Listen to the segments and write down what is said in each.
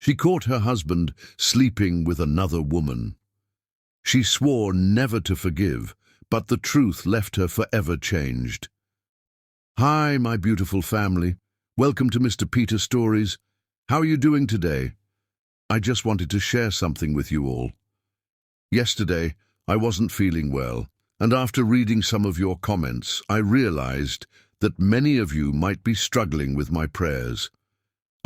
She caught her husband sleeping with another woman. She swore never to forgive, but the truth left her forever changed. Hi, my beautiful family. Welcome to Mr. Peter Stories. How are you doing today? I just wanted to share something with you all. Yesterday, I wasn't feeling well, and after reading some of your comments, I realized that many of you might be struggling with my prayers.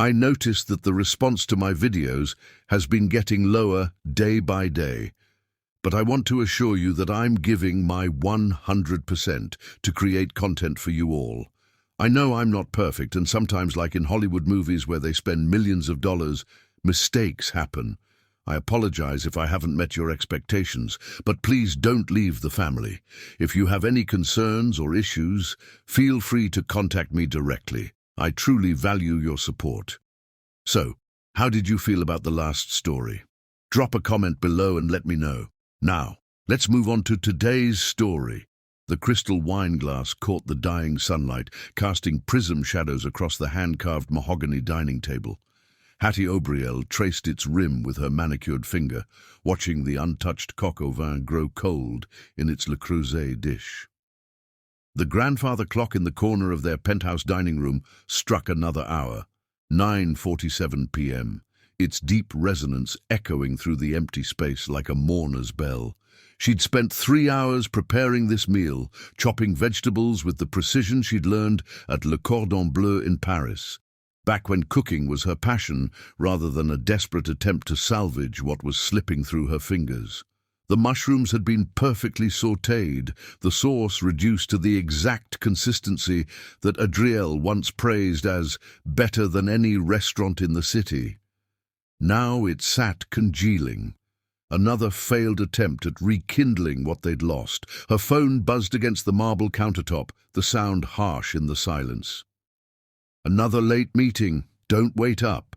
I noticed that the response to my videos has been getting lower day by day, but I want to assure you that I'm giving my 100% to create content for you all. I know I'm not perfect, and sometimes, like in Hollywood movies where they spend millions of dollars, mistakes happen. I apologize if I haven't met your expectations, but please don't leave the family. If you have any concerns or issues, feel free to contact me directly. I truly value your support. So, how did you feel about the last story? Drop a comment below and let me know. Now, let's move on to today's story. The crystal wine glass caught the dying sunlight, casting prism shadows across the hand-carved mahogany dining table. Hattie O'Briel traced its rim with her manicured finger, watching the untouched coq au vin grow cold in its Le Creuset dish. The grandfather clock in the corner of their penthouse dining room struck another hour, 9:47 p.m., its deep resonance echoing through the empty space like a mourner's bell. She'd spent 3 hours preparing this meal, chopping vegetables with the precision she'd learned at Le Cordon Bleu in Paris, back when cooking was her passion rather than a desperate attempt to salvage what was slipping through her fingers. The mushrooms had been perfectly sautéed, the sauce reduced to the exact consistency that Adrielle once praised as better than any restaurant in the city. Now it sat congealing. Another failed attempt at rekindling what they'd lost. Her phone buzzed against the marble countertop, the sound harsh in the silence. Another late meeting. Don't wait up.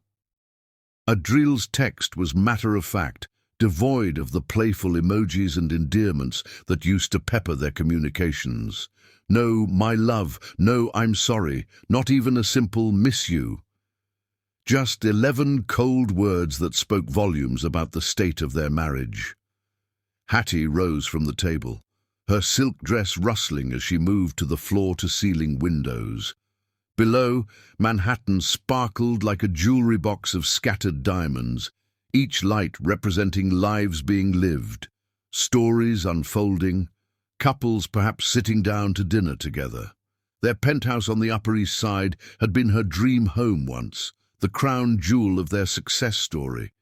Adrielle's text was matter-of-fact, devoid of the playful emojis and endearments that used to pepper their communications. No, my love, no, I'm sorry, not even a simple miss you. Just 11 cold words that spoke volumes about the state of their marriage. Hattie rose from the table, her silk dress rustling as she moved to the floor-to-ceiling windows. Below, Manhattan sparkled like a jewelry box of scattered diamonds, each light representing lives being lived, stories unfolding, couples perhaps sitting down to dinner together. Their penthouse on the Upper East Side had been her dream home once, the crown jewel of their success story.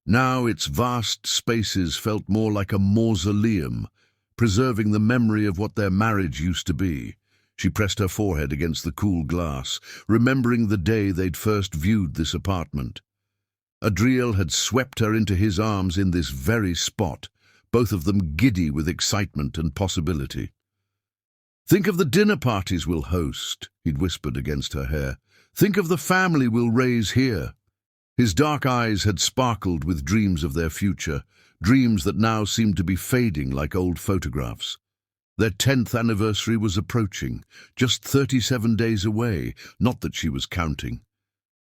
Now its vast spaces felt more like a mausoleum, preserving the memory of what their marriage used to be. She pressed her forehead against the cool glass, remembering the day they'd first viewed this apartment. Adrielle had swept her into his arms in this very spot, both of them giddy with excitement and possibility. "Think of the dinner parties we'll host," he'd whispered against her hair. "Think of the family we'll raise here." His dark eyes had sparkled with dreams of their future, dreams that now seemed to be fading like old photographs. Their 10th anniversary was approaching, just 37 days away, not that she was counting.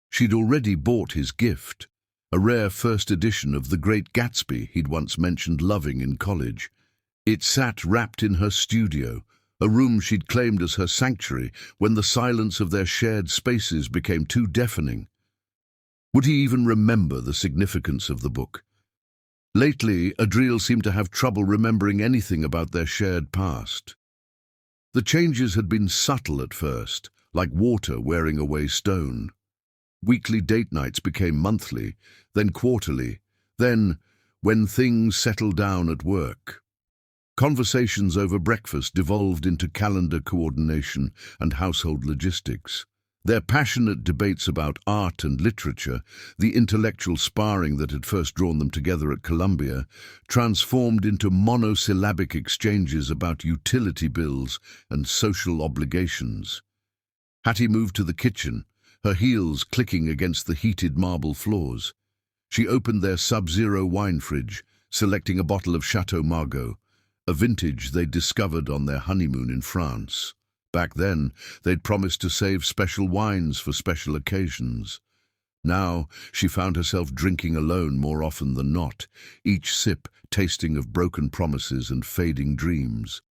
She'd already bought his gift, a rare first edition of The Great Gatsby he'd once mentioned loving in college. It sat wrapped in her studio, a room she'd claimed as her sanctuary when the silence of their shared spaces became too deafening. Would he even remember the significance of the book? Lately, Adrielle seemed to have trouble remembering anything about their shared past. The changes had been subtle at first, like water wearing away stone. Weekly date nights became monthly, then quarterly, then, when things settled down at work. Conversations over breakfast devolved into calendar coordination and household logistics. Their passionate debates about art and literature, the intellectual sparring that had first drawn them together at Columbia, transformed into monosyllabic exchanges about utility bills and social obligations. Hattie moved to the kitchen, her heels clicking against the heated marble floors. She opened their Sub-Zero wine fridge, selecting a bottle of Chateau Margaux, a vintage they'd discovered on their honeymoon in France. Back then, they'd promised to save special wines for special occasions. Now she found herself drinking alone more often than not, each sip tasting of broken promises and fading dreams.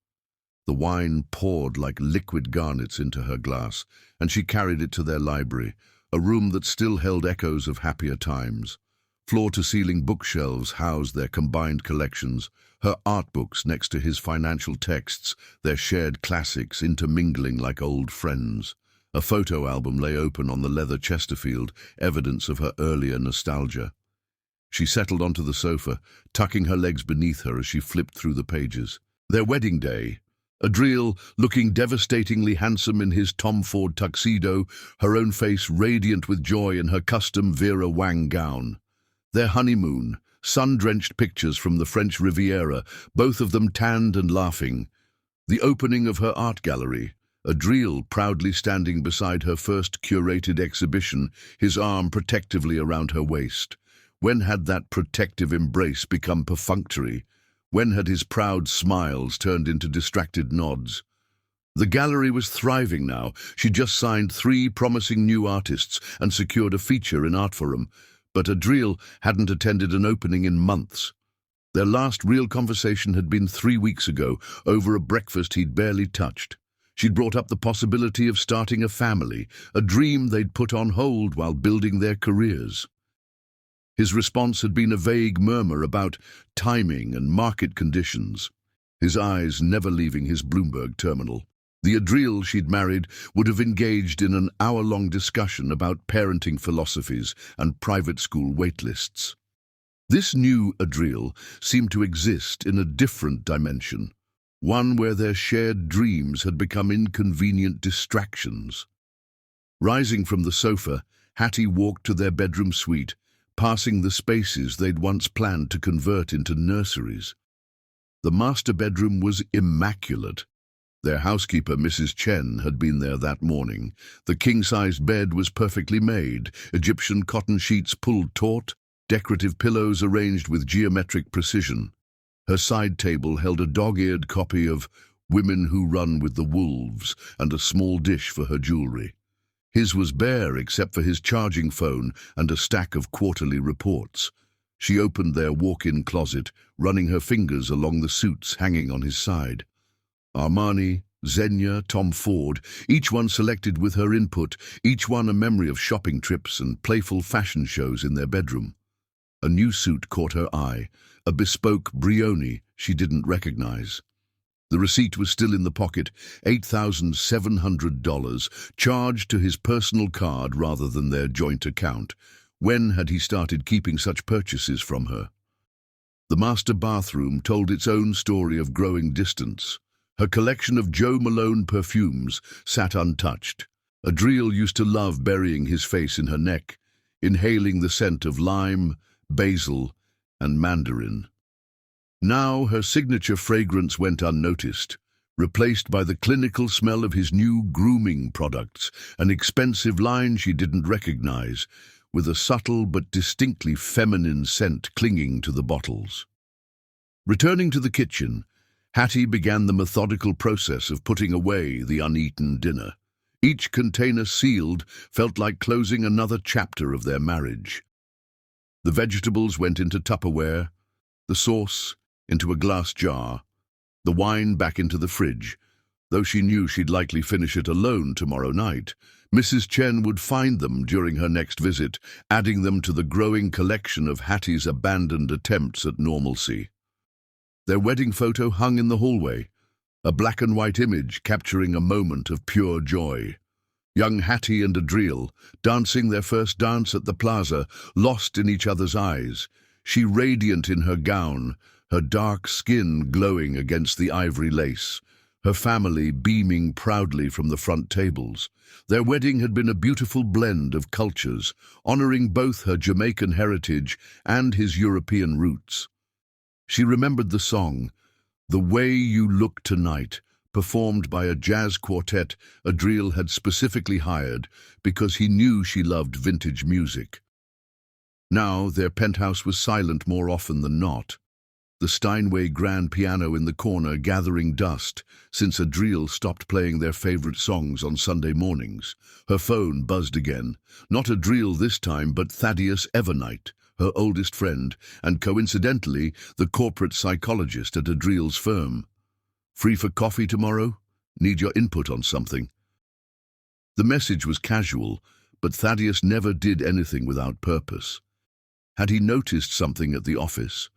The wine poured like liquid garnets into her glass, and she carried it to their library, a room that still held echoes of happier times. Floor-to-ceiling bookshelves housed their combined collections, her art books next to his financial texts, their shared classics intermingling like old friends. A photo album lay open on the leather Chesterfield, evidence of her earlier nostalgia. She settled onto the sofa, tucking her legs beneath her as she flipped through the pages. Their wedding day. Adriel, looking devastatingly handsome in his Tom Ford tuxedo, her own face radiant with joy in her custom Vera Wang gown. Their honeymoon, sun-drenched pictures from the French Riviera, both of them tanned and laughing. The opening of her art gallery, Adriel proudly standing beside her first curated exhibition, his arm protectively around her waist. When had that protective embrace become perfunctory? When had his proud smiles turned into distracted nods? The gallery was thriving now. She'd just signed 3 promising new artists and secured a feature in Art Forum, but Adriel hadn't attended an opening in months. Their last real conversation had been 3 weeks ago, over a breakfast he'd barely touched. She'd brought up the possibility of starting a family, a dream they'd put on hold while building their careers. His response had been a vague murmur about timing and market conditions, his eyes never leaving his Bloomberg terminal. The Adriel she'd married would have engaged in an hour-long discussion about parenting philosophies and private school waitlists. This new Adriel seemed to exist in a different dimension, one where their shared dreams had become inconvenient distractions. Rising from the sofa, Hattie walked to their bedroom suite, passing the spaces they'd once planned to convert into nurseries. The master bedroom was immaculate. Their housekeeper, Mrs. Chen, had been there that morning. The king-sized bed was perfectly made, Egyptian cotton sheets pulled taut, decorative pillows arranged with geometric precision. Her side table held a dog-eared copy of Women Who Run with the Wolves and a small dish for her jewelry. His was bare except for his charging phone and a stack of quarterly reports. She opened their walk-in closet, running her fingers along the suits hanging on his side. Armani, Zegna, Tom Ford, each one selected with her input, each one a memory of shopping trips and playful fashion shows in their bedroom. A new suit caught her eye, a bespoke Brioni she didn't recognize. The receipt was still in the pocket, $8,700, charged to his personal card rather than their joint account. When had he started keeping such purchases from her? The master bathroom told its own story of growing distance. Her collection of Jo Malone perfumes sat untouched. Adriel used to love burying his face in her neck, inhaling the scent of lime, basil, and mandarin. Now her signature fragrance went unnoticed, replaced by the clinical smell of his new grooming products, an expensive line she didn't recognize, with a subtle but distinctly feminine scent clinging to the bottles. Returning to the kitchen, Hattie began the methodical process of putting away the uneaten dinner. Each container sealed felt like closing another chapter of their marriage. The vegetables went into Tupperware, the sauce into a glass jar, the wine back into the fridge. Though she knew she'd likely finish it alone tomorrow night, Mrs. Chen would find them during her next visit, adding them to the growing collection of Hattie's abandoned attempts at normalcy. Their wedding photo hung in the hallway, a black-and-white image capturing a moment of pure joy. Young Hattie and Adriel, dancing their first dance at the plaza, lost in each other's eyes, she radiant in her gown, her dark skin glowing against the ivory lace, her family beaming proudly from the front tables. Their wedding had been a beautiful blend of cultures, honoring both her Jamaican heritage and his European roots. She remembered the song, "The Way You Look Tonight," performed by a jazz quartet Adriel had specifically hired because he knew she loved vintage music. Now their penthouse was silent more often than not. the Steinway grand piano in the corner gathering dust since Adriel stopped playing their favorite songs on Sunday mornings. Her phone buzzed again. Not Adriel this time, but Thaddeus Evernight, her oldest friend, and coincidentally, the corporate psychologist at Adriel's firm. "Free for coffee tomorrow? Need your input on something." The message was casual, but Thaddeus never did anything without purpose. Had he noticed something at the office?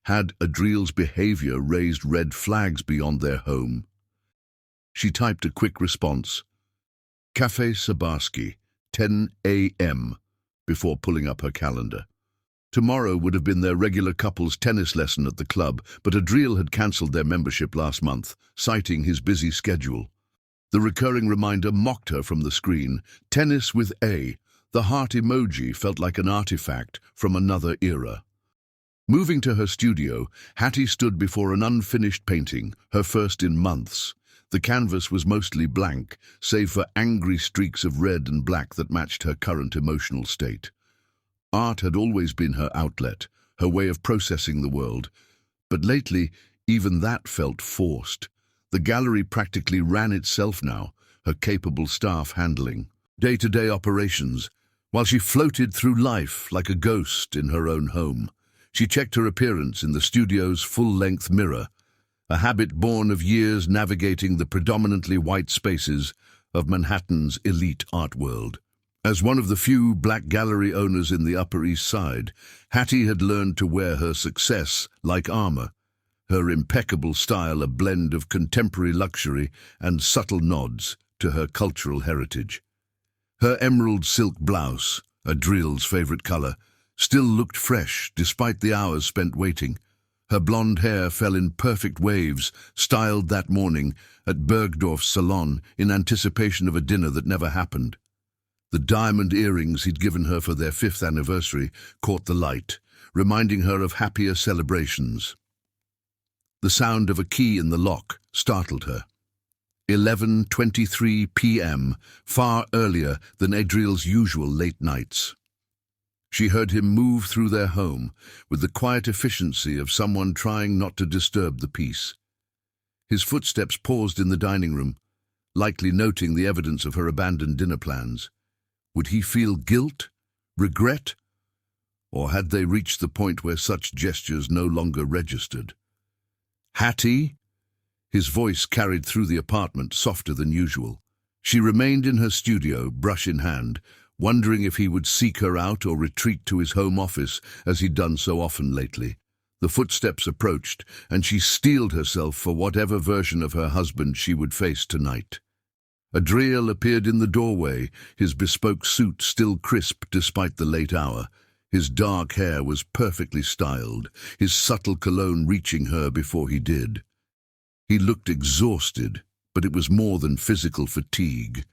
Had Adriel's behavior raised red flags beyond their home? She typed a quick response, "Café Sabarsky, 10 a.m., before pulling up her calendar. Tomorrow would have been their regular couples tennis lesson at the club, but Adriel had cancelled their membership last month, citing his busy schedule. The recurring reminder mocked her from the screen. Tennis with A. The heart emoji felt like an artifact from another era. Moving to her studio, Hattie stood before an unfinished painting, her first in months. The canvas was mostly blank, save for angry streaks of red and black that matched her current emotional state. Art had always been her outlet, her way of processing the world. But lately, even that felt forced. The gallery practically ran itself now, her capable staff handling day-to-day operations, while she floated through life like a ghost in her own home. She checked her appearance in the studio's full-length mirror, a habit born of years navigating the predominantly white spaces of Manhattan's elite art world. As one of the few black gallery owners in the Upper East Side, Hattie had learned to wear her success like armor, her impeccable style a blend of contemporary luxury and subtle nods to her cultural heritage. Her emerald silk blouse, Adriel's favorite color, still looked fresh despite the hours spent waiting. Her blonde hair fell in perfect waves, styled that morning at Bergdorf's salon in anticipation of a dinner that never happened. The diamond earrings he'd given her for their 5th anniversary caught the light, reminding her of happier celebrations. The sound of a key in the lock startled her. 11:23 p.m., far earlier than Adriel's usual late nights. She heard him move through their home with the quiet efficiency of someone trying not to disturb the peace. His footsteps paused in the dining room, likely noting the evidence of her abandoned dinner plans. Would he feel guilt, regret, or had they reached the point where such gestures no longer registered? "Hattie?" His voice carried through the apartment, softer than usual. She remained in her studio, brush in hand, wondering if he would seek her out or retreat to his home office, as he'd done so often lately. The footsteps approached, and she steeled herself for whatever version of her husband she would face tonight. Adriel appeared in the doorway, his bespoke suit still crisp despite the late hour. His dark hair was perfectly styled, his subtle cologne reaching her before he did. He looked exhausted, but it was more than physical fatigue.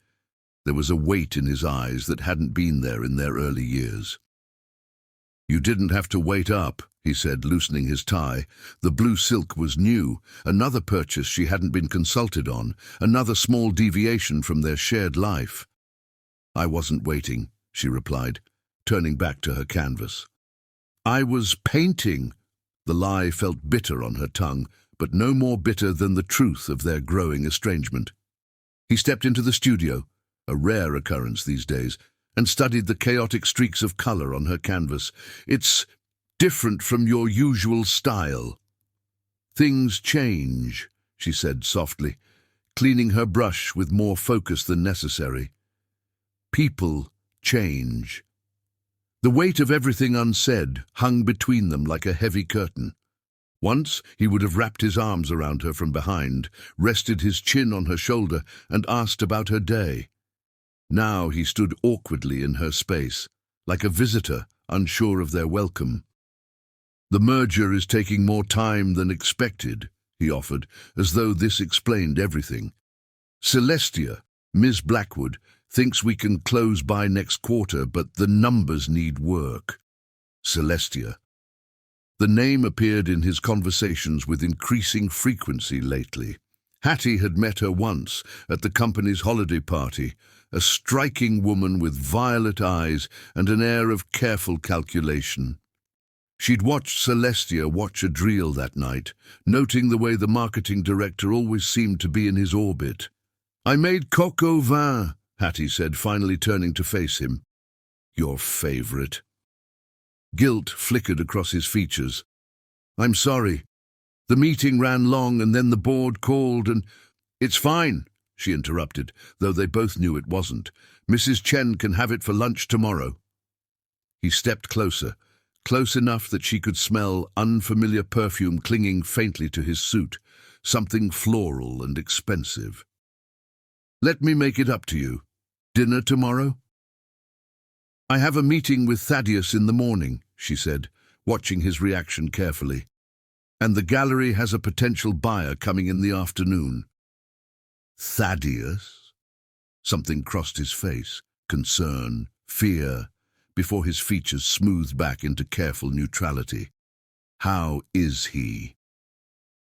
There was a weight in his eyes that hadn't been there in their early years. "You didn't have to wait up," he said, loosening his tie. The blue silk was new, another purchase she hadn't been consulted on, another small deviation from their shared life. "I wasn't waiting," she replied, turning back to her canvas. "I was painting." The lie felt bitter on her tongue, but no more bitter than the truth of their growing estrangement. He stepped into the studio, a rare occurrence these days, and studied the chaotic streaks of color on her canvas. "It's different from your usual style." "Things change," she said softly, cleaning her brush with more focus than necessary. "People change." The weight of everything unsaid hung between them like a heavy curtain. Once he would have wrapped his arms around her from behind, rested his chin on her shoulder, and asked about her day. Now he stood awkwardly in her space, like a visitor unsure of their welcome. "The merger is taking more time than expected," he offered, as though this explained everything. "Celestia, Ms. Blackwood, thinks we can close by next quarter, but the numbers need work." Celestia. The name appeared in his conversations with increasing frequency lately. Hattie had met her once at the company's holiday party, a striking woman with violet eyes and an air of careful calculation. She'd watched Celestia watch Adriel that night, noting the way the marketing director always seemed to be in his orbit. "I made coq au vin," Hattie said, finally turning to face him. "Your favorite." Guilt flickered across his features. "I'm sorry. The meeting ran long and then the board called and—" "It's fine," she interrupted, though they both knew it wasn't. "Mrs. Chen can have it for lunch tomorrow." He stepped closer, close enough that she could smell unfamiliar perfume clinging faintly to his suit, something floral and expensive. "Let me make it up to you. Dinner tomorrow?" "I have a meeting with Thaddeus in the morning," she said, watching his reaction carefully. "And the gallery has a potential buyer coming in the afternoon." "Thaddeus?" Something crossed his face, concern, fear, before his features smoothed back into careful neutrality. "How is he?"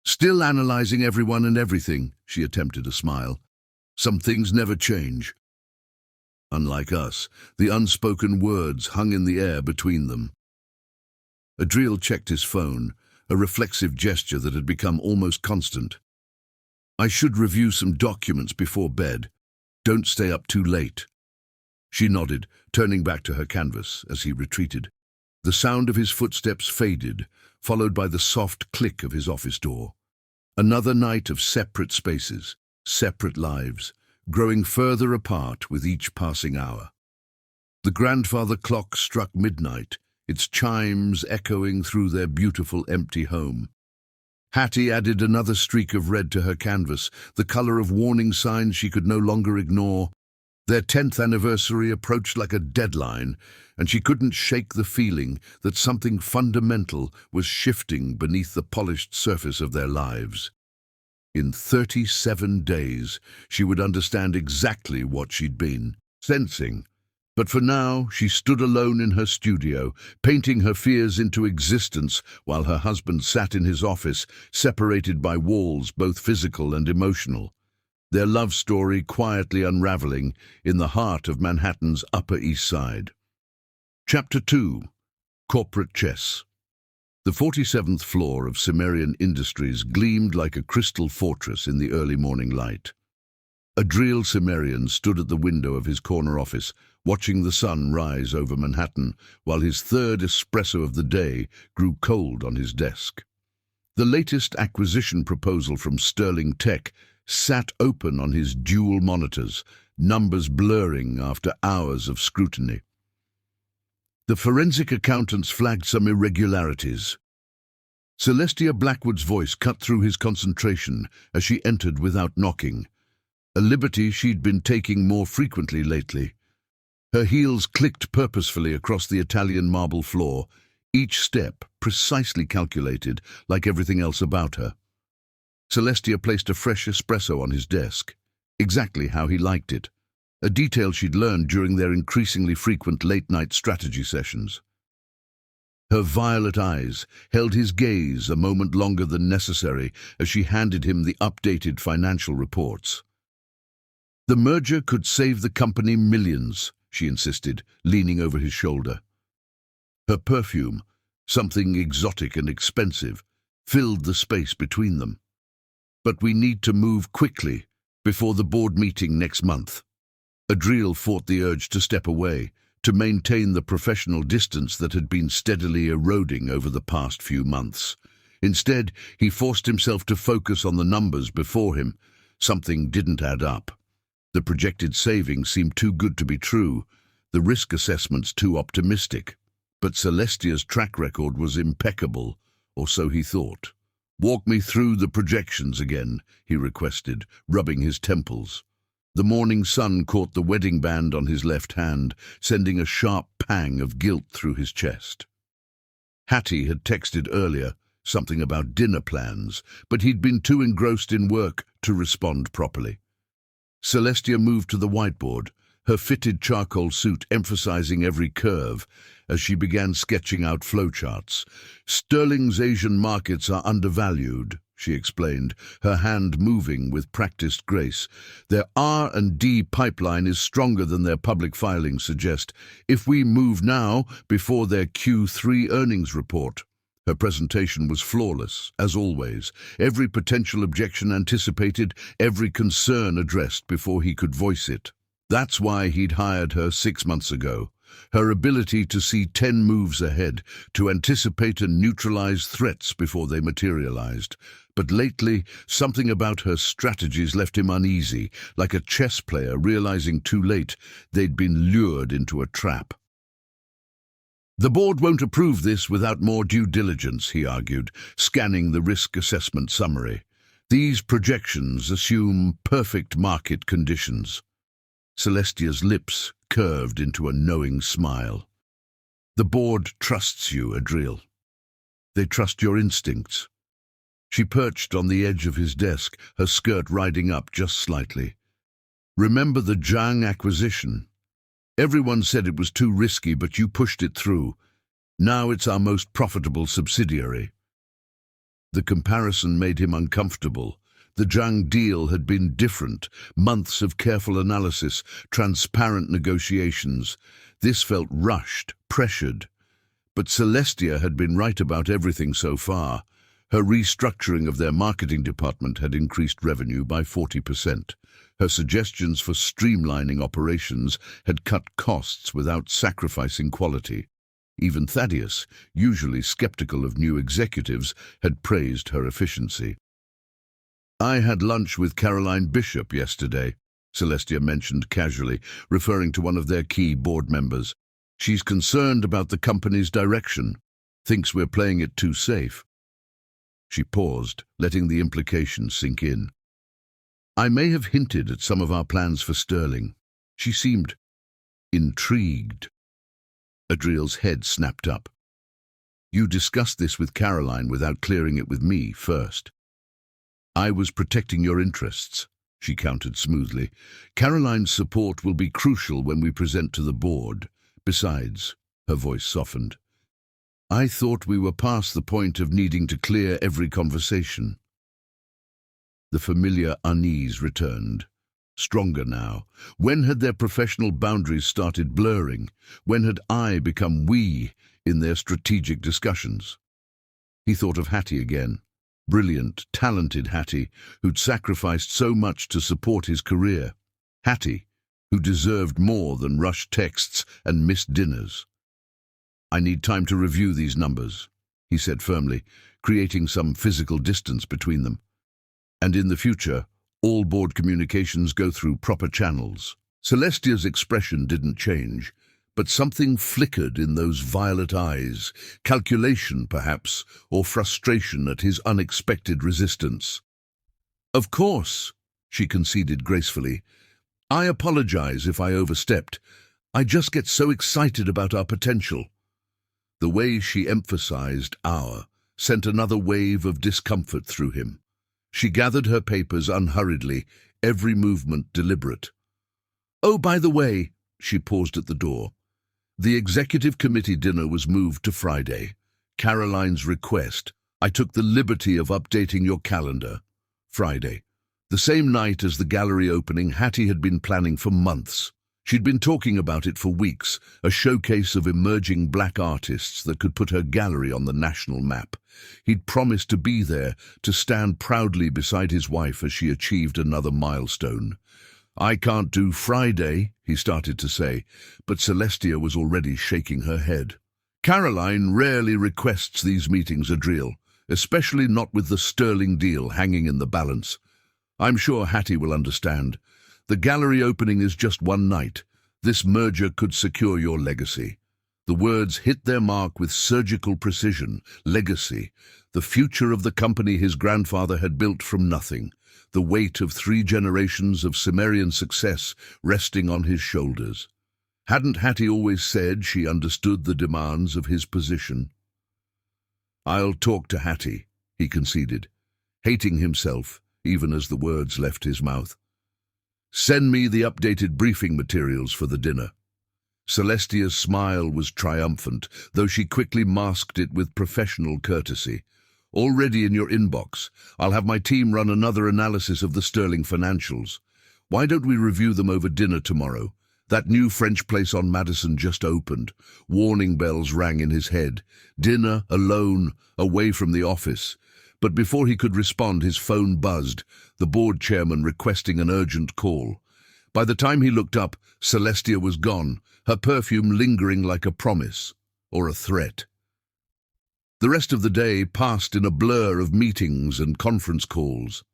"Still analyzing everyone and everything," she attempted a smile. "Some things never change." Unlike us, the unspoken words hung in the air between them. Adriel checked his phone, a reflexive gesture that had become almost constant. "I should review some documents before bed. Don't stay up too late." She nodded, turning back to her canvas as he retreated. The sound of his footsteps faded, followed by the soft click of his office door. Another night of separate spaces, separate lives, growing further apart with each passing hour. The grandfather clock struck midnight, its chimes echoing through their beautiful empty home. Hattie added another streak of red to her canvas, the color of warning signs she could no longer ignore. Their 10th anniversary approached like a deadline, and she couldn't shake the feeling that something fundamental was shifting beneath the polished surface of their lives. In 37 days, she would understand exactly what she'd been sensing. But for now, she stood alone in her studio, painting her fears into existence while her husband sat in his office, separated by walls both physical and emotional. Their love story quietly unraveling in the heart of Manhattan's Upper East Side. Chapter 2. Corporate Chess. The 47th floor of Cimmerian Industries gleamed like a crystal fortress in the early morning light. Adriel Cimmerian stood at the window of his corner office, watching the sun rise over Manhattan, while his third espresso of the day grew cold on his desk. The latest acquisition proposal from Sterling Tech sat open on his dual monitors, numbers blurring after hours of scrutiny. The forensic accountants flagged some irregularities. Celestia Blackwood's voice cut through his concentration as she entered without knocking, a liberty she'd been taking more frequently lately. Her heels clicked purposefully across the Italian marble floor, each step precisely calculated like everything else about her. Celestia placed a fresh espresso on his desk, exactly how he liked it, a detail she'd learned during their increasingly frequent late-night strategy sessions. Her violet eyes held his gaze a moment longer than necessary as she handed him the updated financial reports. "The merger could save the company millions," she insisted, leaning over his shoulder. Her perfume, something exotic and expensive, filled the space between them. "But we need to move quickly before the board meeting next month." Adriel fought the urge to step away, to maintain the professional distance that had been steadily eroding over the past few months. Instead, he forced himself to focus on the numbers before him. Something didn't add up. The projected savings seemed too good to be true, the risk assessments too optimistic. But Celestia's track record was impeccable, or so he thought. "Walk me through the projections again," he requested, rubbing his temples. The morning sun caught the wedding band on his left hand, sending a sharp pang of guilt through his chest. Hattie had texted earlier, something about dinner plans, but he'd been too engrossed in work to respond properly. Celestia moved to the whiteboard, her fitted charcoal suit emphasizing every curve, as she began sketching out flowcharts. "Sterling's Asian markets are undervalued," she explained, her hand moving with practiced grace. Their R&D pipeline is stronger than their public filings suggest. If we move now, before their Q3 earnings report. Her presentation was flawless, as always. Every potential objection anticipated, every concern addressed before he could voice it. That's why he'd hired her 6 months ago. Her ability to see 10 moves ahead, to anticipate and neutralize threats before they materialized. But lately, something about her strategies left him uneasy, like a chess player realizing too late they'd been lured into a trap. The board won't approve this without more due diligence, he argued, scanning the risk assessment summary. These projections assume perfect market conditions. Celestia's lips curved into a knowing smile. The board trusts you, Adriel. They trust your instincts. She perched on the edge of his desk, her skirt riding up just slightly. Remember the Zhang acquisition? Everyone said it was too risky, but you pushed it through. Now it's our most profitable subsidiary. The comparison made him uncomfortable. The Zhang deal had been different, months of careful analysis, transparent negotiations. This felt rushed, pressured. But Celestia had been right about everything so far. Her restructuring of their marketing department had increased revenue by 40%. Her suggestions for streamlining operations had cut costs without sacrificing quality. Even Thaddeus, usually skeptical of new executives, had praised her efficiency. I had lunch with Caroline Bishop yesterday, Celestia mentioned casually, referring to one of their key board members. She's concerned about the company's direction, thinks we're playing it too safe. She paused, letting the implication sink in. I may have hinted at some of our plans for Sterling. She seemed intrigued. Adriel's head snapped up. You discussed this with Caroline without clearing it with me first. I was protecting your interests, she countered smoothly. Caroline's support will be crucial when we present to the board. Besides, her voice softened, I thought we were past the point of needing to clear every conversation. The familiar unease returned, stronger now. When had their professional boundaries started blurring? When had I become we in their strategic discussions? He thought of Hattie again. Brilliant, talented Hattie, who'd sacrificed so much to support his career. Hattie, who deserved more than rushed texts and missed dinners. I need time to review these numbers, he said firmly, creating some physical distance between them. And in the future, all board communications go through proper channels. Celestia's expression didn't change, but something flickered in those violet eyes, calculation perhaps, or frustration at his unexpected resistance. Of course, she conceded gracefully. I apologize if I overstepped. I just get so excited about our potential. The way she emphasized our sent another wave of discomfort through him. She gathered her papers unhurriedly, every movement deliberate. Oh, by the way, she paused at the door. The executive committee dinner was moved to Friday. Caroline's request. I took the liberty of updating your calendar. Friday. The same night as the gallery opening, Hattie had been planning for months. She'd been talking about it for weeks, a showcase of emerging black artists that could put her gallery on the national map. He'd promised to be there, to stand proudly beside his wife as she achieved another milestone. I can't do Friday, he started to say, but Celestia was already shaking her head. Caroline rarely requests these meetings, Adriel, especially not with the Sterling deal hanging in the balance. I'm sure Hattie will understand. The gallery opening is just one night. This merger could secure your legacy. The words hit their mark with surgical precision. Legacy. The future of the company his grandfather had built from nothing. The weight of 3 generations of Cimmerian success resting on his shoulders. Hadn't Hattie always said she understood the demands of his position? I'll talk to Hattie, he conceded, hating himself even as the words left his mouth. Send me the updated briefing materials for the dinner. Celestia's smile was triumphant, though she quickly masked it with professional courtesy. Already in your inbox. I'll have my team run another analysis of the Sterling financials. Why don't we review them over dinner tomorrow? That new French place on Madison just opened. Warning bells rang in his head. Dinner, alone, away from the office. But before he could respond, his phone buzzed, the board chairman requesting an urgent call. By the time he looked up, Celestia was gone, her perfume lingering like a promise or a threat. The rest of the day passed in a blur of meetings and conference calls.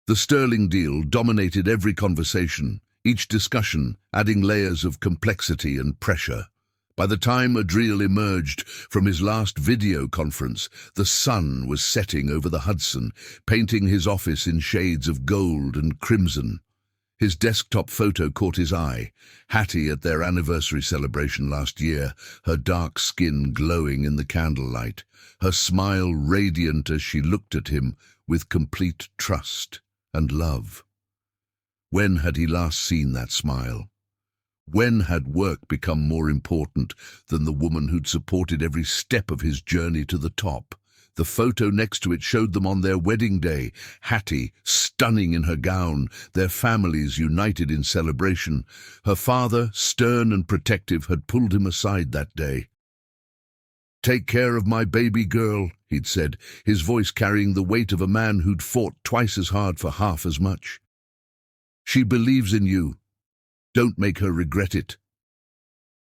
The Sterling deal dominated every conversation, each discussion adding layers of complexity and pressure. By the time Adriel emerged from his last video conference, the sun was setting over the Hudson, painting his office in shades of gold and crimson. His desktop photo caught his eye. Hattie at their anniversary celebration last year, her dark skin glowing in the candlelight, her smile radiant as she looked at him with complete trust and love. When had he last seen that smile? When had work become more important than the woman who'd supported every step of his journey to the top? The photo next to it showed them on their wedding day, Hattie, stunning in her gown, their families united in celebration. Her father, stern and protective, had pulled him aside that day. "Take care of my baby girl," he'd said, his voice carrying the weight of a man who'd fought twice as hard for half as much. "She believes in you. Don't make her regret it."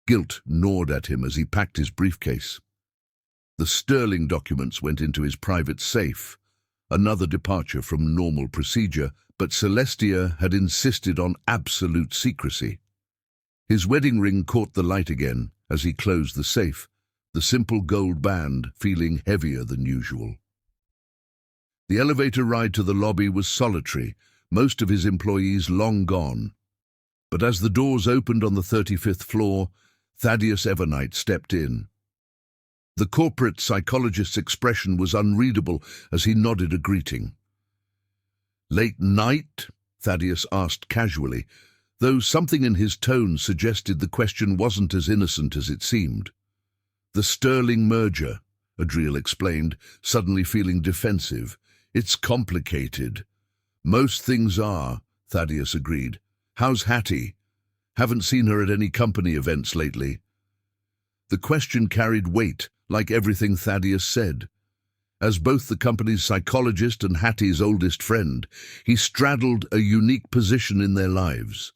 Guilt gnawed at him as he packed his briefcase. The Sterling documents went into his private safe, another departure from normal procedure, but Celestia had insisted on absolute secrecy. His wedding ring caught the light again as he closed the safe, the simple gold band feeling heavier than usual. The elevator ride to the lobby was solitary, most of his employees long gone. But as the doors opened on the 35th floor, Thaddeus Evernight stepped in. The corporate psychologist's expression was unreadable as he nodded a greeting. "Late night?" Thaddeus asked casually, though something in his tone suggested the question wasn't as innocent as it seemed. "The Sterling merger," Adriel explained, suddenly feeling defensive. "It's complicated." "Most things are," Thaddeus agreed. "How's Hattie? Haven't seen her at any company events lately." The question carried weight, like everything Thaddeus said. As both the company's psychologist and Hattie's oldest friend, he straddled a unique position in their lives.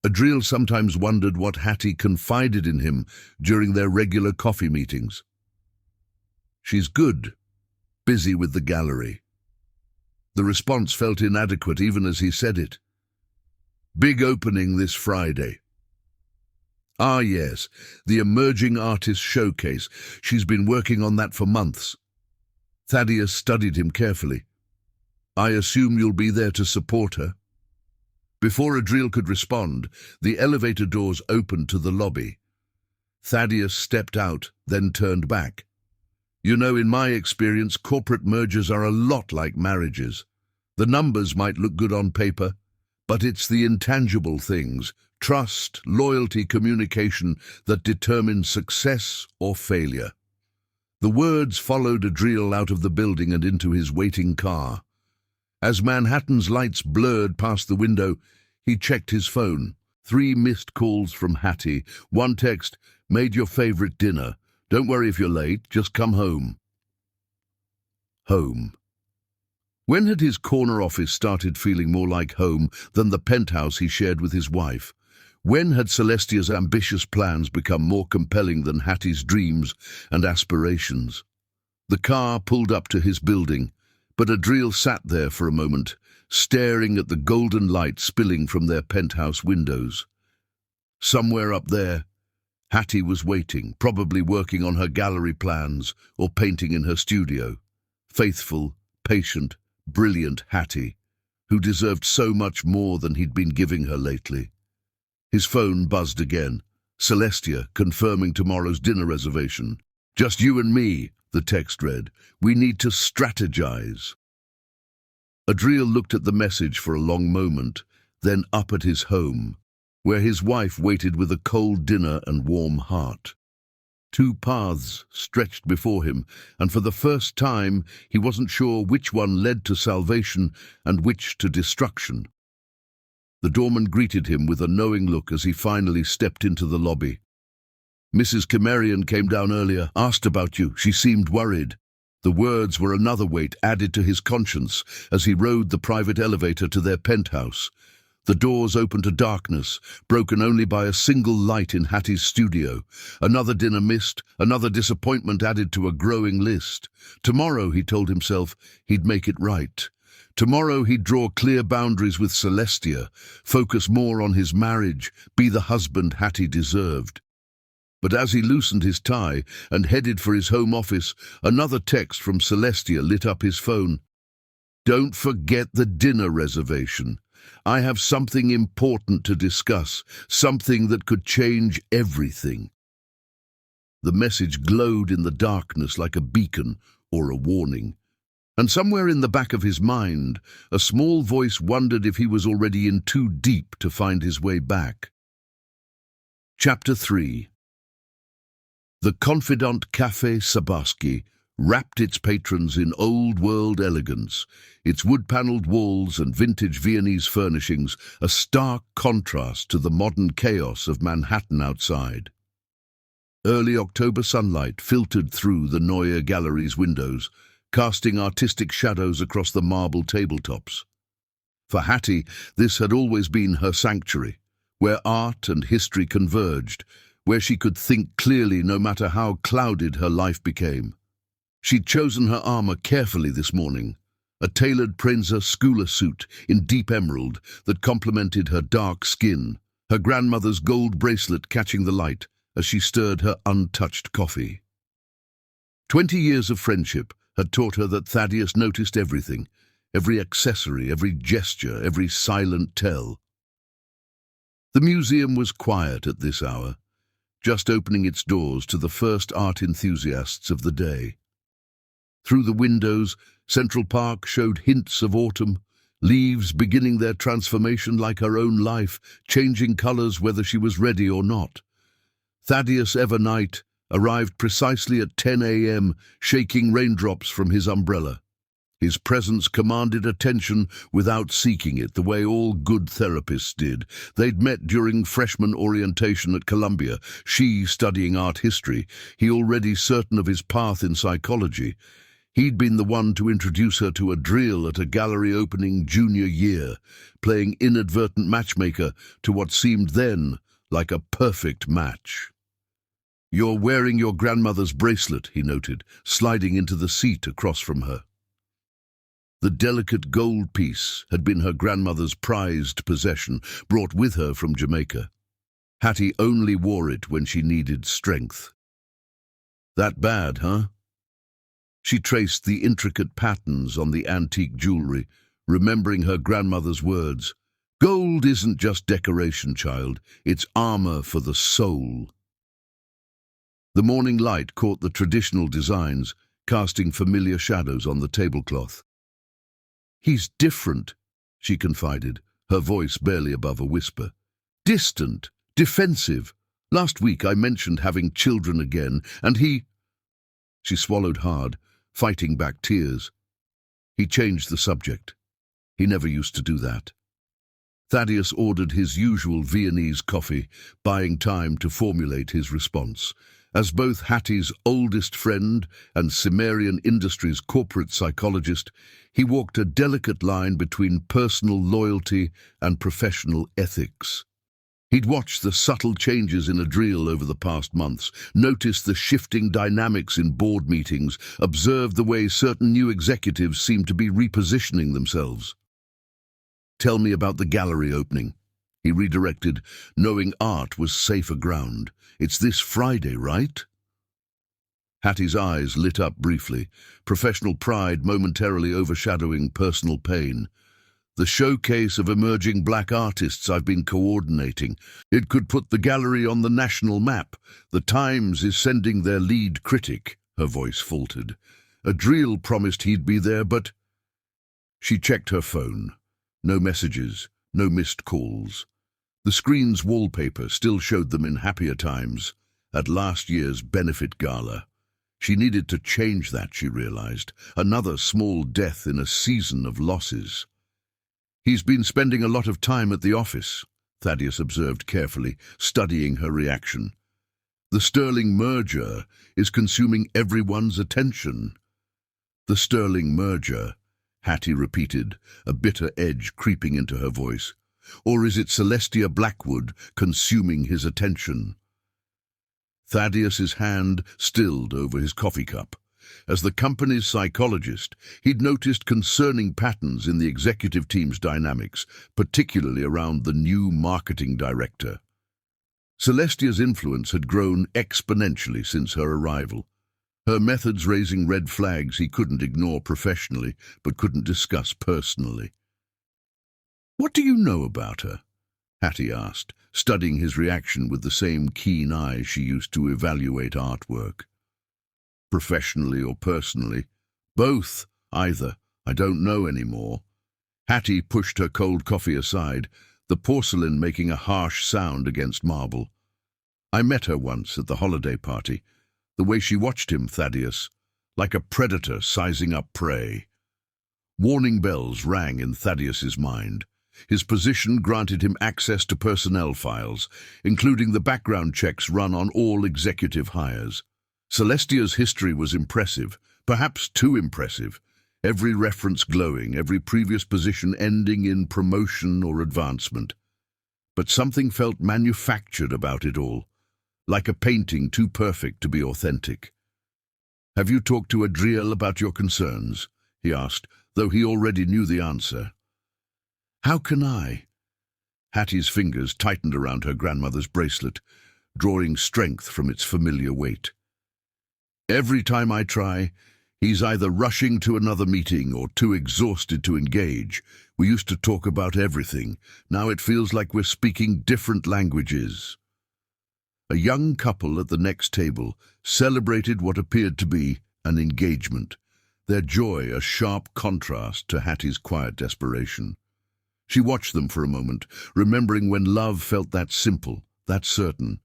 Adriel sometimes wondered what Hattie confided in him during their regular coffee meetings. "She's good, busy with the gallery." The response felt inadequate even as he said it. "Big opening this Friday." "Ah, yes, the Emerging Artist Showcase. She's been working on that for months." Thaddeus studied him carefully. "I assume you'll be there to support her?" Before Adriel could respond, the elevator doors opened to the lobby. Thaddeus stepped out, then turned back. "You know, in my experience, corporate mergers are a lot like marriages. The numbers might look good on paper, but it's the intangible things, trust, loyalty, communication, that determine success or failure." The words followed Adriel out of the building and into his waiting car. As Manhattan's lights blurred past the window, he checked his phone. 3 missed calls from Hattie. One text, "Made your favorite dinner. Don't worry if you're late, just come home." Home. When had his corner office started feeling more like home than the penthouse he shared with his wife? When had Celestia's ambitious plans become more compelling than Hattie's dreams and aspirations? The car pulled up to his building, but Adriel sat there for a moment, staring at the golden light spilling from their penthouse windows. Somewhere up there, Hattie was waiting, probably working on her gallery plans or painting in her studio. Faithful, patient, brilliant Hattie, who deserved so much more than he'd been giving her lately. His phone buzzed again. Celestia, confirming tomorrow's dinner reservation. "Just you and me," the text read. "We need to strategize." Adriel looked at the message for a long moment, then up at his home, where his wife waited with a cold dinner and warm heart. Two paths stretched before him, and for the first time he wasn't sure which one led to salvation and which to destruction. The doorman greeted him with a knowing look as he finally stepped into the lobby. "Mrs. Cimmerian came down earlier, asked about you. She seemed worried." The words were another weight added to his conscience as he rode the private elevator to their penthouse. The doors opened to darkness, broken only by a single light in Hattie's studio. Another dinner missed, another disappointment added to a growing list. Tomorrow, he told himself, he'd make it right. Tomorrow he'd draw clear boundaries with Celestia, focus more on his marriage, be the husband Hattie deserved. But as he loosened his tie and headed for his home office, another text from Celestia lit up his phone. "Don't forget the dinner reservation. I have something important to discuss, something that could change everything." The message glowed in the darkness like a beacon or a warning. And somewhere in the back of his mind, a small voice wondered if he was already in too deep to find his way back. Chapter 3. The Confidant Café Sabaski wrapped its patrons in old-world elegance, its wood-panelled walls and vintage Viennese furnishings a stark contrast to the modern chaos of Manhattan outside. Early October sunlight filtered through the Neue Gallery's windows, casting artistic shadows across the marble tabletops. For Hattie, this had always been her sanctuary, where art and history converged, where she could think clearly no matter how clouded her life became. She'd chosen her armor carefully this morning, a tailored Prensa Schooler suit in deep emerald that complemented her dark skin, her grandmother's gold bracelet catching the light as she stirred her untouched coffee. 20 years of friendship had taught her that Thaddeus noticed everything, every accessory, every gesture, every silent tell. The museum was quiet at this hour, just opening its doors to the first art enthusiasts of the day. Through the windows, Central Park showed hints of autumn, leaves beginning their transformation like her own life, changing colors whether she was ready or not. Thaddeus Evernight arrived precisely at 10 a.m., shaking raindrops from his umbrella. His presence commanded attention without seeking it, the way all good therapists did. They'd met during freshman orientation at Columbia, she studying art history, he already certain of his path in psychology. He'd been the one to introduce her to a drill at a gallery opening junior year, playing inadvertent matchmaker to what seemed then like a perfect match. "You're wearing your grandmother's bracelet," he noted, sliding into the seat across from her. The delicate gold piece had been her grandmother's prized possession, brought with her from Jamaica. Hattie only wore it when she needed strength. "That bad, huh?" She traced the intricate patterns on the antique jewelry, remembering her grandmother's words. "Gold isn't just decoration, child. It's armor for the soul." The morning light caught the traditional designs, casting familiar shadows on the tablecloth. "He's different," she confided, her voice barely above a whisper. "Distant, defensive. Last week I mentioned having children again, and he—" She swallowed hard, fighting back tears. He changed the subject. He never used to do that. Thaddeus ordered his usual Viennese coffee, buying time to formulate his response. As both Hattie's oldest friend and Cimmerian Industries' corporate psychologist, he walked a delicate line between personal loyalty and professional ethics. He'd watched the subtle changes in Adriel over the past months, noticed the shifting dynamics in board meetings, observed the way certain new executives seemed to be repositioning themselves. "Tell me about the gallery opening," he redirected, knowing art was safer ground. "It's this Friday, right?" Hattie's eyes lit up briefly, professional pride momentarily overshadowing personal pain. "The showcase of emerging black artists I've been coordinating. It could put the gallery on the national map. The Times is sending their lead critic," her voice faltered. "Adriel promised he'd be there, but—" She checked her phone. No messages, no missed calls. The screen's wallpaper still showed them in happier times. at last year's benefit gala. She needed to change that, she realized. Another small death in a season of losses. "He's been spending a lot of time at the office," Thaddeus observed carefully, studying her reaction. "The Sterling merger is consuming everyone's attention." "The Sterling merger," Hattie repeated, a bitter edge creeping into her voice. "Or is it Celestia Blackwood consuming his attention?" Thaddeus's hand stilled over his coffee cup. As the company's psychologist, he'd noticed concerning patterns in the executive team's dynamics, particularly around the new marketing director. Celestia's influence had grown exponentially since her arrival, her methods raising red flags he couldn't ignore professionally but couldn't discuss personally. "What do you know about her?" Hattie asked, studying his reaction with the same keen eye she used to evaluate artwork. "Professionally or personally? Both, either. I don't know anymore." Hattie pushed her cold coffee aside, the porcelain making a harsh sound against marble. "I met her once at the holiday party. The way she watched him, Thaddeus, like a predator sizing up prey." Warning bells rang in Thaddeus's mind. His position granted him access to personnel files, including the background checks run on all executive hires. Celestia's history was impressive, perhaps too impressive, every reference glowing, every previous position ending in promotion or advancement. But something felt manufactured about it all, like a painting too perfect to be authentic. "Have you talked to Adriel about your concerns?" he asked, though he already knew the answer. "How can I?" Hattie's fingers tightened around her grandmother's bracelet, drawing strength from its familiar weight. "Every time I try, he's either rushing to another meeting or too exhausted to engage. We used to talk about everything. Now it feels like we're speaking different languages." A young couple at the next table celebrated what appeared to be an engagement, their joy a sharp contrast to Hattie's quiet desperation. She watched them for a moment, remembering when love felt that simple, that certain.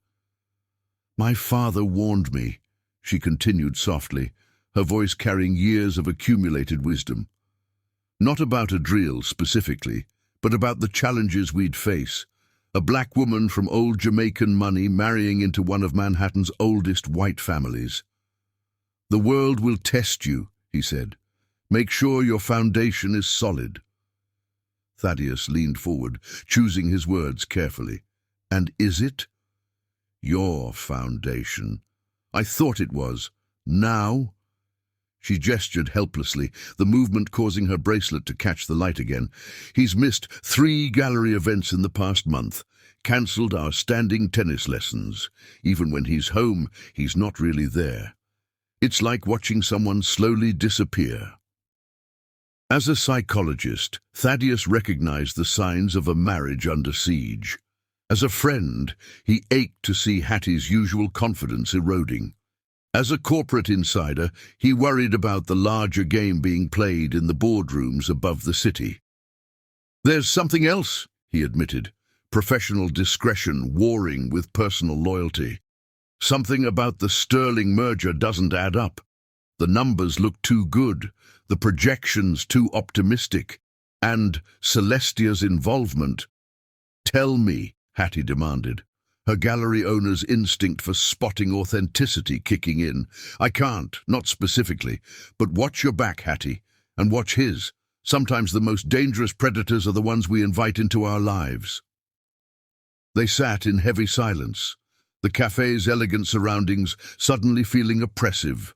"My father warned me," she continued softly, her voice carrying years of accumulated wisdom. "Not about Adriel specifically, but about the challenges we'd face. A black woman from old Jamaican money marrying into one of Manhattan's oldest white families. The world will test you," he said. "Make sure your foundation is solid." Thaddeus leaned forward, choosing his words carefully. "And is it?" "Your foundation. I thought it was. Now?" She gestured helplessly, the movement causing her bracelet to catch the light again. "He's missed 3 gallery events in the past month, cancelled our standing tennis lessons. Even when he's home, he's not really there. It's like watching someone slowly disappear." As a psychologist, Thaddeus recognized the signs of a marriage under siege. As a friend, he ached to see Hattie's usual confidence eroding. As a corporate insider, he worried about the larger game being played in the boardrooms above the city. "There's something else," he admitted, professional discretion warring with personal loyalty. "Something about the Sterling merger doesn't add up. The numbers look too good, the projections too optimistic, and Celestia's involvement." "Tell me," Hattie demanded, her gallery owner's instinct for spotting authenticity kicking in. "I can't, not specifically, but watch your back, Hattie, and watch his. Sometimes the most dangerous predators are the ones we invite into our lives." They sat in heavy silence, the cafe's elegant surroundings suddenly feeling oppressive.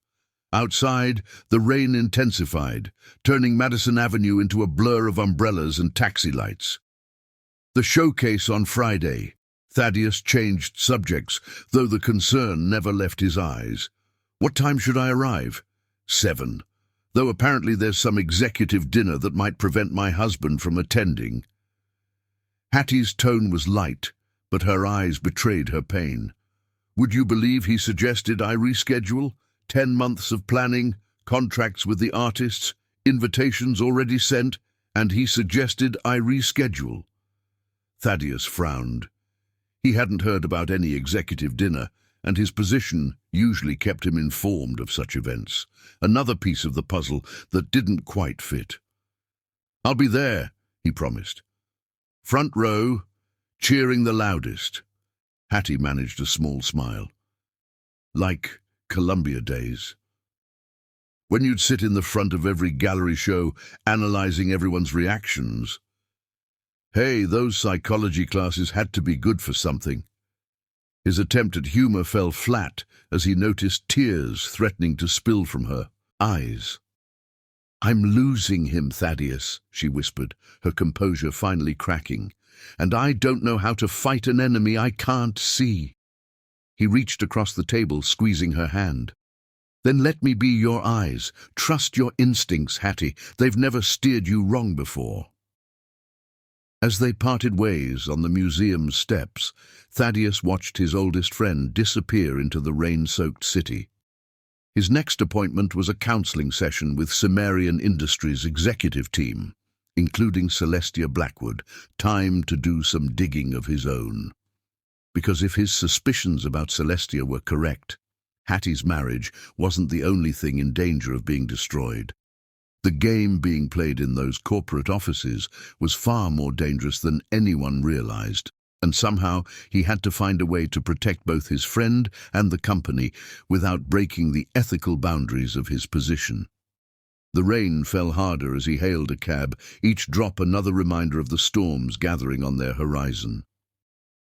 Outside, the rain intensified, turning Madison Avenue into a blur of umbrellas and taxi lights. "The showcase on Friday." Thaddeus changed subjects, though the concern never left his eyes. "What time should I arrive?" 7. Though apparently there's some executive dinner that might prevent my husband from attending." Hattie's tone was light, but her eyes betrayed her pain. "Would you believe he suggested I reschedule? 10 months of planning, contracts with the artists, invitations already sent, and he suggested I reschedule." Thaddeus frowned. He hadn't heard about any executive dinner, and his position usually kept him informed of such events. Another piece of the puzzle that didn't quite fit. "I'll be there," he promised. "Front row, cheering the loudest." Hattie managed a small smile. "Like Columbia days. When you'd sit in the front of every gallery show, analyzing everyone's reactions. Hey, those psychology classes had to be good for something." His attempt at humor fell flat as he noticed tears threatening to spill from her eyes. "I'm losing him, Thaddeus," she whispered, her composure finally cracking. "And I don't know how to fight an enemy I can't see." He reached across the table, squeezing her hand. "Then let me be your eyes. Trust your instincts, Hattie. They've never steered you wrong before." As they parted ways on the museum steps, Thaddeus watched his oldest friend disappear into the rain-soaked city. His next appointment was a counseling session with Cimmerian Industries' executive team, including Celestia Blackwood, time to do some digging of his own. Because if his suspicions about Celestia were correct, Hattie's marriage wasn't the only thing in danger of being destroyed. The game being played in those corporate offices was far more dangerous than anyone realized, and somehow he had to find a way to protect both his friend and the company without breaking the ethical boundaries of his position. The rain fell harder as he hailed a cab, each drop another reminder of the storms gathering on their horizon.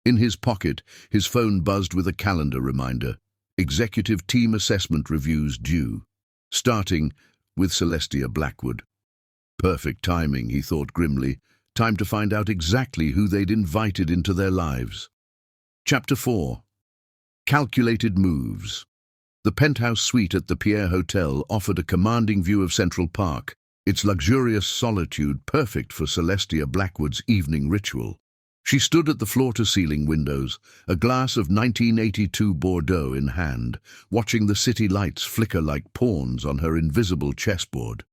In his pocket, his phone buzzed with a calendar reminder. Executive team assessment reviews due, starting with Celestia Blackwood. Perfect timing, he thought grimly. Time to find out exactly who they'd invited into their lives. Chapter 4. Calculated Moves. The penthouse suite at the Pierre Hotel offered a commanding view of Central Park, its luxurious solitude perfect for Celestia Blackwood's evening ritual. She stood at the floor-to-ceiling windows, a glass of 1982 Bordeaux in hand, watching the city lights flicker like pawns on her invisible chessboard.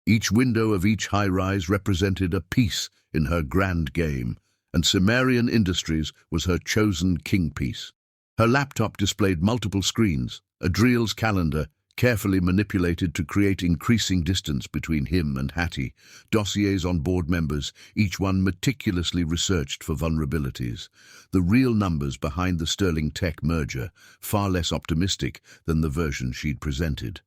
Each window of each high-rise represented a piece in her grand game, and Cimmerian Industries was her chosen king piece. Her laptop displayed multiple screens, Adriel's calendar, carefully manipulated to create increasing distance between him and Hattie, dossiers on board members, each one meticulously researched for vulnerabilities. The real numbers behind the Sterling Tech merger, far less optimistic than the version she'd presented.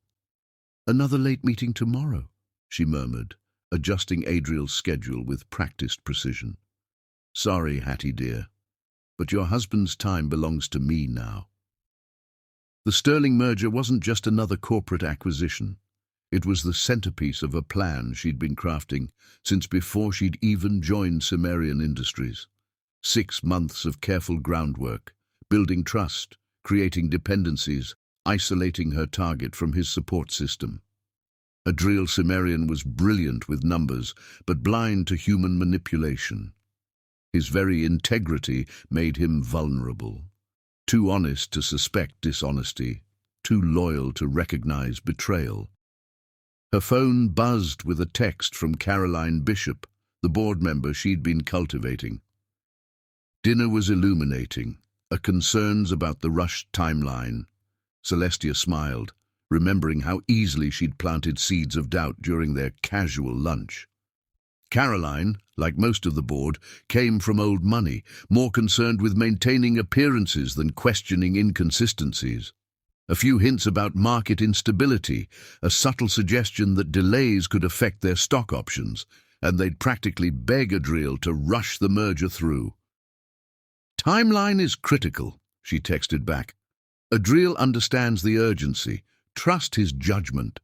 "Another late meeting tomorrow," she murmured, adjusting Adriel's schedule with practiced precision. "Sorry, Hattie dear, but your husband's time belongs to me now." The Sterling merger wasn't just another corporate acquisition. It was the centerpiece of a plan she'd been crafting since before she'd even joined Cimmerian Industries. 6 months of careful groundwork, building trust, creating dependencies, isolating her target from his support system. Adriel Cimmerian was brilliant with numbers, but blind to human manipulation. His very integrity made him vulnerable. Too honest to suspect dishonesty, too loyal to recognize betrayal. Her phone buzzed with a text from Caroline Bishop, the board member she'd been cultivating. Dinner was illuminating, her concerns about the rushed timeline. Celestia smiled, remembering how easily she'd planted seeds of doubt during their casual lunch. Caroline, like most of the board, came from old money, more concerned with maintaining appearances than questioning inconsistencies. A few hints about market instability, a subtle suggestion that delays could affect their stock options, and they'd practically beg Adriel to rush the merger through. "Timeline is critical," she texted back. "Adriel understands the urgency. Trust his judgment."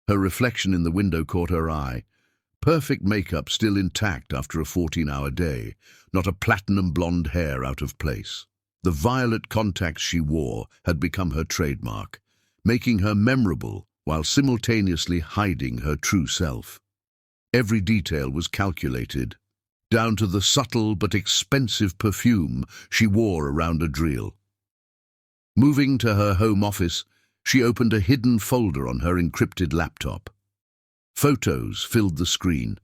Her reflection in the window caught her eye. Perfect makeup still intact after a 14-hour day, not a platinum blonde hair out of place. The violet contacts she wore had become her trademark, making her memorable while simultaneously hiding her true self. Every detail was calculated, down to the subtle but expensive perfume she wore around Adriel. Moving to her home office, she opened a hidden folder on her encrypted laptop. Photos filled the screen.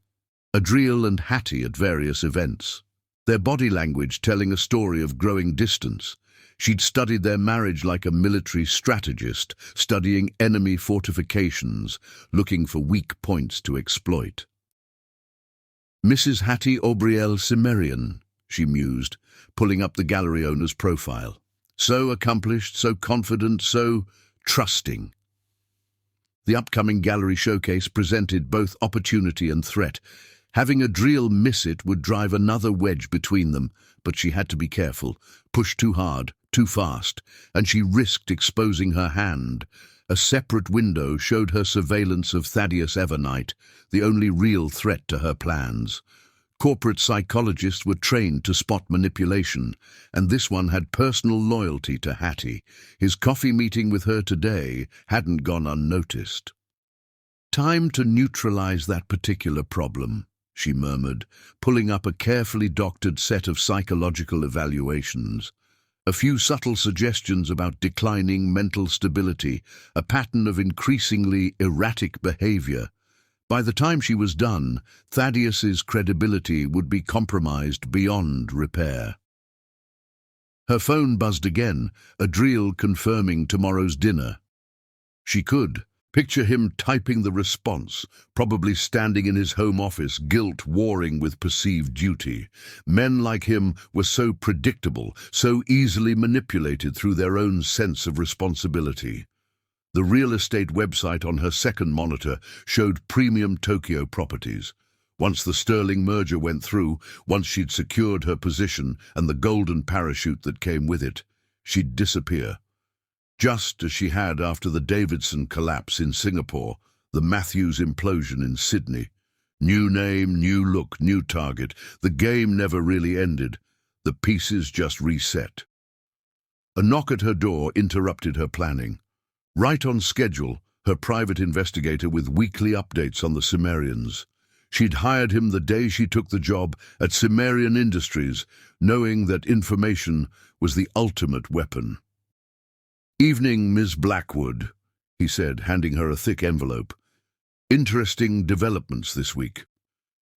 Adriel and Hattie at various events, their body language telling a story of growing distance, She'd studied their marriage like a military strategist, studying enemy fortifications, looking for weak points to exploit. Mrs. Hattie Aubrielle Cimmerian, she mused, pulling up the gallery owner's profile. So accomplished, so confident, so trusting. The upcoming gallery showcase presented both opportunity and threat. Having Adriel miss it would drive another wedge between them, but she had to be careful, push too hard, too fast, and she risked exposing her hand. A separate window showed her surveillance of Thaddeus Evernight, the only real threat to her plans. Corporate psychologists were trained to spot manipulation, and this one had personal loyalty to Hattie. His coffee meeting with her today hadn't gone unnoticed. "Time to neutralize that particular problem," she murmured, pulling up a carefully doctored set of psychological evaluations. A few subtle suggestions about declining mental stability, a pattern of increasingly erratic behavior. By the time she was done, Thaddeus's credibility would be compromised beyond repair. Her phone buzzed again, Adriel confirming tomorrow's dinner. She could picture him typing the response, probably standing in his home office, guilt warring with perceived duty. Men like him were so predictable, so easily manipulated through their own sense of responsibility. The real estate website on her second monitor showed premium Tokyo properties. Once the Sterling merger went through, once she'd secured her position and the golden parachute that came with it, she'd disappear. Just as she had after the Davidson collapse in Singapore, the Matthews implosion in Sydney. New name, new look, new target. The game never really ended. The pieces just reset. A knock at her door interrupted her planning. Right on schedule, her private investigator with weekly updates on the Cimmerians. She'd hired him the day she took the job at Cimmerian Industries, knowing that information was the ultimate weapon. "Evening, Ms. Blackwood," he said, handing her a thick envelope. "Interesting developments this week."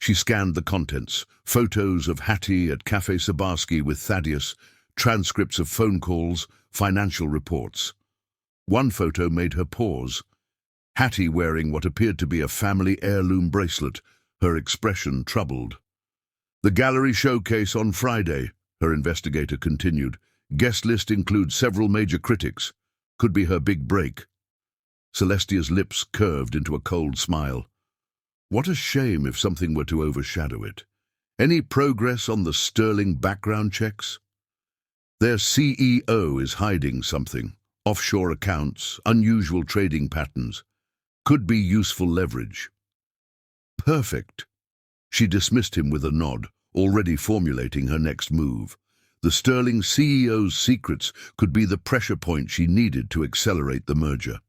She scanned the contents, photos of Hattie at Café Sabarsky with Thaddeus, transcripts of phone calls, financial reports. One photo made her pause. Hattie wearing what appeared to be a family heirloom bracelet, her expression troubled. "The gallery showcase on Friday," her investigator continued. "Guest list includes several major critics. Could be her big break." Celestia's lips curved into a cold smile. What a shame if something were to overshadow it. Any progress on the Sterling background checks? Their CEO is hiding something. Offshore accounts, unusual trading patterns. Could be useful leverage. Perfect. She dismissed him with a nod, already formulating her next move. The Sterling CEO's secrets could be the pressure point she needed to accelerate the merger.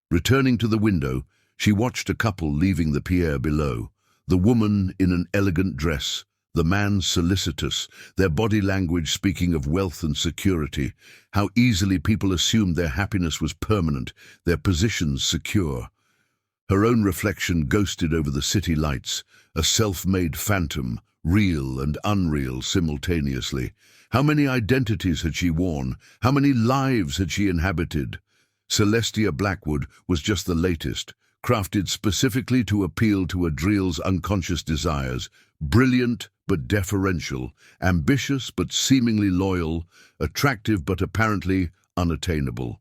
Returning to the window, she watched a couple leaving the pier below, the woman in an elegant dress, the man solicitous, their body language speaking of wealth and security, how easily people assumed their happiness was permanent, their positions secure. Her own reflection ghosted over the city lights, a self-made phantom, real and unreal simultaneously. How many identities had she worn? How many lives had she inhabited? Celestia Blackwood was just the latest, crafted specifically to appeal to Adriel's unconscious desires, brilliant but deferential, ambitious but seemingly loyal, attractive but apparently unattainable.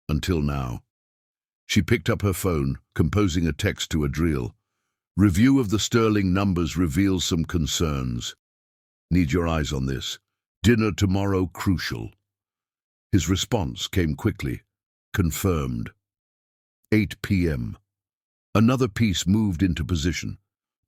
Until now. She picked up her phone, composing a text to Adriel. "Review of the Sterling numbers reveals some concerns. Need your eyes on this. Dinner tomorrow crucial." His response came quickly. Confirmed. 8 p.m. Another piece moved into position.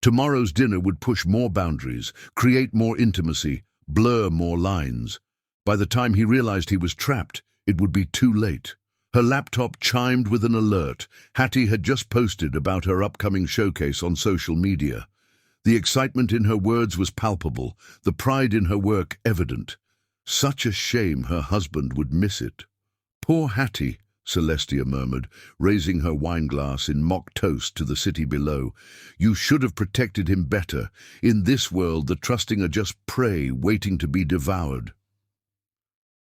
Tomorrow's dinner would push more boundaries, create more intimacy, blur more lines. By the time he realized he was trapped, it would be too late. Her laptop chimed with an alert. Hattie had just posted about her upcoming showcase on social media. The excitement in her words was palpable, the pride in her work evident. Such a shame her husband would miss it. "Poor Hattie," Celestia murmured, raising her wineglass in mock toast to the city below. "You should have protected him better. In this world, the trusting are just prey waiting to be devoured."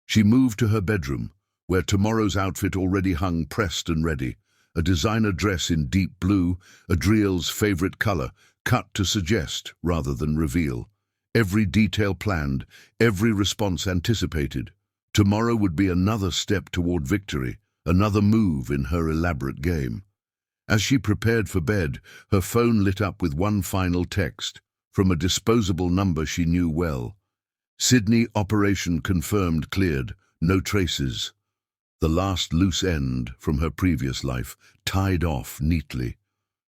She moved to her bedroom, where tomorrow's outfit already hung pressed and ready. A designer dress in deep blue, Adriel's favorite color, cut to suggest rather than reveal. Every detail planned, every response anticipated. Tomorrow would be another step toward victory, another move in her elaborate game. As she prepared for bed, her phone lit up with one final text, from a disposable number she knew well. Sydney operation confirmed, cleared, no traces. The last loose end from her previous life, tied off neatly.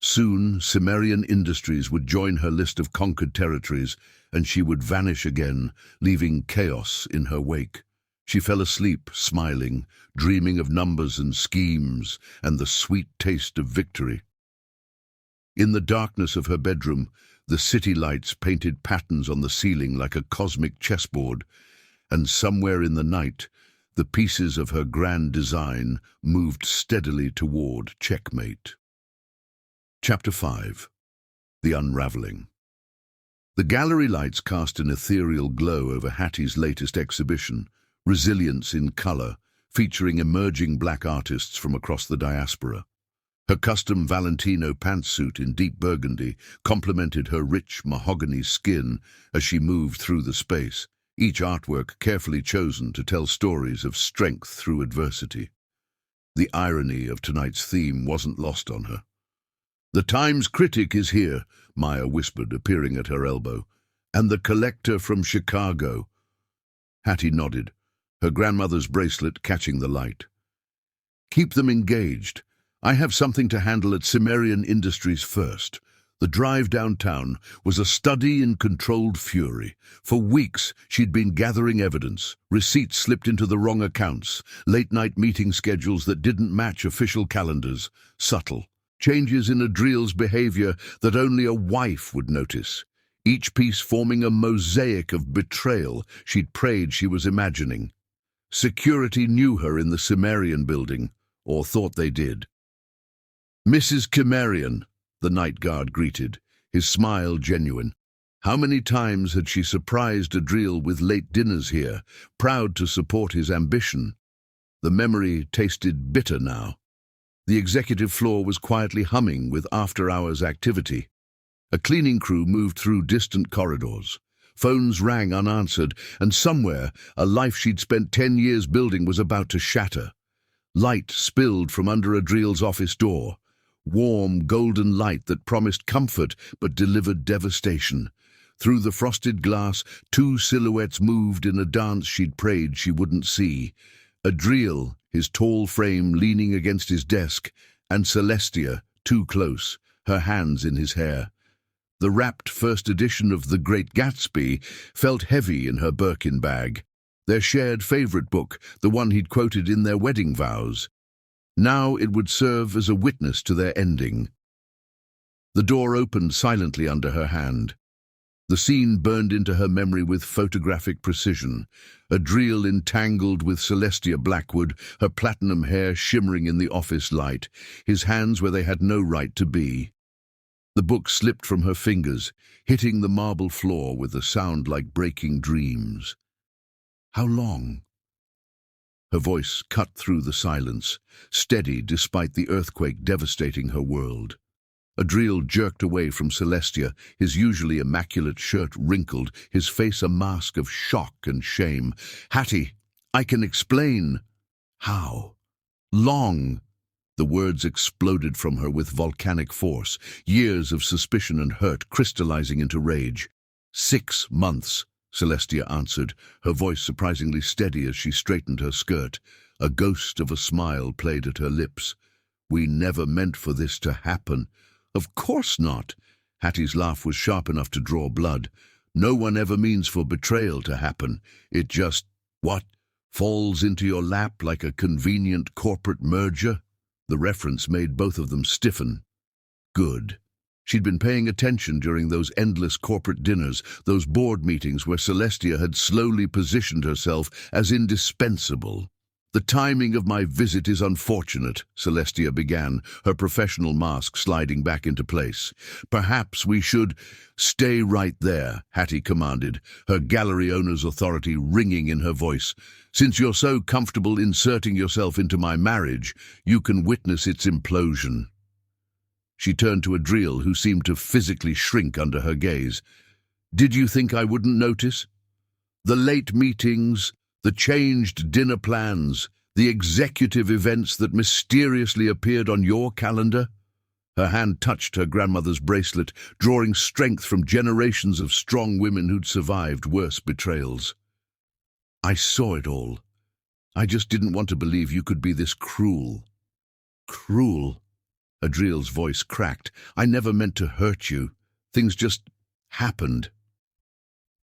Soon, Cimmerian Industries would join her list of conquered territories, and she would vanish again, leaving chaos in her wake. She fell asleep, smiling, dreaming of numbers and schemes, and the sweet taste of victory. In the darkness of her bedroom, the city lights painted patterns on the ceiling like a cosmic chessboard, and somewhere in the night, the pieces of her grand design moved steadily toward checkmate. Chapter 5. The Unraveling. The gallery lights cast an ethereal glow over Hattie's latest exhibition, Resilience in Color, featuring emerging black artists from across the diaspora. Her custom Valentino pantsuit in deep burgundy complemented her rich mahogany skin as she moved through the space, each artwork carefully chosen to tell stories of strength through adversity. The irony of tonight's theme wasn't lost on her. "The Times critic is here," Maya whispered, appearing at her elbow. "And the collector from Chicago." Hattie nodded, her grandmother's bracelet catching the light. "Keep them engaged. I have something to handle at Cimmerian Industries first." The drive downtown was a study in controlled fury. For weeks, she'd been gathering evidence, receipts slipped into the wrong accounts, late-night meeting schedules that didn't match official calendars, subtle changes in Adriel's behavior that only a wife would notice, each piece forming a mosaic of betrayal she'd prayed she was imagining. Security knew her in the Cimmerian building, or thought they did. "Mrs. Cimmerian," the night guard greeted, his smile genuine. How many times had she surprised Adriel with late dinners here, proud to support his ambition? The memory tasted bitter now. The executive floor was quietly humming with after-hours activity. A cleaning crew moved through distant corridors. Phones rang unanswered, and somewhere, a life she'd spent 10 years building was about to shatter. Light spilled from under Adriel's office door. Warm, golden light that promised comfort but delivered devastation. Through the frosted glass, two silhouettes moved in a dance she'd prayed she wouldn't see. Adriel, his tall frame leaning against his desk, and Celestia, too close, her hands in his hair. The wrapped first edition of The Great Gatsby felt heavy in her Birkin bag. Their shared favorite book, the one he'd quoted in their wedding vows. Now it would serve as a witness to their ending. The door opened silently under her hand. The scene burned into her memory with photographic precision. Adriel entangled with Celestia Blackwood, her platinum hair shimmering in the office light, his hands where they had no right to be. The book slipped from her fingers, hitting the marble floor with a sound like breaking dreams. "How long?" Her voice cut through the silence, steady despite the earthquake devastating her world. Adriel jerked away from Celestia, his usually immaculate shirt wrinkled, his face a mask of shock and shame. "Hattie, I can explain." "How?" "Long." The words exploded from her with volcanic force, years of suspicion and hurt crystallizing into rage. 6 months. Celestia answered, her voice surprisingly steady as she straightened her skirt. A ghost of a smile played at her lips. "We never meant for this to happen." "Of course not." Hattie's laugh was sharp enough to draw blood. "No one ever means for betrayal to happen. It just, what, falls into your lap like a convenient corporate merger?" The reference made both of them stiffen. Good. She'd been paying attention during those endless corporate dinners, those board meetings where Celestia had slowly positioned herself as indispensable. The timing of my visit is unfortunate, Celestia began, her professional mask sliding back into place. Perhaps we should— Stay right there, Hattie commanded, her gallery owner's authority ringing in her voice. Since you're so comfortable inserting yourself into my marriage, you can witness its implosion. She turned to Adriel, who seemed to physically shrink under her gaze. Did you think I wouldn't notice? The late meetings, the changed dinner plans, the executive events that mysteriously appeared on your calendar? Her hand touched her grandmother's bracelet, drawing strength from generations of strong women who'd survived worse betrayals. I saw it all. I just didn't want to believe you could be this cruel. Cruel? Adriel's voice cracked. I never meant to hurt you. Things just happened.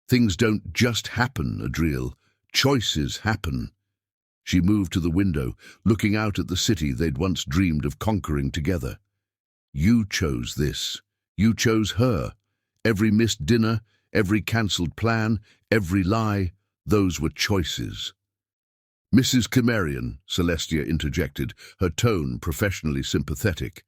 Things don't just happen, Adriel. Choices happen. She moved to the window, looking out at the city they'd once dreamed of conquering together. You chose this. You chose her. Every missed dinner, every cancelled plan, every lie, those were choices. Mrs. Cimmerian, Celestia interjected, her tone professionally sympathetic.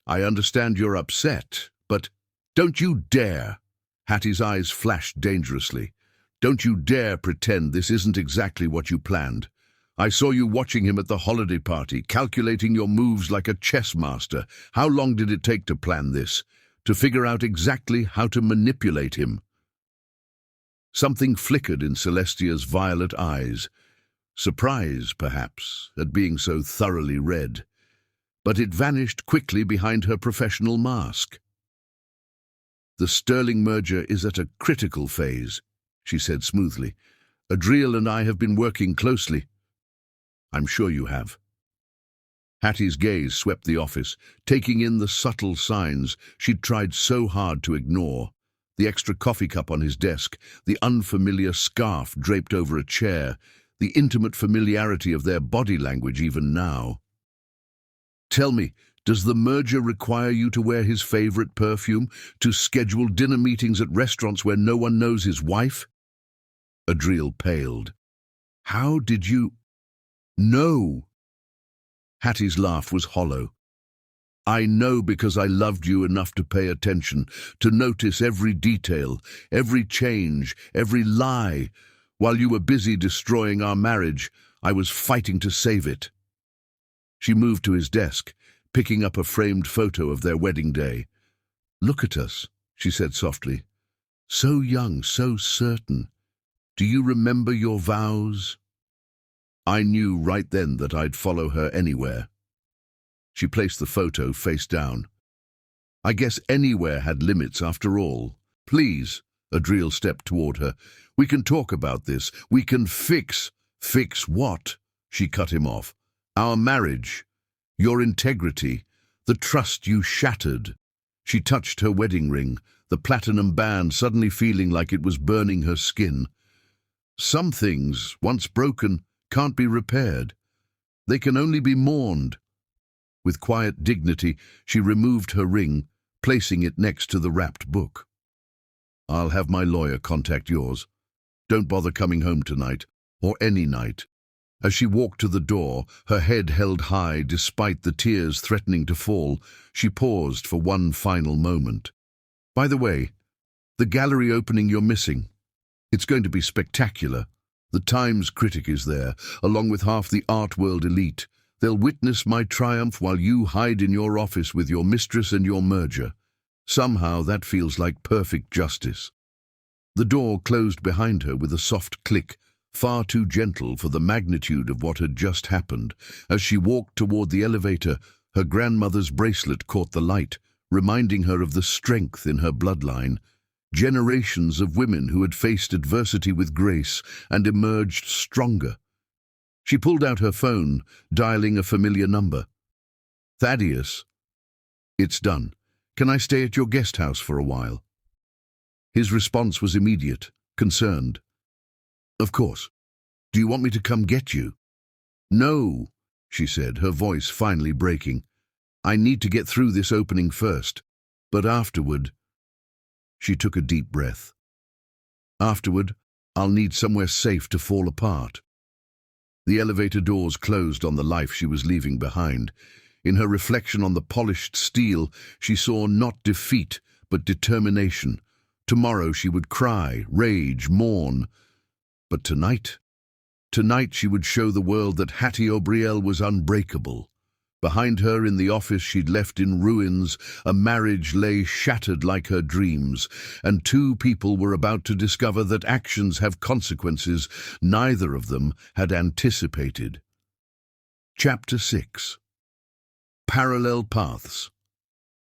I understand you're upset, but don't you dare. Hattie's eyes flashed dangerously. Don't you dare pretend this isn't exactly what you planned. I saw you watching him at the holiday party, calculating your moves like a chess master. How long did it take to plan this? To figure out exactly how to manipulate him? Something flickered in Celestia's violet eyes. Surprise, perhaps, at being so thoroughly read. But it vanished quickly behind her professional mask. The Sterling merger is at a critical phase, she said smoothly. Adriel and I have been working closely. I'm sure you have. Hattie's gaze swept the office, taking in the subtle signs she'd tried so hard to ignore. The extra coffee cup on his desk, the unfamiliar scarf draped over a chair, the intimate familiarity of their body language even now. Tell me, does the merger require you to wear his favorite perfume, to schedule dinner meetings at restaurants where no one knows his wife? Adriel paled. How did you— No! Hattie's laugh was hollow. I know because I loved you enough to pay attention, to notice every detail, every change, every lie. While you were busy destroying our marriage, I was fighting to save it. She moved to his desk, picking up a framed photo of their wedding day. Look at us, she said softly. So young, so certain. Do you remember your vows? I knew right then that I'd follow her anywhere. She placed the photo face down. I guess anywhere had limits after all. Please, Adriel stepped toward her. We can talk about this. We can fix— Fix what? She cut him off. Our marriage. Your integrity. The trust you shattered. She touched her wedding ring, the platinum band suddenly feeling like it was burning her skin. Some things, once broken, can't be repaired. They can only be mourned. With quiet dignity, she removed her ring, placing it next to the wrapped book. I'll have my lawyer contact yours. Don't bother coming home tonight, or any night. As she walked to the door, her head held high despite the tears threatening to fall, she paused for one final moment. By the way, the gallery opening you're missing. It's going to be spectacular. The Times critic is there, along with half the art world elite. They'll witness my triumph while you hide in your office with your mistress and your merger. Somehow that feels like perfect justice. The door closed behind her with a soft click, far too gentle for the magnitude of what had just happened. As she walked toward the elevator, her grandmother's bracelet caught the light, reminding her of the strength in her bloodline. Generations of women who had faced adversity with grace and emerged stronger. She pulled out her phone, dialing a familiar number. Thaddeus. It's done. Can I stay at your guest house for a while? His response was immediate, concerned. Of course. Do you want me to come get you? No, she said, her voice finally breaking. I need to get through this opening first, but afterward— She took a deep breath. Afterward, I'll need somewhere safe to fall apart. The elevator doors closed on the life she was leaving behind. In her reflection on the polished steel, she saw not defeat, but determination. Tomorrow she would cry, rage, mourn. But tonight she would show the world that Hattie O'Briel was unbreakable. Behind her in the office she'd left in ruins, a marriage lay shattered like her dreams, and two people were about to discover that actions have consequences neither of them had anticipated. Chapter 6. Parallel Paths.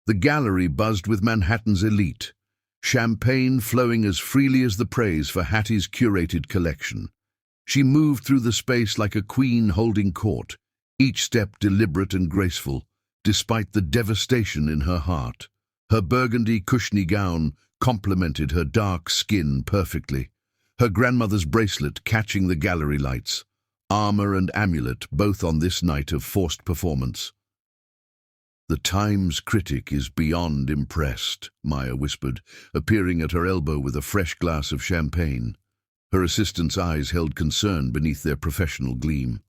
The gallery buzzed with Manhattan's elite, champagne flowing as freely as the praise for Hattie's curated collection. She moved through the space like a queen holding court, each step deliberate and graceful, despite the devastation in her heart. Her burgundy cushiony gown complemented her dark skin perfectly, her grandmother's bracelet catching the gallery lights, armor and amulet both on this night of forced performance. "The Times critic is beyond impressed," Maya whispered, appearing at her elbow with a fresh glass of champagne. Her assistant's eyes held concern beneath their professional gleam.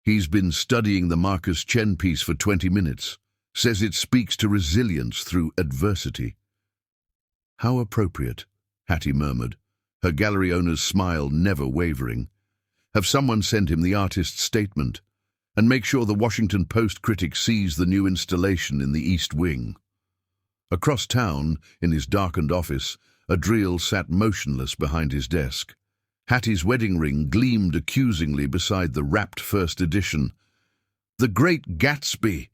"He's been studying the Marcus Chen piece for 20 minutes. Says it speaks to resilience through adversity." "How appropriate," Hattie murmured, her gallery owner's smile never wavering. "Have someone send him the artist's statement, and make sure the Washington Post critic sees the new installation in the East Wing." Across town, in his darkened office, Adriel sat motionless behind his desk. Hattie's wedding ring gleamed accusingly beside the wrapped first edition. The Great Gatsby,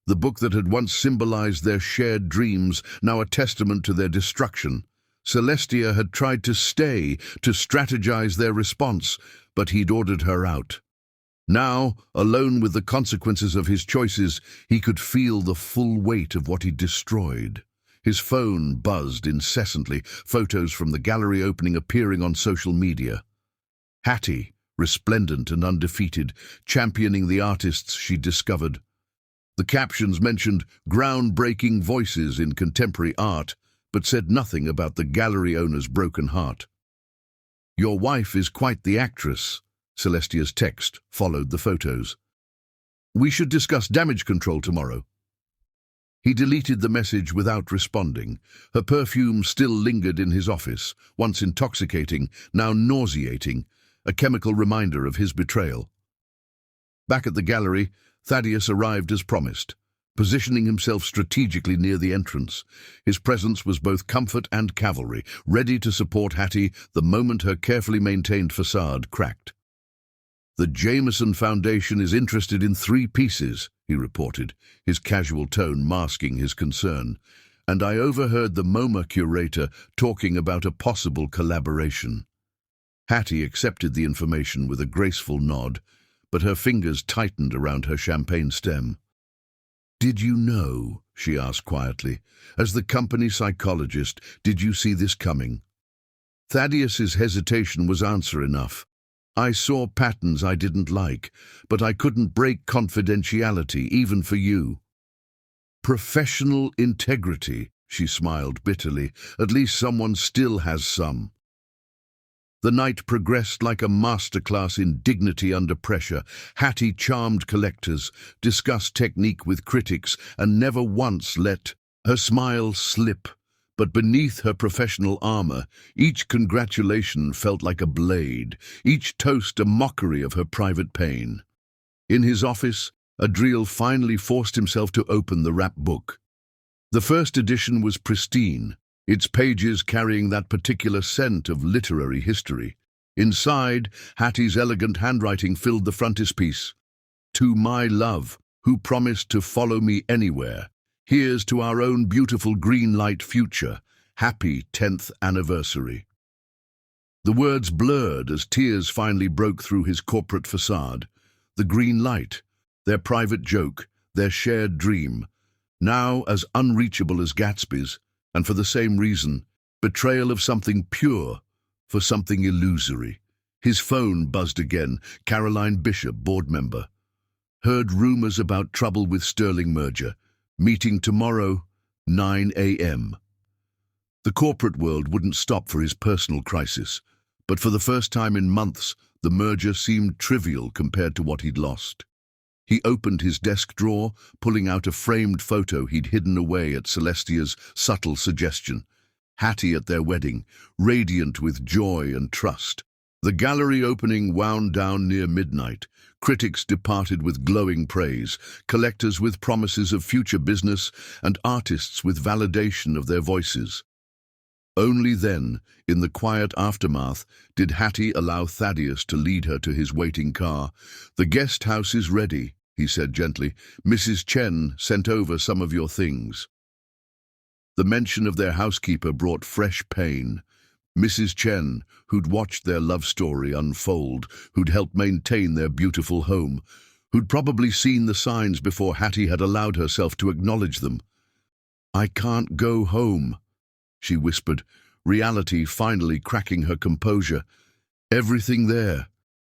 the book that had once symbolized their shared dreams, now a testament to their destruction. Celestia had tried to stay, to strategize their response, but he'd ordered her out. Now, alone with the consequences of his choices, he could feel the full weight of what he'd destroyed. His phone buzzed incessantly, photos from the gallery opening appearing on social media. Hattie, resplendent and undefeated, championing the artists she'd discovered. The captions mentioned groundbreaking voices in contemporary art, but said nothing about the gallery owner's broken heart. "Your wife is quite the actress," Celestia's text followed the photos. "We should discuss damage control tomorrow." He deleted the message without responding. Her perfume still lingered in his office, once intoxicating, now nauseating, a chemical reminder of his betrayal. Back at the gallery, Thaddeus arrived as promised, positioning himself strategically near the entrance. His presence was both comfort and cavalry, ready to support Hattie the moment her carefully maintained facade cracked. "The Jameson Foundation is interested in 3 pieces," he reported, his casual tone masking his concern, "and I overheard the MoMA curator talking about a possible collaboration." Hattie accepted the information with a graceful nod, but her fingers tightened around her champagne stem. "Did you know?" she asked quietly. "As the company psychologist, did you see this coming?" Thaddeus's hesitation was answer enough. "I saw patterns I didn't like, but I couldn't break confidentiality, even for you." "Professional integrity," she smiled bitterly. "At least someone still has some." The night progressed like a masterclass in dignity under pressure. Hattie charmed collectors, discussed technique with critics, and never once let her smile slip. But beneath her professional armor, each congratulation felt like a blade, each toast a mockery of her private pain. In his office, Adriel finally forced himself to open the wrap book. The first edition was pristine, its pages carrying that particular scent of literary history. Inside, Hattie's elegant handwriting filled the frontispiece. "To my love, who promised to follow me anywhere. Here's to our own beautiful green light future. Happy 10th anniversary." The words blurred as tears finally broke through his corporate facade. The green light, their private joke, their shared dream, now as unreachable as Gatsby's, and for the same reason, betrayal of something pure for something illusory. His phone buzzed again. Caroline Bishop, board member. "Heard rumors about trouble with Sterling merger. Meeting tomorrow, 9 a.m. The corporate world wouldn't stop for his personal crisis. But for the first time in months, the merger seemed trivial compared to what he'd lost. He opened his desk drawer, pulling out a framed photo he'd hidden away at Celestia's subtle suggestion. Hattie at their wedding, radiant with joy and trust. The gallery opening wound down near midnight. Critics departed with glowing praise, collectors with promises of future business, and artists with validation of their voices. Only then, in the quiet aftermath, did Hattie allow Thaddeus to lead her to his waiting car. "The guest house is ready," he said gently. "Mrs. Chen sent over some of your things." The mention of their housekeeper brought fresh pain. Mrs. Chen, who'd watched their love story unfold, who'd helped maintain their beautiful home, who'd probably seen the signs before Hattie had allowed herself to acknowledge them. "I can't go home," she whispered, reality finally cracking her composure. "Everything there,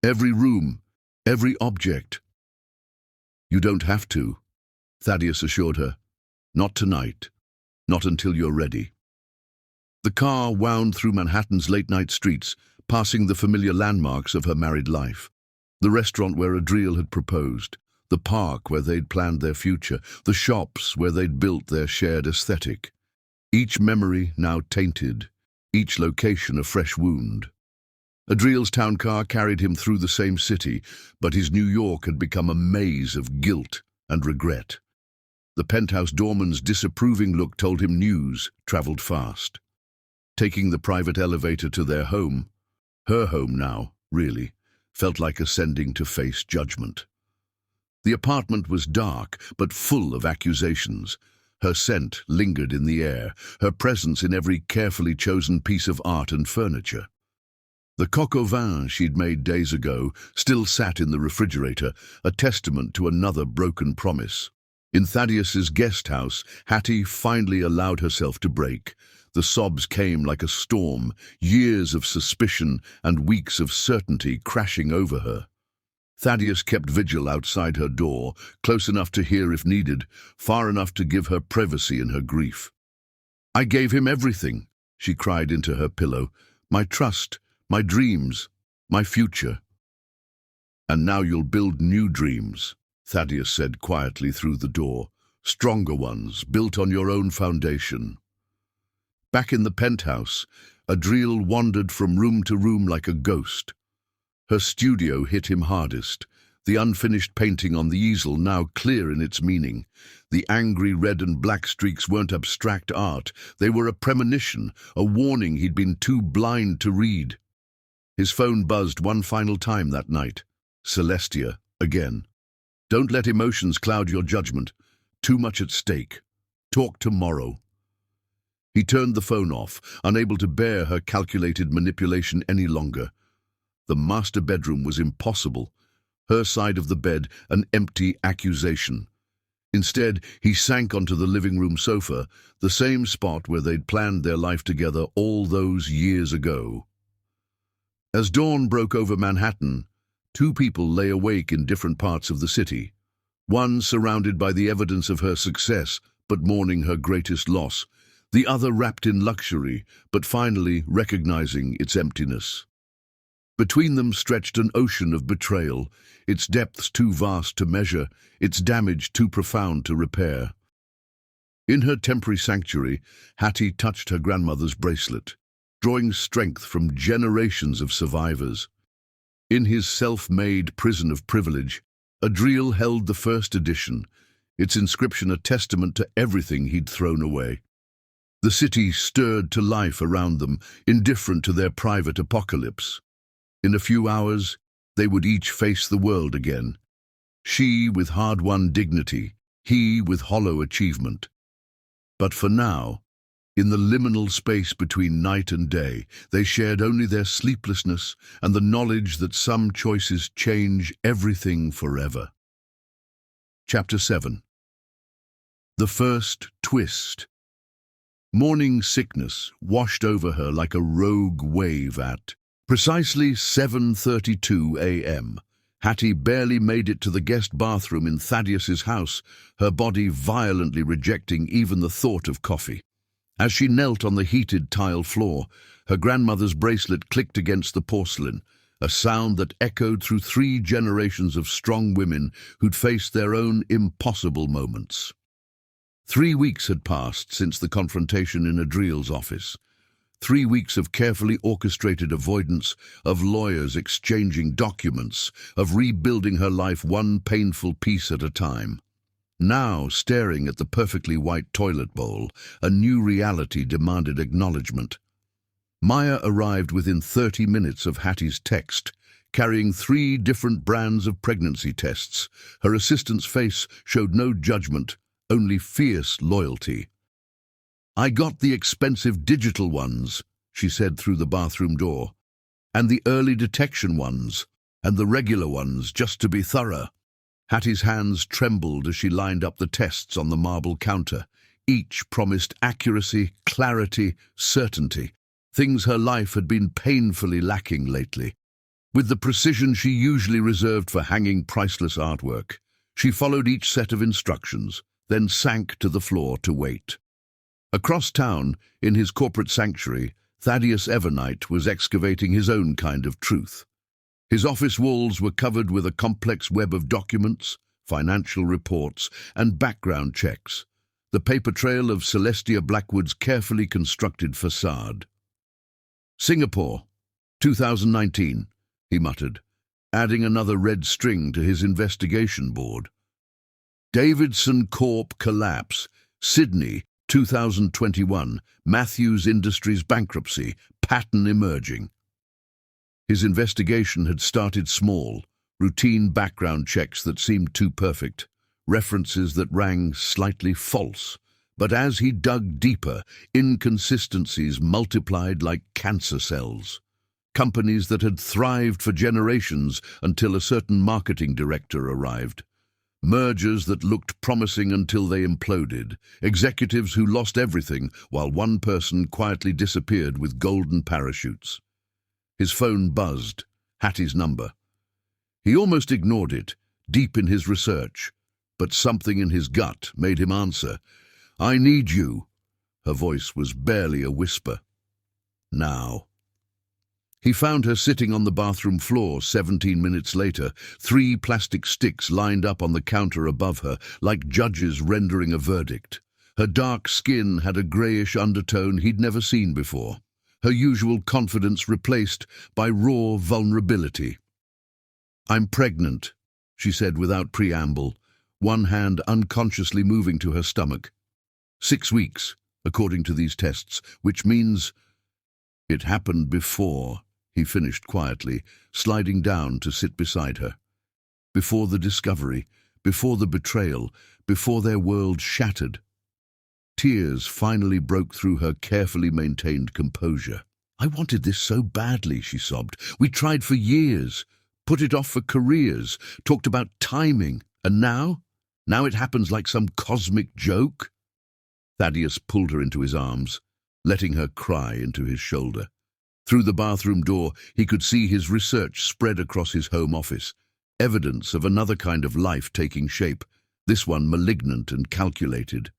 every room, every object." "You don't have to," Thaddeus assured her. "Not tonight. Not until you're ready." The car wound through Manhattan's late-night streets, passing the familiar landmarks of her married life. The restaurant where Adriel had proposed, the park where they'd planned their future, the shops where they'd built their shared aesthetic. Each memory now tainted, each location a fresh wound. Adriel's town car carried him through the same city, but his New York had become a maze of guilt and regret. The penthouse doorman's disapproving look told him news traveled fast. Taking the private elevator to their home, her home now, really, felt like ascending to face judgment. The apartment was dark, but full of accusations. Her scent lingered in the air, her presence in every carefully chosen piece of art and furniture. The coq au vin she'd made days ago still sat in the refrigerator, a testament to another broken promise. In Thaddeus's guest house, Hattie finally allowed herself to break. The sobs came like a storm, years of suspicion and weeks of certainty crashing over her. Thaddeus kept vigil outside her door, close enough to hear if needed, far enough to give her privacy in her grief. "I gave him everything," she cried into her pillow. "My trust, my dreams, my future." "And now you'll build new dreams," Thaddeus said quietly through the door. "Stronger ones, built on your own foundation." Back in the penthouse, Adriel wandered from room to room like a ghost. Her studio hit him hardest, the unfinished painting on the easel now clear in its meaning. The angry red and black streaks weren't abstract art, they were a premonition, a warning he'd been too blind to read. His phone buzzed one final time that night. Celestia, again. "Don't let emotions cloud your judgment. Too much at stake. Talk tomorrow." He turned the phone off, unable to bear her calculated manipulation any longer. The master bedroom was impossible. Her side of the bed, an empty accusation. Instead, he sank onto the living room sofa, the same spot where they'd planned their life together all those years ago. As dawn broke over Manhattan, two people lay awake in different parts of the city. One surrounded by the evidence of her success, but mourning her greatest loss. The other wrapped in luxury, but finally recognizing its emptiness. Between them stretched an ocean of betrayal, its depths too vast to measure, its damage too profound to repair. In her temporary sanctuary, Hattie touched her grandmother's bracelet, drawing strength from generations of survivors. In his self-made prison of privilege, Adriel held the first edition, its inscription a testament to everything he'd thrown away. The city stirred to life around them, indifferent to their private apocalypse. In a few hours, they would each face the world again. She with hard-won dignity, he with hollow achievement. But for now, in the liminal space between night and day, they shared only their sleeplessness and the knowledge that some choices change everything forever. Chapter 7. The First Twist. Morning sickness washed over her like a rogue wave at precisely 7:32 a.m. Hattie barely made it to the guest bathroom in Thaddeus's house, her body violently rejecting even the thought of coffee. As she knelt on the heated tile floor, her grandmother's bracelet clicked against the porcelain, a sound that echoed through 3 generations of strong women who'd faced their own impossible moments. 3 weeks had passed since the confrontation in Adriel's office. 3 weeks of carefully orchestrated avoidance, of lawyers exchanging documents, of rebuilding her life one painful piece at a time. Now, staring at the perfectly white toilet bowl, a new reality demanded acknowledgement. Maya arrived within 30 minutes of Hattie's text, carrying 3 different brands of pregnancy tests. Her assistant's face showed no judgment, only fierce loyalty. "I got the expensive digital ones," she said through the bathroom door, "and the early detection ones, and the regular ones, just to be thorough." Hattie's hands trembled as she lined up the tests on the marble counter. Each promised accuracy, clarity, certainty, things her life had been painfully lacking lately. With the precision she usually reserved for hanging priceless artwork, she followed each set of instructions, then sank to the floor to wait. Across town, in his corporate sanctuary, Thaddeus Evernight was excavating his own kind of truth. His office walls were covered with a complex web of documents, financial reports, and background checks, the paper trail of Celestia Blackwood's carefully constructed facade. "Singapore, 2019, he muttered, adding another red string to his investigation board. "Davidson Corp collapse, Sydney, 2021, Matthews Industries bankruptcy, pattern emerging." His investigation had started small, routine background checks that seemed too perfect, references that rang slightly false. But as he dug deeper, inconsistencies multiplied like cancer cells. Companies that had thrived for generations until a certain marketing director arrived. Mergers that looked promising until they imploded. Executives who lost everything while one person quietly disappeared with golden parachutes. His phone buzzed, Hattie's number. He almost ignored it, deep in his research, but something in his gut made him answer. "I need you." Her voice was barely a whisper. "Now." He found her sitting on the bathroom floor 17 minutes later, 3 plastic sticks lined up on the counter above her, like judges rendering a verdict. Her dark skin had a greyish undertone he'd never seen before, her usual confidence replaced by raw vulnerability. "I'm pregnant," she said without preamble, one hand unconsciously moving to her stomach. 6 weeks, according to these tests, which means it happened before. He finished quietly, sliding down to sit beside her. Before the discovery, before the betrayal, before their world shattered. Tears finally broke through her carefully maintained composure. "I wanted this so badly," she sobbed. "We tried for years, put it off for careers, talked about timing, and now? Now it happens like some cosmic joke?" Thaddeus pulled her into his arms, letting her cry into his shoulder. Through the bathroom door, he could see his research spread across his home office, evidence of another kind of life taking shape, this one malignant and calculated.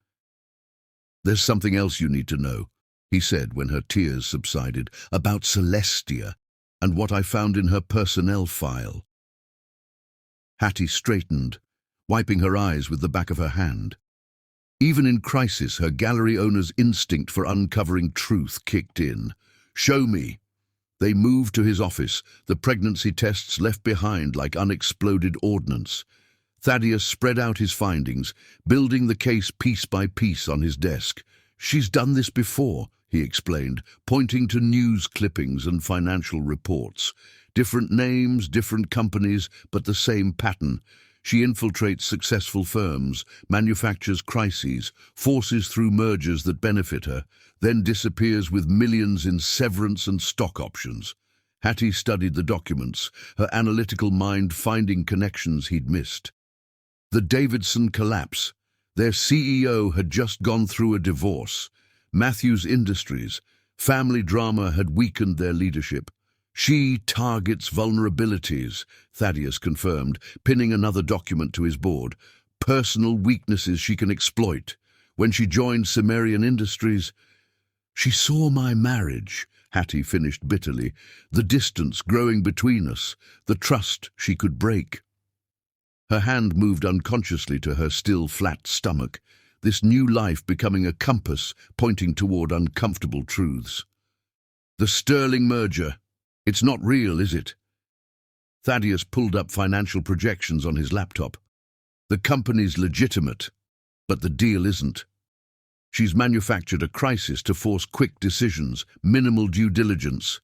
"There's something else you need to know," he said when her tears subsided, "about Celestia and what I found in her personnel file." Hattie straightened, wiping her eyes with the back of her hand. Even in crisis, her gallery owner's instinct for uncovering truth kicked in. "Show me." They moved to his office, the pregnancy tests left behind like unexploded ordnance. Thaddeus spread out his findings, building the case piece by piece on his desk. "She's done this before," he explained, pointing to news clippings and financial reports. "Different names, different companies, but the same pattern. She infiltrates successful firms, manufactures crises, forces through mergers that benefit her, then disappears with millions in severance and stock options." Hattie studied the documents, her analytical mind finding connections he'd missed. The Davidson collapse. Their CEO had just gone through a divorce. Matthews Industries. Family drama had weakened their leadership. "She targets vulnerabilities," Thaddeus confirmed, pinning another document to his board. "Personal weaknesses she can exploit. When she joined Cimmerian Industries, She saw my marriage, Hattie finished bitterly, the distance growing between us, the trust she could break. Her hand moved unconsciously to her still flat stomach, this new life becoming a compass pointing toward uncomfortable truths. The Sterling merger. It's not real, is it? Thaddeus pulled up financial projections on his laptop. The company's legitimate, but the deal isn't. She's manufactured a crisis to force quick decisions, minimal due diligence.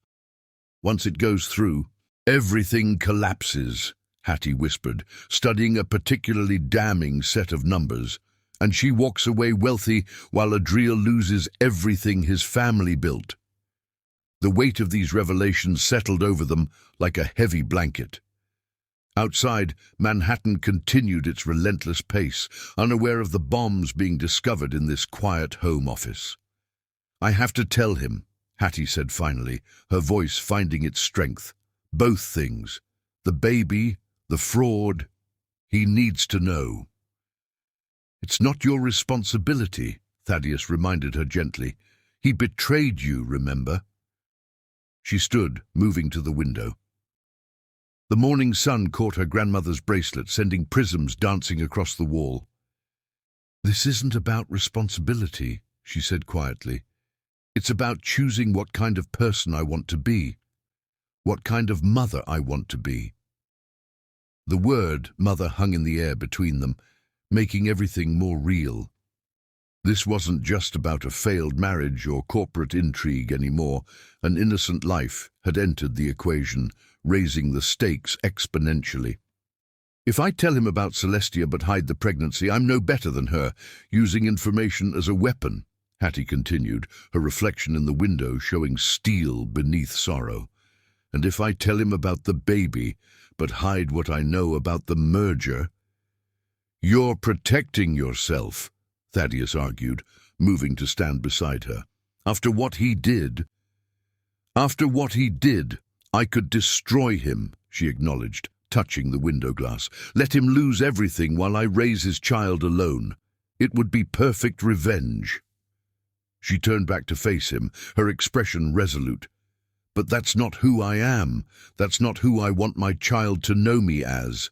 Once it goes through, everything collapses, Hattie whispered, studying a particularly damning set of numbers. And she walks away wealthy while Adriel loses everything his family built. The weight of these revelations settled over them like a heavy blanket. Outside, Manhattan continued its relentless pace, unaware of the bombs being discovered in this quiet home office. "I have to tell him," Hattie said finally, her voice finding its strength. "Both things. The baby, the fraud. He needs to know." "It's not your responsibility," Thaddeus reminded her gently. "He betrayed you, remember?" She stood, moving to the window. The morning sun caught her grandmother's bracelet, sending prisms dancing across the wall. "This isn't about responsibility," she said quietly. "It's about choosing what kind of person I want to be, what kind of mother I want to be." The word mother hung in the air between them, making everything more real. This wasn't just about a failed marriage or corporate intrigue anymore. An innocent life had entered the equation, raising the stakes exponentially. "If I tell him about Celestia but hide the pregnancy, I'm no better than her, using information as a weapon," Hattie continued, her reflection in the window showing steel beneath sorrow. "And if I tell him about the baby but hide what I know about the merger—" "You're protecting yourself," Thaddeus argued, moving to stand beside her. After what he did, I could destroy him," she acknowledged, touching the window glass. "Let him lose everything while I raise his child alone. It would be perfect revenge." She turned back to face him, her expression resolute. "But that's not who I am. That's not who I want my child to know me as."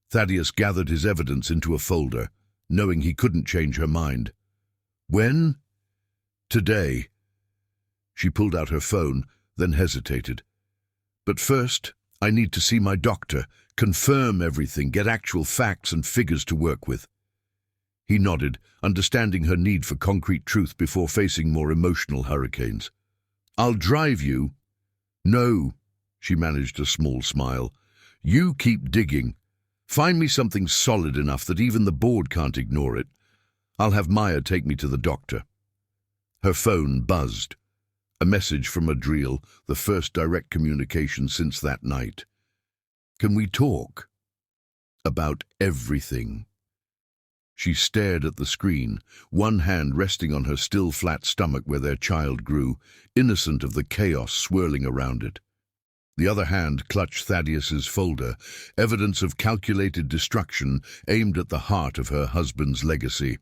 Thaddeus gathered his evidence into a folder, knowing he couldn't change her mind. "When?" "Today." She pulled out her phone, then hesitated. "But first, I need to see my doctor, confirm everything, get actual facts and figures to work with." He nodded, understanding her need for concrete truth before facing more emotional hurricanes. "I'll drive you." "No," she managed a small smile. "You keep digging. Find me something solid enough that even the board can't ignore it. I'll have Maya take me to the doctor." Her phone buzzed. A message from Adriel, the first direct communication since that night. "Can we talk?" "About everything." She stared at the screen, one hand resting on her still flat stomach where their child grew, innocent of the chaos swirling around it. The other hand clutched Thaddeus's folder, evidence of calculated destruction aimed at the heart of her husband's legacy.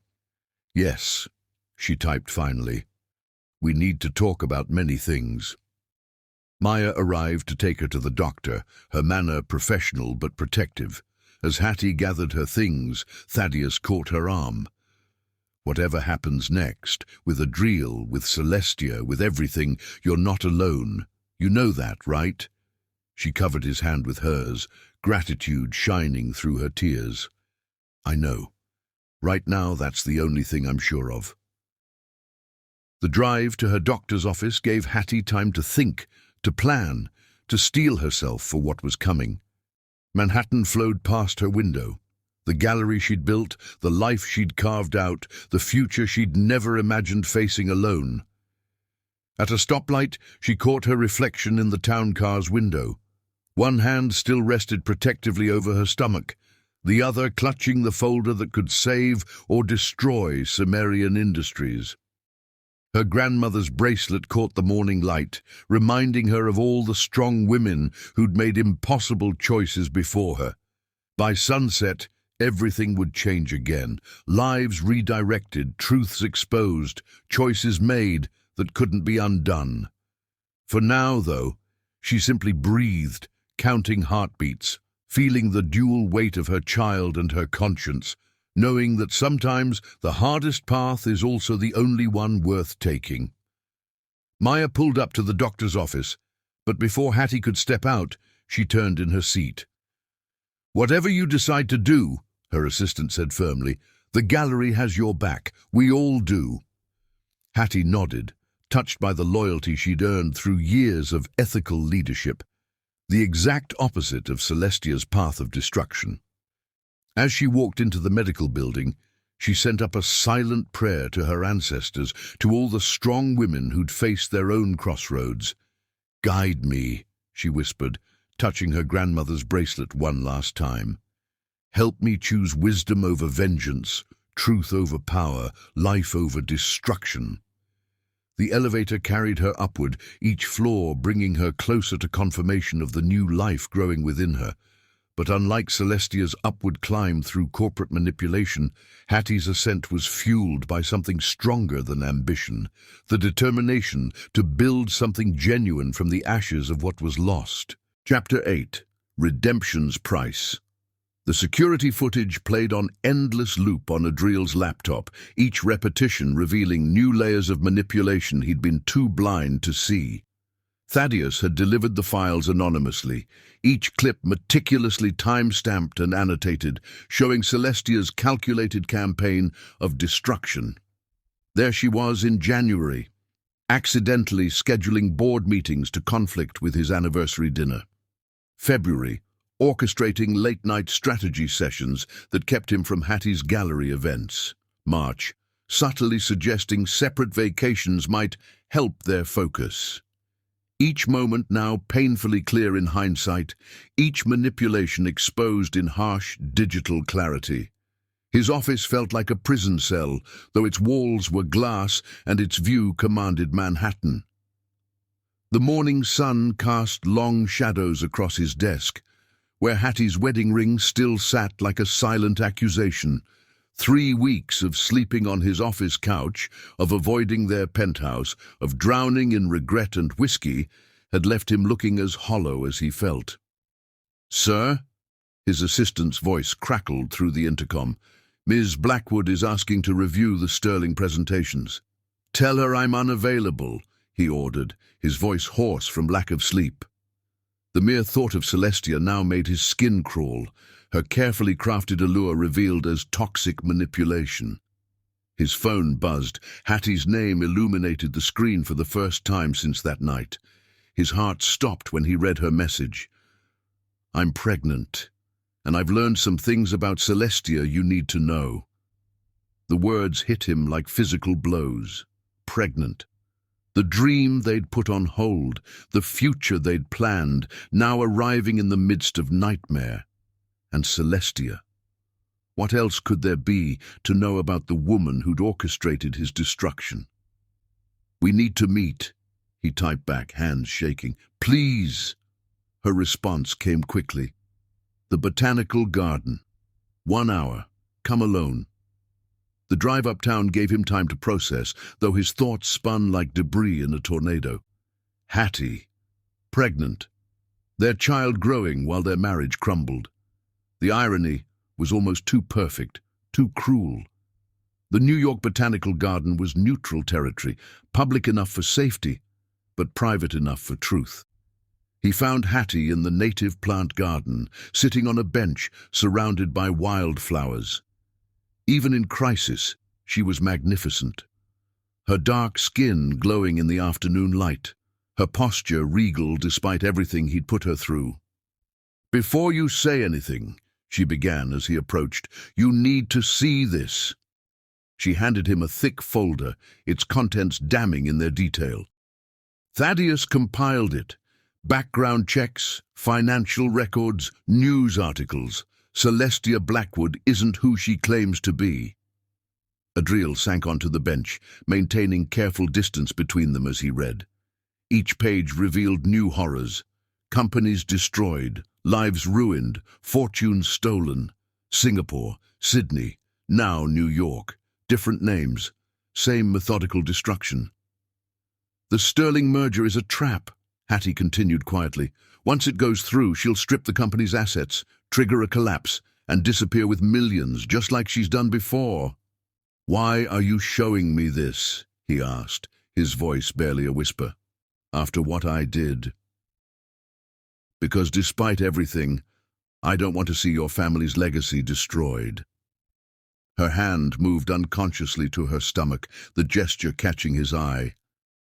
"Yes," she typed finally. "We need to talk about many things." Maya arrived to take her to the doctor, her manner professional but protective. As Hattie gathered her things, Thaddeus caught her arm. "Whatever happens next, with Adriel, with Celestia, with everything, you're not alone. You know that, right?" She covered his hand with hers, gratitude shining through her tears. "I know. Right now, that's the only thing I'm sure of." The drive to her doctor's office gave Hattie time to think, to plan, to steel herself for what was coming. Manhattan flowed past her window. The gallery she'd built, the life she'd carved out, the future she'd never imagined facing alone. At a stoplight, she caught her reflection in the town car's window. One hand still rested protectively over her stomach, the other clutching the folder that could save or destroy Sumerian Industries. Her grandmother's bracelet caught the morning light, reminding her of all the strong women who'd made impossible choices before her. By sunset, Everything would change again. Lives redirected, truths exposed, choices made that couldn't be undone. For now, though, she simply breathed, counting heartbeats, feeling the dual weight of her child and her conscience, knowing that sometimes the hardest path is also the only one worth taking. Maya pulled up to the doctor's office, but before Hattie could step out, she turned in her seat. "Whatever you decide to do," her assistant said firmly, "the gallery has your back. We all do." Hattie nodded, touched by the loyalty she'd earned through years of ethical leadership, the exact opposite of Celestia's path of destruction. As she walked into the medical building, she sent up a silent prayer to her ancestors, to all the strong women who'd faced their own crossroads. "Guide me," she whispered, touching her grandmother's bracelet one last time. "Help me choose wisdom over vengeance, truth over power, life over destruction." The elevator carried her upward, each floor bringing her closer to confirmation of the new life growing within her. But unlike Celestia's upward climb through corporate manipulation, Hattie's ascent was fueled by something stronger than ambition, the determination to build something genuine from the ashes of what was lost. Chapter 8. Redemption's Price. The security footage played on endless loop on Adriel's laptop, each repetition revealing new layers of manipulation he'd been too blind to see. Thaddeus had delivered the files anonymously, each clip meticulously time-stamped and annotated, showing Celestia's calculated campaign of destruction. There she was in January, accidentally scheduling board meetings to conflict with his anniversary dinner. February, orchestrating late-night strategy sessions that kept him from Hattie's gallery events. March, subtly suggesting separate vacations might help their focus. Each moment now painfully clear in hindsight, each manipulation exposed in harsh digital clarity. His office felt like a prison cell, though its walls were glass and its view commanded Manhattan. The morning sun cast long shadows across his desk, where Hattie's wedding ring still sat like a silent accusation. 3 weeks of sleeping on his office couch, of avoiding their penthouse, of drowning in regret and whiskey, had left him looking as hollow as he felt. "Sir?" His assistant's voice crackled through the intercom. "Ms. Blackwood is asking to review the Sterling presentations." "Tell her I'm unavailable," he ordered, his voice hoarse from lack of sleep. The mere thought of Celestia now made his skin crawl, her carefully crafted allure revealed as toxic manipulation. His phone buzzed. Hattie's name illuminated the screen for the first time since that night. His heart stopped when he read her message. "I'm pregnant, and I've learned some things about Celestia you need to know." The words hit him like physical blows. Pregnant. The dream they'd put on hold, the future they'd planned, now arriving in the midst of nightmare. And Celestia. What else could there be to know about the woman who'd orchestrated his destruction? "We need to meet," he typed back, hands shaking. "Please." Her response came quickly. "The Botanical Garden. 1 hour. Come alone." The drive uptown gave him time to process, though his thoughts spun like debris in a tornado. Hattie. Pregnant. Their child growing while their marriage crumbled. The irony was almost too perfect, too cruel. The New York Botanical Garden was neutral territory, public enough for safety, but private enough for truth. He found Hattie in the native plant garden, sitting on a bench surrounded by wildflowers. Even in crisis, she was magnificent. Her dark skin glowing in the afternoon light, her posture regal despite everything he'd put her through. "Before you say anything," she began as he approached, "you need to see this." She handed him a thick folder, its contents damning in their detail. Thaddeus compiled it. Background checks, financial records, news articles. Celestia Blackwood isn't who she claims to be. Adriel sank onto the bench, maintaining careful distance between them as he read. Each page revealed new horrors. Companies destroyed, lives ruined, fortunes stolen. Singapore, Sydney, now New York. Different names, same methodical destruction. The Sterling merger is a trap, Hattie continued quietly. Once it goes through, she'll strip the company's assets, trigger a collapse, and disappear with millions, just like she's done before. "Why are you showing me this?" he asked, his voice barely a whisper. "After what I did. Because despite everything, I don't want to see your family's legacy destroyed." Her hand moved unconsciously to her stomach, the gesture catching his eye.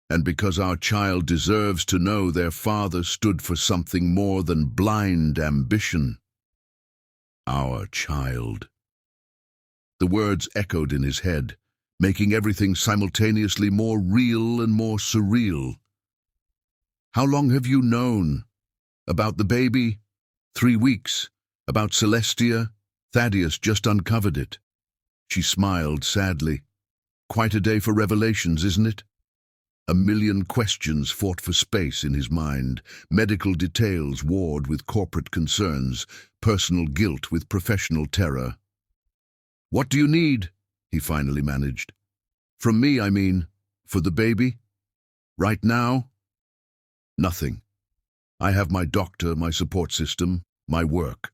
"And because our child deserves to know their father stood for something more than blind ambition." Our child. The words echoed in his head, making everything simultaneously more real and more surreal. "How long have you known? About the baby?" 3 weeks. About Celestia? Thaddeus just uncovered it." She smiled sadly. "Quite a day for revelations, isn't it?" A million questions fought for space in his mind. Medical details warred with corporate concerns, personal guilt with professional terror. "What do you need?" he finally managed. "From me, I mean. For the baby? Right now?" "Nothing. I have my doctor, my support system, my work."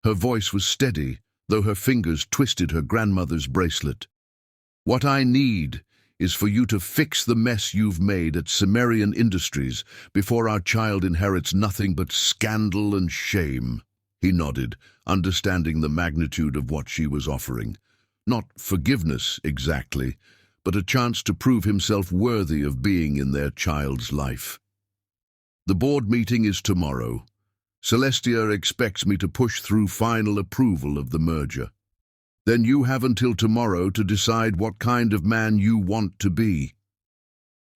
Her voice was steady, though her fingers twisted her grandmother's bracelet. "What I need is for you to fix the mess you've made at Cimmerian Industries before our child inherits nothing but scandal and shame." He nodded, understanding the magnitude of what she was offering. Not forgiveness, exactly, but a chance to prove himself worthy of being in their child's life. "The board meeting is tomorrow. Celestia expects me to push through final approval of the merger. Then you have until tomorrow to decide what kind of man you want to be."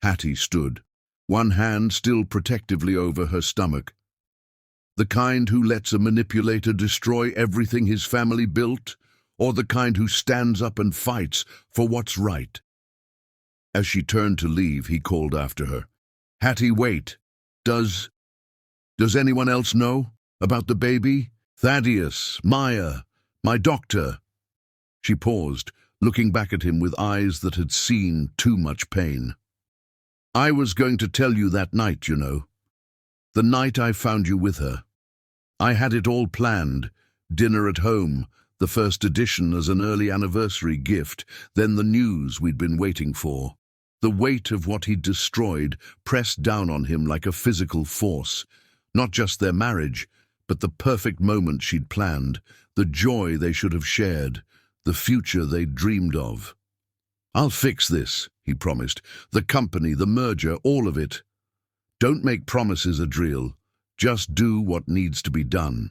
Hattie stood, one hand still protectively over her stomach. "The kind who lets a manipulator destroy everything his family built, or the kind who stands up and fights for what's right?" As she turned to leave, he called after her, "Hattie, wait. Does anyone else know about the baby? Thaddeus, Maya, my doctor?" She paused, looking back at him with eyes that had seen too much pain. "I was going to tell you that night, you know. The night I found you with her. I had it all planned. Dinner at home, the first edition as an early anniversary gift, then the news we'd been waiting for. The weight of what he'd destroyed pressed down on him like a physical force. Not just their marriage, but the perfect moment she'd planned, the joy they should have shared, the future they'd dreamed of. "I'll fix this," he promised. "The company, the merger, all of it. Don't make promises, Adriel. Just do what needs to be done."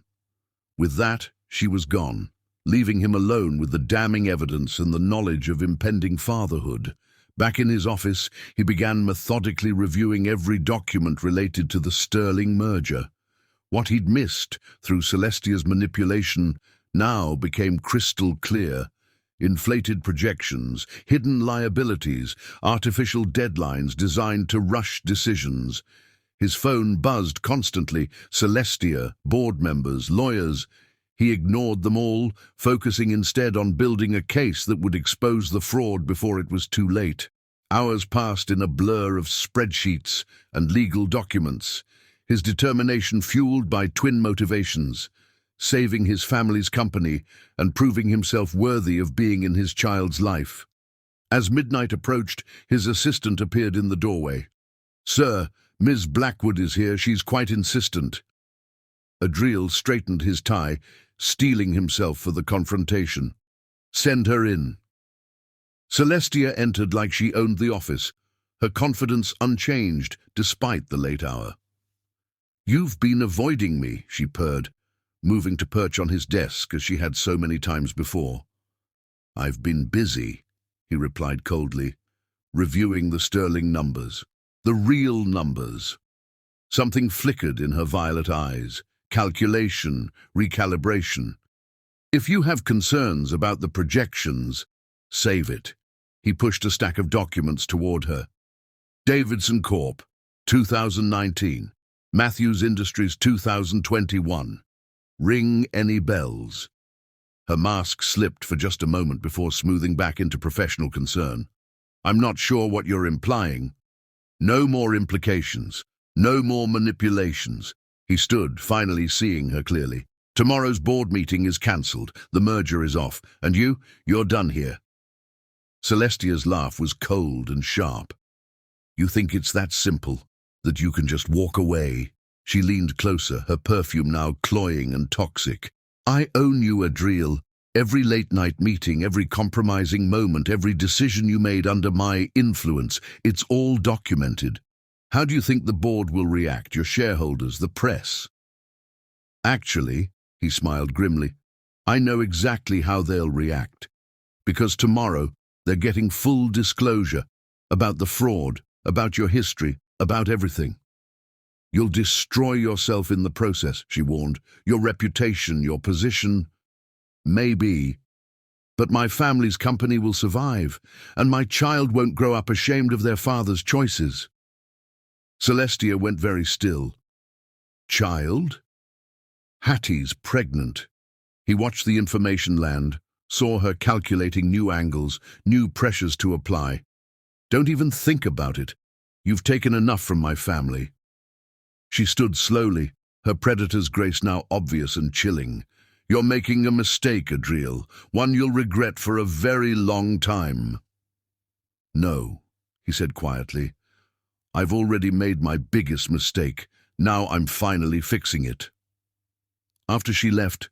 With that, she was gone, leaving him alone with the damning evidence and the knowledge of impending fatherhood. Back in his office, he began methodically reviewing every document related to the Sterling merger. What he'd missed through Celestia's manipulation now became crystal clear. Inflated projections, hidden liabilities, artificial deadlines designed to rush decisions. His phone buzzed constantly. Celestia, board members, lawyers. He ignored them all, focusing instead on building a case that would expose the fraud before it was too late. Hours passed in a blur of spreadsheets and legal documents, his determination fueled by twin motivations: saving his family's company and proving himself worthy of being in his child's life. As midnight approached, his assistant appeared in the doorway. "Sir, Ms. Blackwood is here. She's quite insistent." Adriel straightened his tie, steeling himself for the confrontation. "Send her in." Celestia entered like she owned the office, her confidence unchanged despite the late hour. "You've been avoiding me," she purred, moving to perch on his desk as she had so many times before. "I've been busy," he replied coldly, reviewing the Sterling numbers. The real numbers. Something flickered in her violet eyes. Calculation, recalibration. "If you have concerns about the projections, save it." He pushed a stack of documents toward her. "Davidson Corp., 2019. Matthews Industries, 2021. Ring any bells?" Her mask slipped for just a moment before smoothing back into professional concern. "I'm not sure what you're implying." "No more implications. No more manipulations." He stood, finally seeing her clearly. "Tomorrow's board meeting is cancelled. The merger is off. And you're done here." Celestia's laugh was cold and sharp. "You think it's that simple, that you can just walk away?" She leaned closer, her perfume now cloying and toxic. "I own you, Adriel. Every late-night meeting, every compromising moment, every decision you made under my influence, it's all documented. How do you think the board will react, your shareholders, the press?" "Actually," he smiled grimly, "I know exactly how they'll react. Because tomorrow, they're getting full disclosure about the fraud, about your history, about everything. You'll destroy yourself in the process," she warned. "Your reputation, your position. Maybe. But my family's company will survive, and my child won't grow up ashamed of their father's choices." Celestia went very still. "Child?" "Hattie's pregnant." He watched the information land, saw her calculating new angles, new pressures to apply. "Don't even think about it. You've taken enough from my family." She stood slowly, her predator's grace now obvious and chilling. "You're making a mistake, Adriel, one you'll regret for a very long time." "No," he said quietly. "I've already made my biggest mistake. Now I'm finally fixing it." After she left,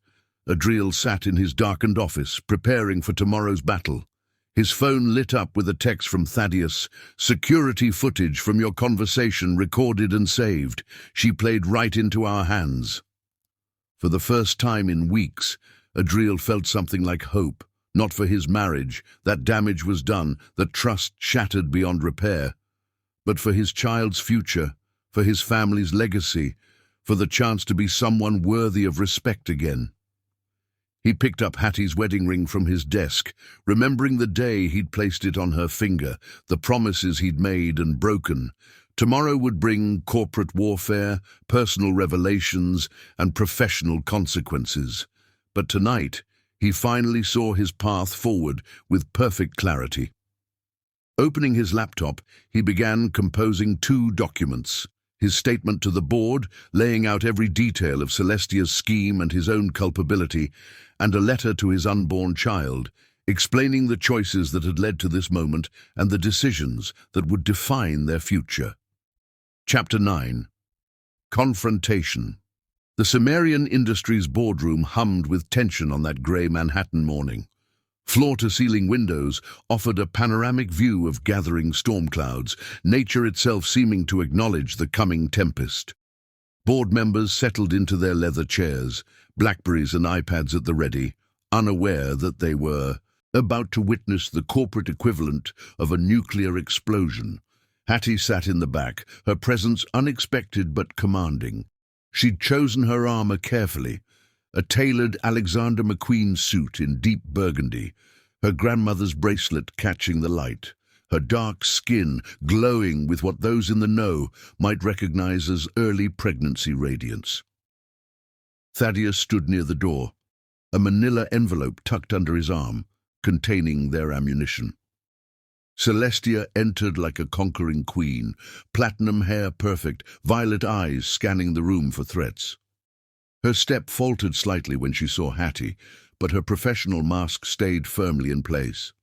Adriel sat in his darkened office, preparing for tomorrow's battle. His phone lit up with a text from Thaddeus. "Security footage from your conversation recorded and saved. She played right into our hands." For the first time in weeks, Adriel felt something like hope. Not for his marriage, that damage was done, that trust shattered beyond repair. But for his child's future, for his family's legacy, for the chance to be someone worthy of respect again. He picked up Hattie's wedding ring from his desk, remembering the day he'd placed it on her finger, the promises he'd made and broken. Tomorrow would bring corporate warfare, personal revelations, and professional consequences. But tonight, he finally saw his path forward with perfect clarity. Opening his laptop, he began composing 2 documents. His statement to the board, laying out every detail of Celestia's scheme and his own culpability, and a letter to his unborn child, explaining the choices that had led to this moment and the decisions that would define their future. Chapter 9. Confrontation. The Cimmerian Industries boardroom hummed with tension on that grey Manhattan morning. Floor-to-ceiling windows offered a panoramic view of gathering storm clouds, nature itself seeming to acknowledge the coming tempest. Board members settled into their leather chairs, Blackberries and iPads at the ready, unaware that they were about to witness the corporate equivalent of a nuclear explosion. Hattie sat in the back, her presence unexpected but commanding. She'd chosen her armor carefully, a tailored Alexander McQueen suit in deep burgundy, her grandmother's bracelet catching the light, her dark skin glowing with what those in the know might recognize as early pregnancy radiance. Thaddeus stood near the door, a manila envelope tucked under his arm, containing their ammunition. Celestia entered like a conquering queen, platinum hair perfect, violet eyes scanning the room for threats. Her step faltered slightly when she saw Hattie, but her professional mask stayed firmly in place.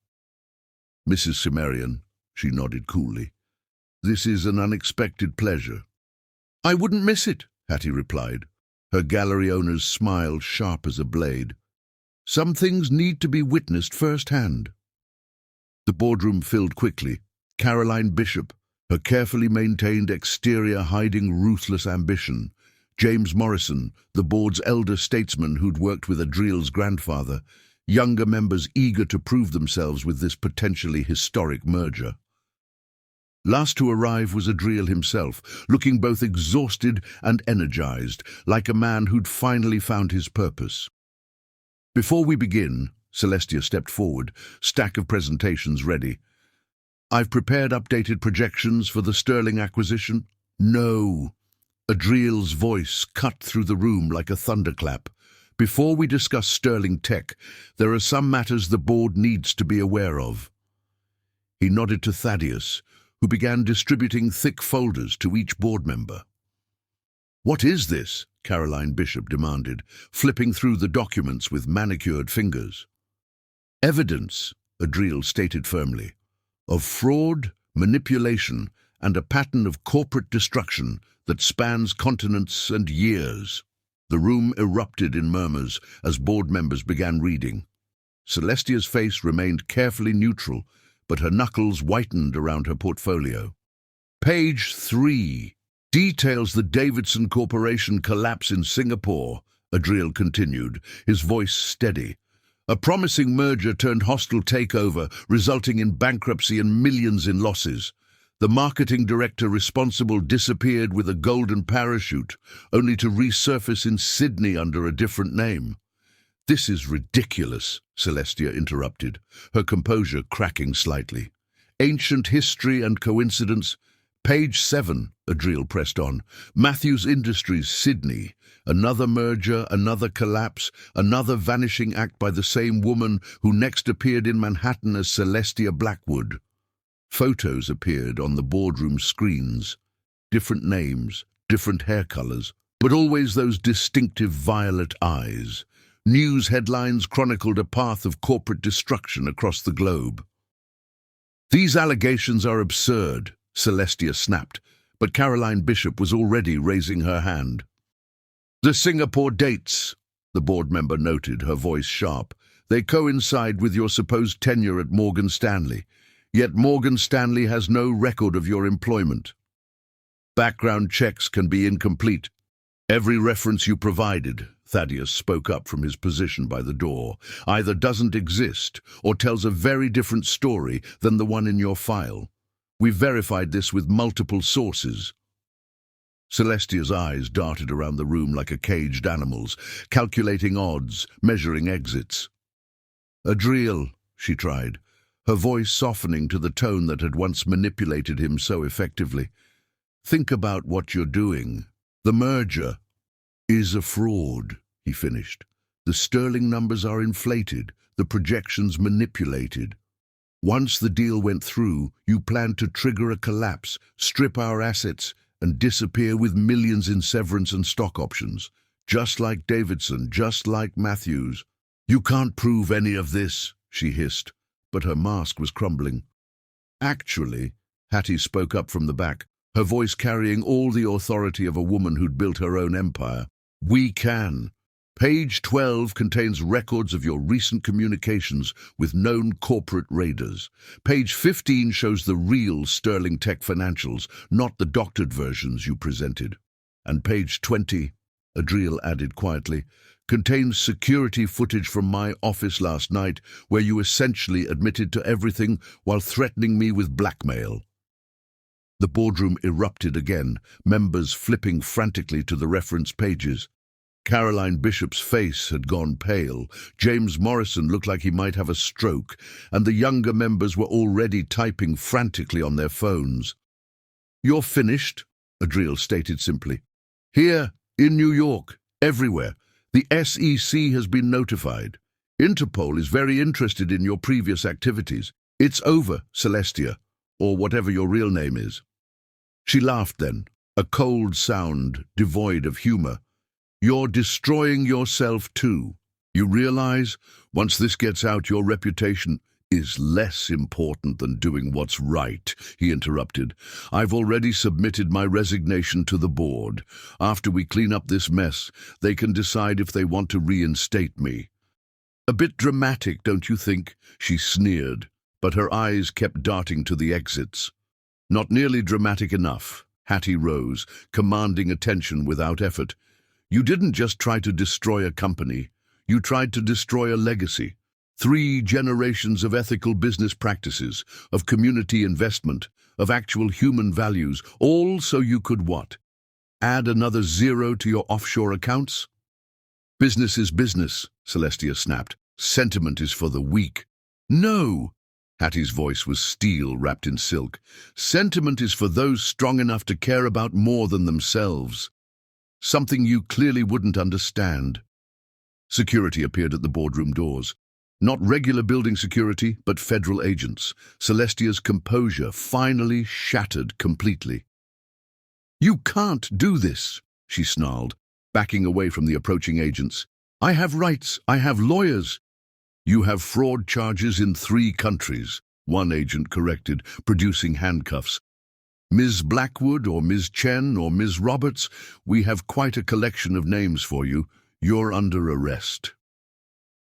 "Mrs. Cimmerian," she nodded coolly, "this is an unexpected pleasure." "I wouldn't miss it," Hattie replied, her gallery owner's smile sharp as a blade. "Some things need to be witnessed firsthand." The boardroom filled quickly. Caroline Bishop, her carefully maintained exterior hiding ruthless ambition. James Morrison, the board's elder statesman who'd worked with Adriel's grandfather, younger members eager to prove themselves with this potentially historic merger. Last to arrive was Adriel himself, looking both exhausted and energized, like a man who'd finally found his purpose. "Before we begin," Celestia stepped forward, stack of presentations ready. "I've prepared updated projections for the Sterling acquisition." "No." Adriel's voice cut through the room like a thunderclap. Before we discuss Sterling Tech, there are some matters the board needs to be aware of. He nodded to Thaddeus, who began distributing thick folders to each board member. "What is this?" Caroline Bishop demanded, flipping through the documents with manicured fingers. "Evidence," Adriel stated firmly, "of fraud, manipulation, and a pattern of corporate destruction that spans continents and years." The room erupted in murmurs as board members began reading. Celestia's face remained carefully neutral, but her knuckles whitened around her portfolio. Page 3 details the Davidson Corporation collapse in Singapore, Adriel continued, his voice steady. "A promising merger turned hostile takeover, resulting in bankruptcy and millions in losses. The marketing director responsible disappeared with a golden parachute, only to resurface in Sydney under a different name." "This is ridiculous," Celestia interrupted, her composure cracking slightly. "Ancient history and coincidence." Page 7, Adriel pressed on. "Matthews Industries, Sydney. Another merger, another collapse, another vanishing act by the same woman who next appeared in Manhattan as Celestia Blackwood." Photos appeared on the boardroom screens. Different names, different hair colors, but always those distinctive violet eyes. News headlines chronicled a path of corporate destruction across the globe. "These allegations are absurd," Celestia snapped, but Caroline Bishop was already raising her hand. "The Singapore dates," the board member noted, her voice sharp. "They coincide with your supposed tenure at Morgan Stanley. Yet Morgan Stanley has no record of your employment. Background checks can be incomplete. Every reference you provided," Thaddeus spoke up from his position by the door, "either doesn't exist or tells a very different story than the one in your file. We've verified this with multiple sources." Celestia's eyes darted around the room like a caged animal's, calculating odds, measuring exits. "Adriel," she tried, her voice softening to the tone that had once manipulated him so effectively. "Think about what you're doing. The merger is a fraud," he finished. "The sterling numbers are inflated, the projections manipulated. Once the deal went through, you planned to trigger a collapse, strip our assets, and disappear with millions in severance and stock options. Just like Davidson, just like Matthews." "You can't prove any of this," she hissed, but her mask was crumbling. "Actually," Hattie spoke up from the back, her voice carrying all the authority of a woman who'd built her own empire, "we can. Page 12 contains records of your recent communications with known corporate raiders. Page 15 shows the real Sterling Tech financials, not the doctored versions you presented. And page 20, Adriel added quietly, contains security footage from my office last night where you essentially admitted to everything while threatening me with blackmail." The boardroom erupted again, members flipping frantically to the reference pages. Caroline Bishop's face had gone pale, James Morrison looked like he might have a stroke, and the younger members were already typing frantically on their phones. "You're finished," Adriel stated simply. "Here, in New York, everywhere. The SEC has been notified. Interpol is very interested in your previous activities. It's over, Celestia, or whatever your real name is." She laughed then, a cold sound devoid of humor. "You're destroying yourself too. You realize, once this gets out, your reputation is less important than doing what's right," he interrupted. "I've already submitted my resignation to the board. After we clean up this mess, they can decide if they want to reinstate me." "A bit dramatic, don't you think?" she sneered, but her eyes kept darting to the exits. "Not nearly dramatic enough." Hattie rose, commanding attention without effort. "You didn't just try to destroy a company. You tried to destroy a legacy. 3 generations of ethical business practices, of community investment, of actual human values, all so you could what? Add another 0 to your offshore accounts?" "Business is business," Celestia snapped. "Sentiment is for the weak." "No!" Hattie's voice was steel wrapped in silk. "Sentiment is for those strong enough to care about more than themselves. Something you clearly wouldn't understand." Security appeared at the boardroom doors. Not regular building security, but federal agents. Celestia's composure finally shattered completely. "You can't do this," she snarled, backing away from the approaching agents. "I have rights. I have lawyers." "You have fraud charges in 3 countries, one agent corrected, producing handcuffs. "Ms. Blackwood or Ms. Chen or Ms. Roberts, we have quite a collection of names for you. You're under arrest."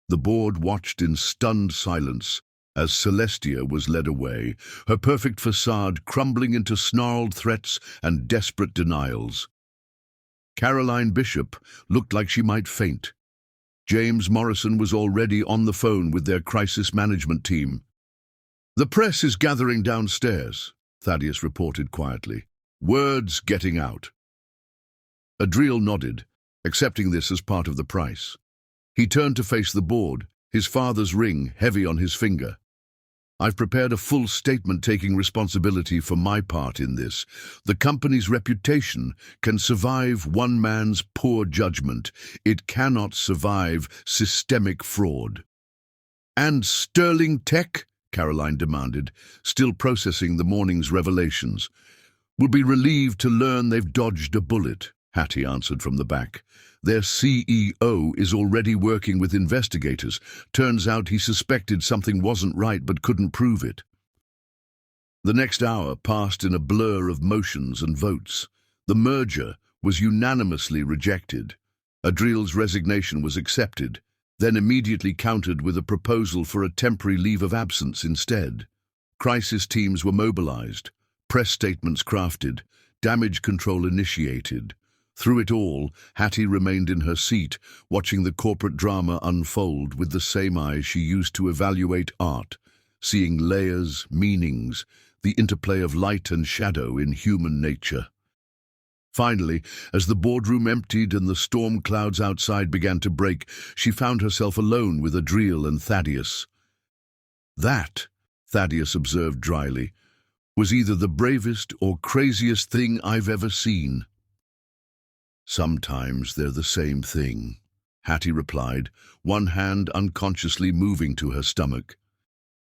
The board watched in stunned silence as Celestia was led away, her perfect facade crumbling into snarled threats and desperate denials. Caroline Bishop looked like she might faint. James Morrison was already on the phone with their crisis management team. "The press is gathering downstairs," Thaddeus reported quietly. "Word's getting out." Adriel nodded, accepting this as part of the price. He turned to face the board, his father's ring heavy on his finger. "I've prepared a full statement taking responsibility for my part in this. The company's reputation can survive one man's poor judgment. It cannot survive systemic fraud." "And Sterling Tech," Caroline demanded, still processing the morning's revelations. "Will be relieved to learn they've dodged a bullet," Hattie answered from the back. "Their CEO is already working with investigators. Turns out he suspected something wasn't right but couldn't prove it." The next hour passed in a blur of motions and votes. The merger was unanimously rejected. Adriel's resignation was accepted, then immediately countered with a proposal for a temporary leave of absence instead. Crisis teams were mobilized, press statements crafted, damage control initiated. Through it all, Hattie remained in her seat, watching the corporate drama unfold with the same eyes she used to evaluate art, seeing layers, meanings, the interplay of light and shadow in human nature. Finally, as the boardroom emptied and the storm clouds outside began to break, she found herself alone with Adriel and Thaddeus. "That," Thaddeus observed dryly, "was either the bravest or craziest thing I've ever seen." "Sometimes they're the same thing," Hattie replied, one hand unconsciously moving to her stomach.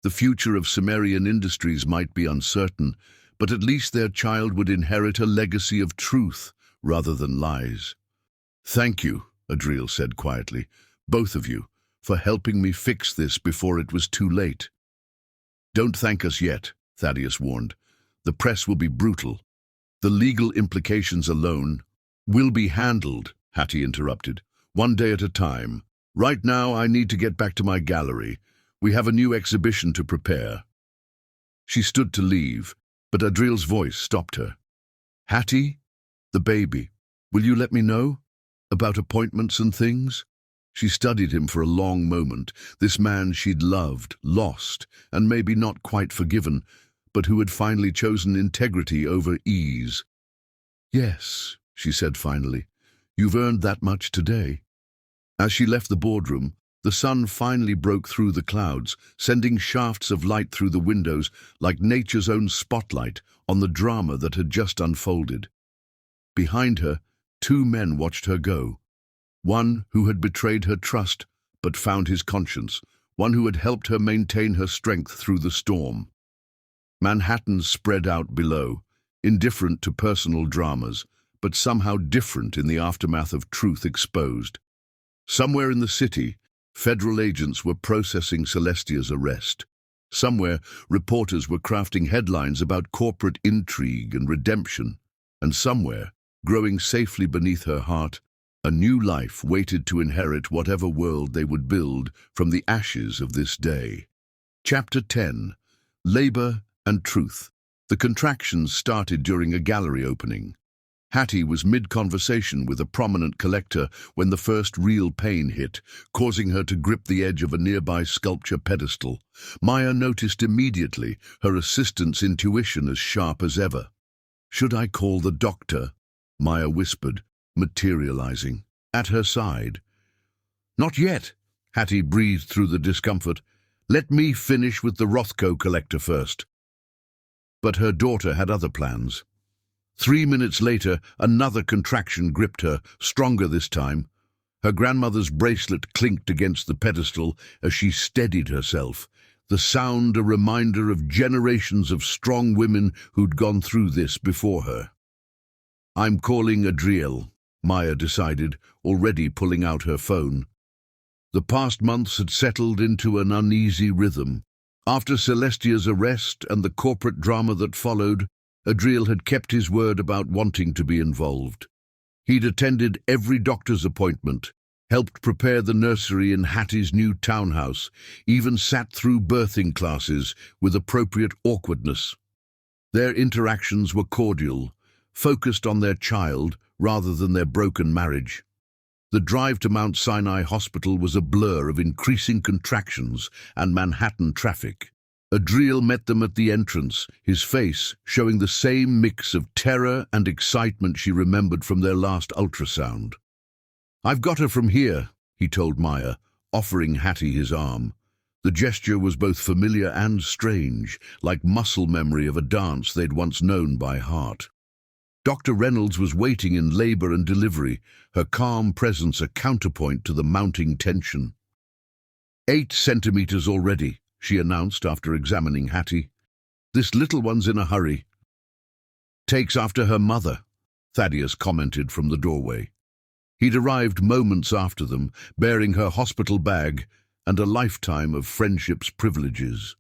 The future of Sumerian industries might be uncertain, but at least their child would inherit a legacy of truth rather than lies. "Thank you," Adriel said quietly, "both of you, for helping me fix this before it was too late." "Don't thank us yet," Thaddeus warned. "The press will be brutal. The legal implications alone will be handled," Hattie interrupted. "One day at a time. Right now I need to get back to my gallery. We have a new exhibition to prepare." She stood to leave, but Adriel's voice stopped her. "Hattie, the baby, will you let me know? About appointments and things?" She studied him for a long moment, this man she'd loved, lost, and maybe not quite forgiven, but who had finally chosen integrity over ease. "Yes," she said finally, "you've earned that much today." As she left the boardroom, the sun finally broke through the clouds, sending shafts of light through the windows like nature's own spotlight on the drama that had just unfolded. Behind her, 2 men watched her go. One who had betrayed her trust but found his conscience, one who had helped her maintain her strength through the storm. Manhattan spread out below, indifferent to personal dramas, but somehow different in the aftermath of truth exposed. Somewhere in the city, federal agents were processing Celestia's arrest. Somewhere, reporters were crafting headlines about corporate intrigue and redemption. And somewhere, growing safely beneath her heart, a new life waited to inherit whatever world they would build from the ashes of this day. Chapter 10. Labor and Truth. The contractions started during a gallery opening. Hattie was mid-conversation with a prominent collector when the first real pain hit, causing her to grip the edge of a nearby sculpture pedestal. Maya noticed immediately, her assistant's intuition as sharp as ever. "Should I call the doctor?" Maya whispered, materializing at her side. "Not yet," Hattie breathed through the discomfort. "Let me finish with the Rothko collector first." But her daughter had other plans. 3 minutes later, another contraction gripped her, stronger this time. Her grandmother's bracelet clinked against the pedestal as she steadied herself, the sound a reminder of generations of strong women who'd gone through this before her. "I'm calling Adriel," Maya decided, already pulling out her phone. The past months had settled into an uneasy rhythm. After Celestia's arrest and the corporate drama that followed, Adriel had kept his word about wanting to be involved. He'd attended every doctor's appointment, helped prepare the nursery in Hattie's new townhouse, even sat through birthing classes with appropriate awkwardness. Their interactions were cordial, focused on their child rather than their broken marriage. The drive to Mount Sinai Hospital was a blur of increasing contractions and Manhattan traffic. Adriel met them at the entrance, his face showing the same mix of terror and excitement she remembered from their last ultrasound. "I've got her from here," he told Maya, offering Hattie his arm. The gesture was both familiar and strange, like muscle memory of a dance they'd once known by heart. Dr. Reynolds was waiting in labor and delivery, her calm presence a counterpoint to the mounting tension. 8 centimeters already, she announced after examining Hattie. "This little one's in a hurry." "Takes after her mother," Thaddeus commented from the doorway. He'd arrived moments after them, bearing her hospital bag and a lifetime of friendship's privileges.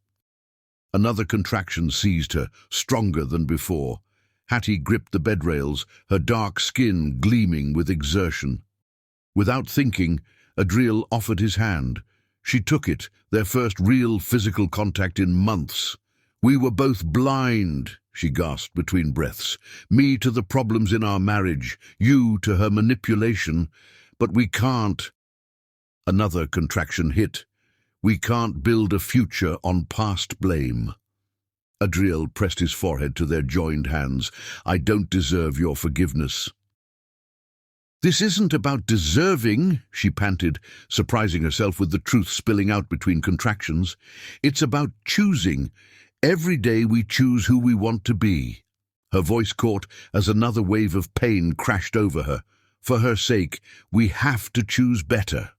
Another contraction seized her, stronger than before. Hattie gripped the bed rails, her dark skin gleaming with exertion. Without thinking, Adriel offered his hand. She took it, their first real physical contact in months. "We were both blind," she gasped between breaths. "Me to the problems in our marriage, you to her manipulation. But we can't." Another contraction hit. "We can't build a future on past blame." Adriel pressed his forehead to their joined hands. "I don't deserve your forgiveness." "This isn't about deserving," she panted, surprising herself with the truth spilling out between contractions. "It's about choosing. Every day we choose who we want to be." Her voice caught as another wave of pain crashed over her. "For her sake, we have to choose better."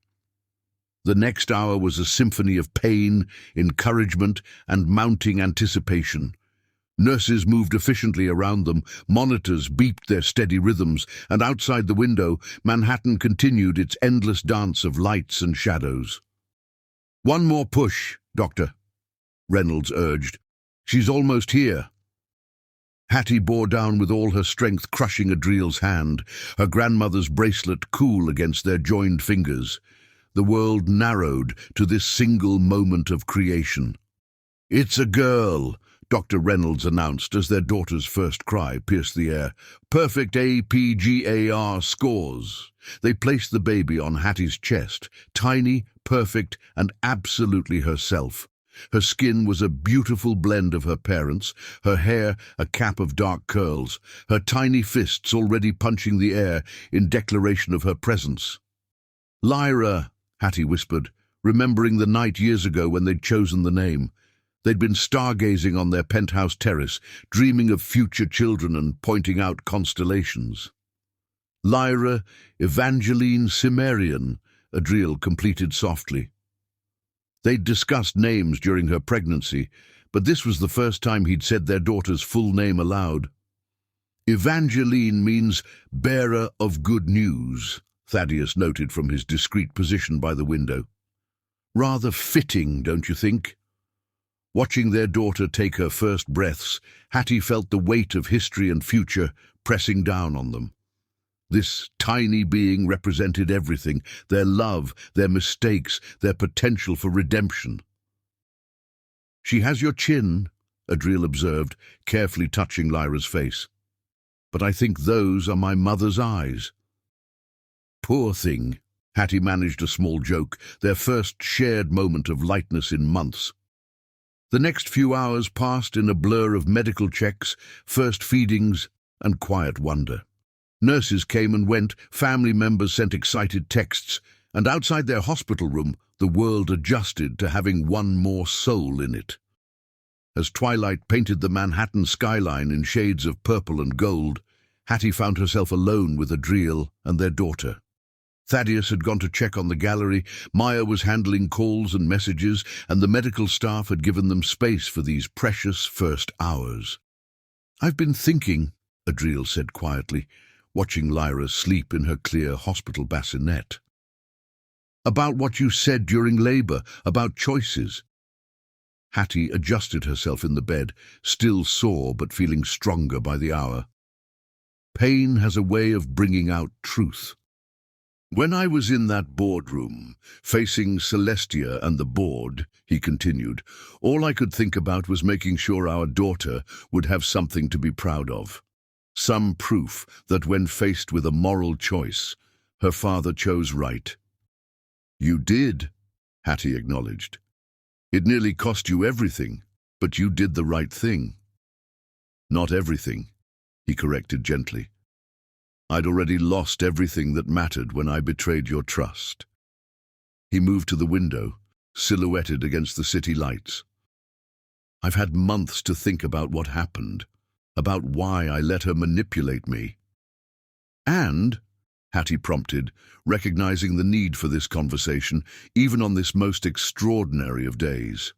The next hour was a symphony of pain, encouragement, and mounting anticipation. Nurses moved efficiently around them, monitors beeped their steady rhythms, and outside the window, Manhattan continued its endless dance of lights and shadows. "One more push, Doctor," Reynolds urged. "She's almost here." Hattie bore down with all her strength, crushing Adriel's hand, her grandmother's bracelet cool against their joined fingers. The world narrowed to this single moment of creation. "It's a girl," Dr. Reynolds announced as their daughter's first cry pierced the air. "Perfect APGAR scores." They placed the baby on Hattie's chest, tiny, perfect, and absolutely herself. Her skin was a beautiful blend of her parents', her hair a cap of dark curls, her tiny fists already punching the air in declaration of her presence. "Lyra," Hattie whispered, remembering the night years ago when they'd chosen the name. They'd been stargazing on their penthouse terrace, dreaming of future children and pointing out constellations. "Lyra Evangeline Cimmerian," Adriel completed softly. They'd discussed names during her pregnancy, but this was the first time he'd said their daughter's full name aloud. "Evangeline means bearer of good news," Thaddeus noted from his discreet position by the window. "Rather fitting, don't you think?" Watching their daughter take her first breaths, Hattie felt the weight of history and future pressing down on them. This tiny being represented everything, their love, their mistakes, their potential for redemption. "She has your chin," Adriel observed, carefully touching Lyra's face. "But I think those are my mother's eyes." "Poor thing," Hattie managed a small joke, their first shared moment of lightness in months. The next few hours passed in a blur of medical checks, first feedings, and quiet wonder. Nurses came and went, family members sent excited texts, and outside their hospital room, the world adjusted to having one more soul in it. As twilight painted the Manhattan skyline in shades of purple and gold, Hattie found herself alone with Adriel and their daughter. Thaddeus had gone to check on the gallery, Maya was handling calls and messages, and the medical staff had given them space for these precious first hours. "I've been thinking," Adriel said quietly, watching Lyra sleep in her clear hospital bassinet, "about what you said during labor, about choices." Hattie adjusted herself in the bed, still sore but feeling stronger by the hour. "Pain has a way of bringing out truth. When I was in that boardroom, facing Celestia and the board," he continued, "all I could think about was making sure our daughter would have something to be proud of. Some proof that when faced with a moral choice, her father chose right." "You did," Hattie acknowledged. "It nearly cost you everything, but you did the right thing." "Not everything," he corrected gently. "I'd already lost everything that mattered when I betrayed your trust." He moved to the window, silhouetted against the city lights. "I've had months to think about what happened, about why I let her manipulate me." "And," Hattie prompted, recognizing the need for this conversation, even on this most extraordinary of days.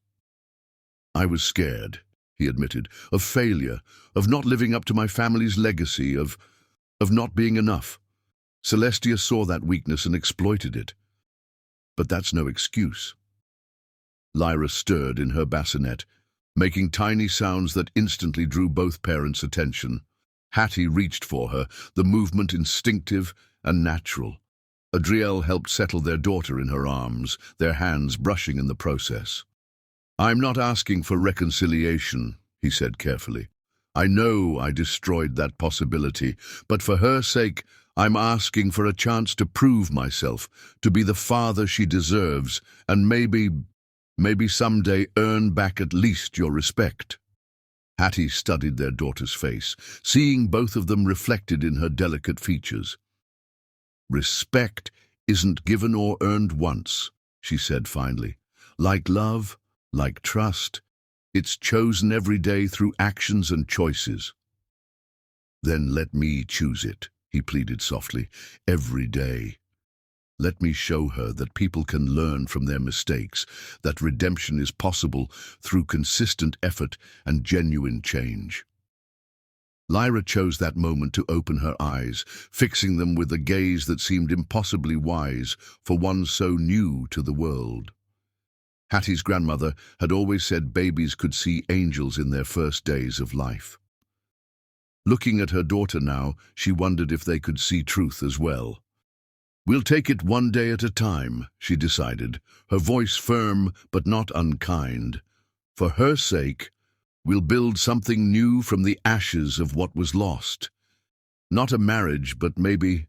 "I was scared," he admitted, "of failure, of not living up to my family's legacy, of not being enough. Celestia saw that weakness and exploited it. But that's no excuse." Lyra stirred in her bassinet, making tiny sounds that instantly drew both parents' attention. Hattie reached for her, the movement instinctive and natural. Adriel helped settle their daughter in her arms, their hands brushing in the process. "I'm not asking for reconciliation," he said carefully. "I know I destroyed that possibility, but for her sake, I'm asking for a chance to prove myself, to be the father she deserves, and maybe someday earn back at least your respect." Hattie studied their daughter's face, seeing both of them reflected in her delicate features. "Respect isn't given or earned once," she said finally. "Like love, like trust, it's chosen every day through actions and choices." "Then let me choose it," he pleaded softly, "every day. Let me show her that people can learn from their mistakes, that redemption is possible through consistent effort and genuine change." Lyra chose that moment to open her eyes, fixing them with a gaze that seemed impossibly wise for one so new to the world. Hattie's grandmother had always said babies could see angels in their first days of life. Looking at her daughter now, she wondered if they could see truth as well. "We'll take it one day at a time," she decided, her voice firm but not unkind. "For her sake, we'll build something new from the ashes of what was lost. Not a marriage, but maybe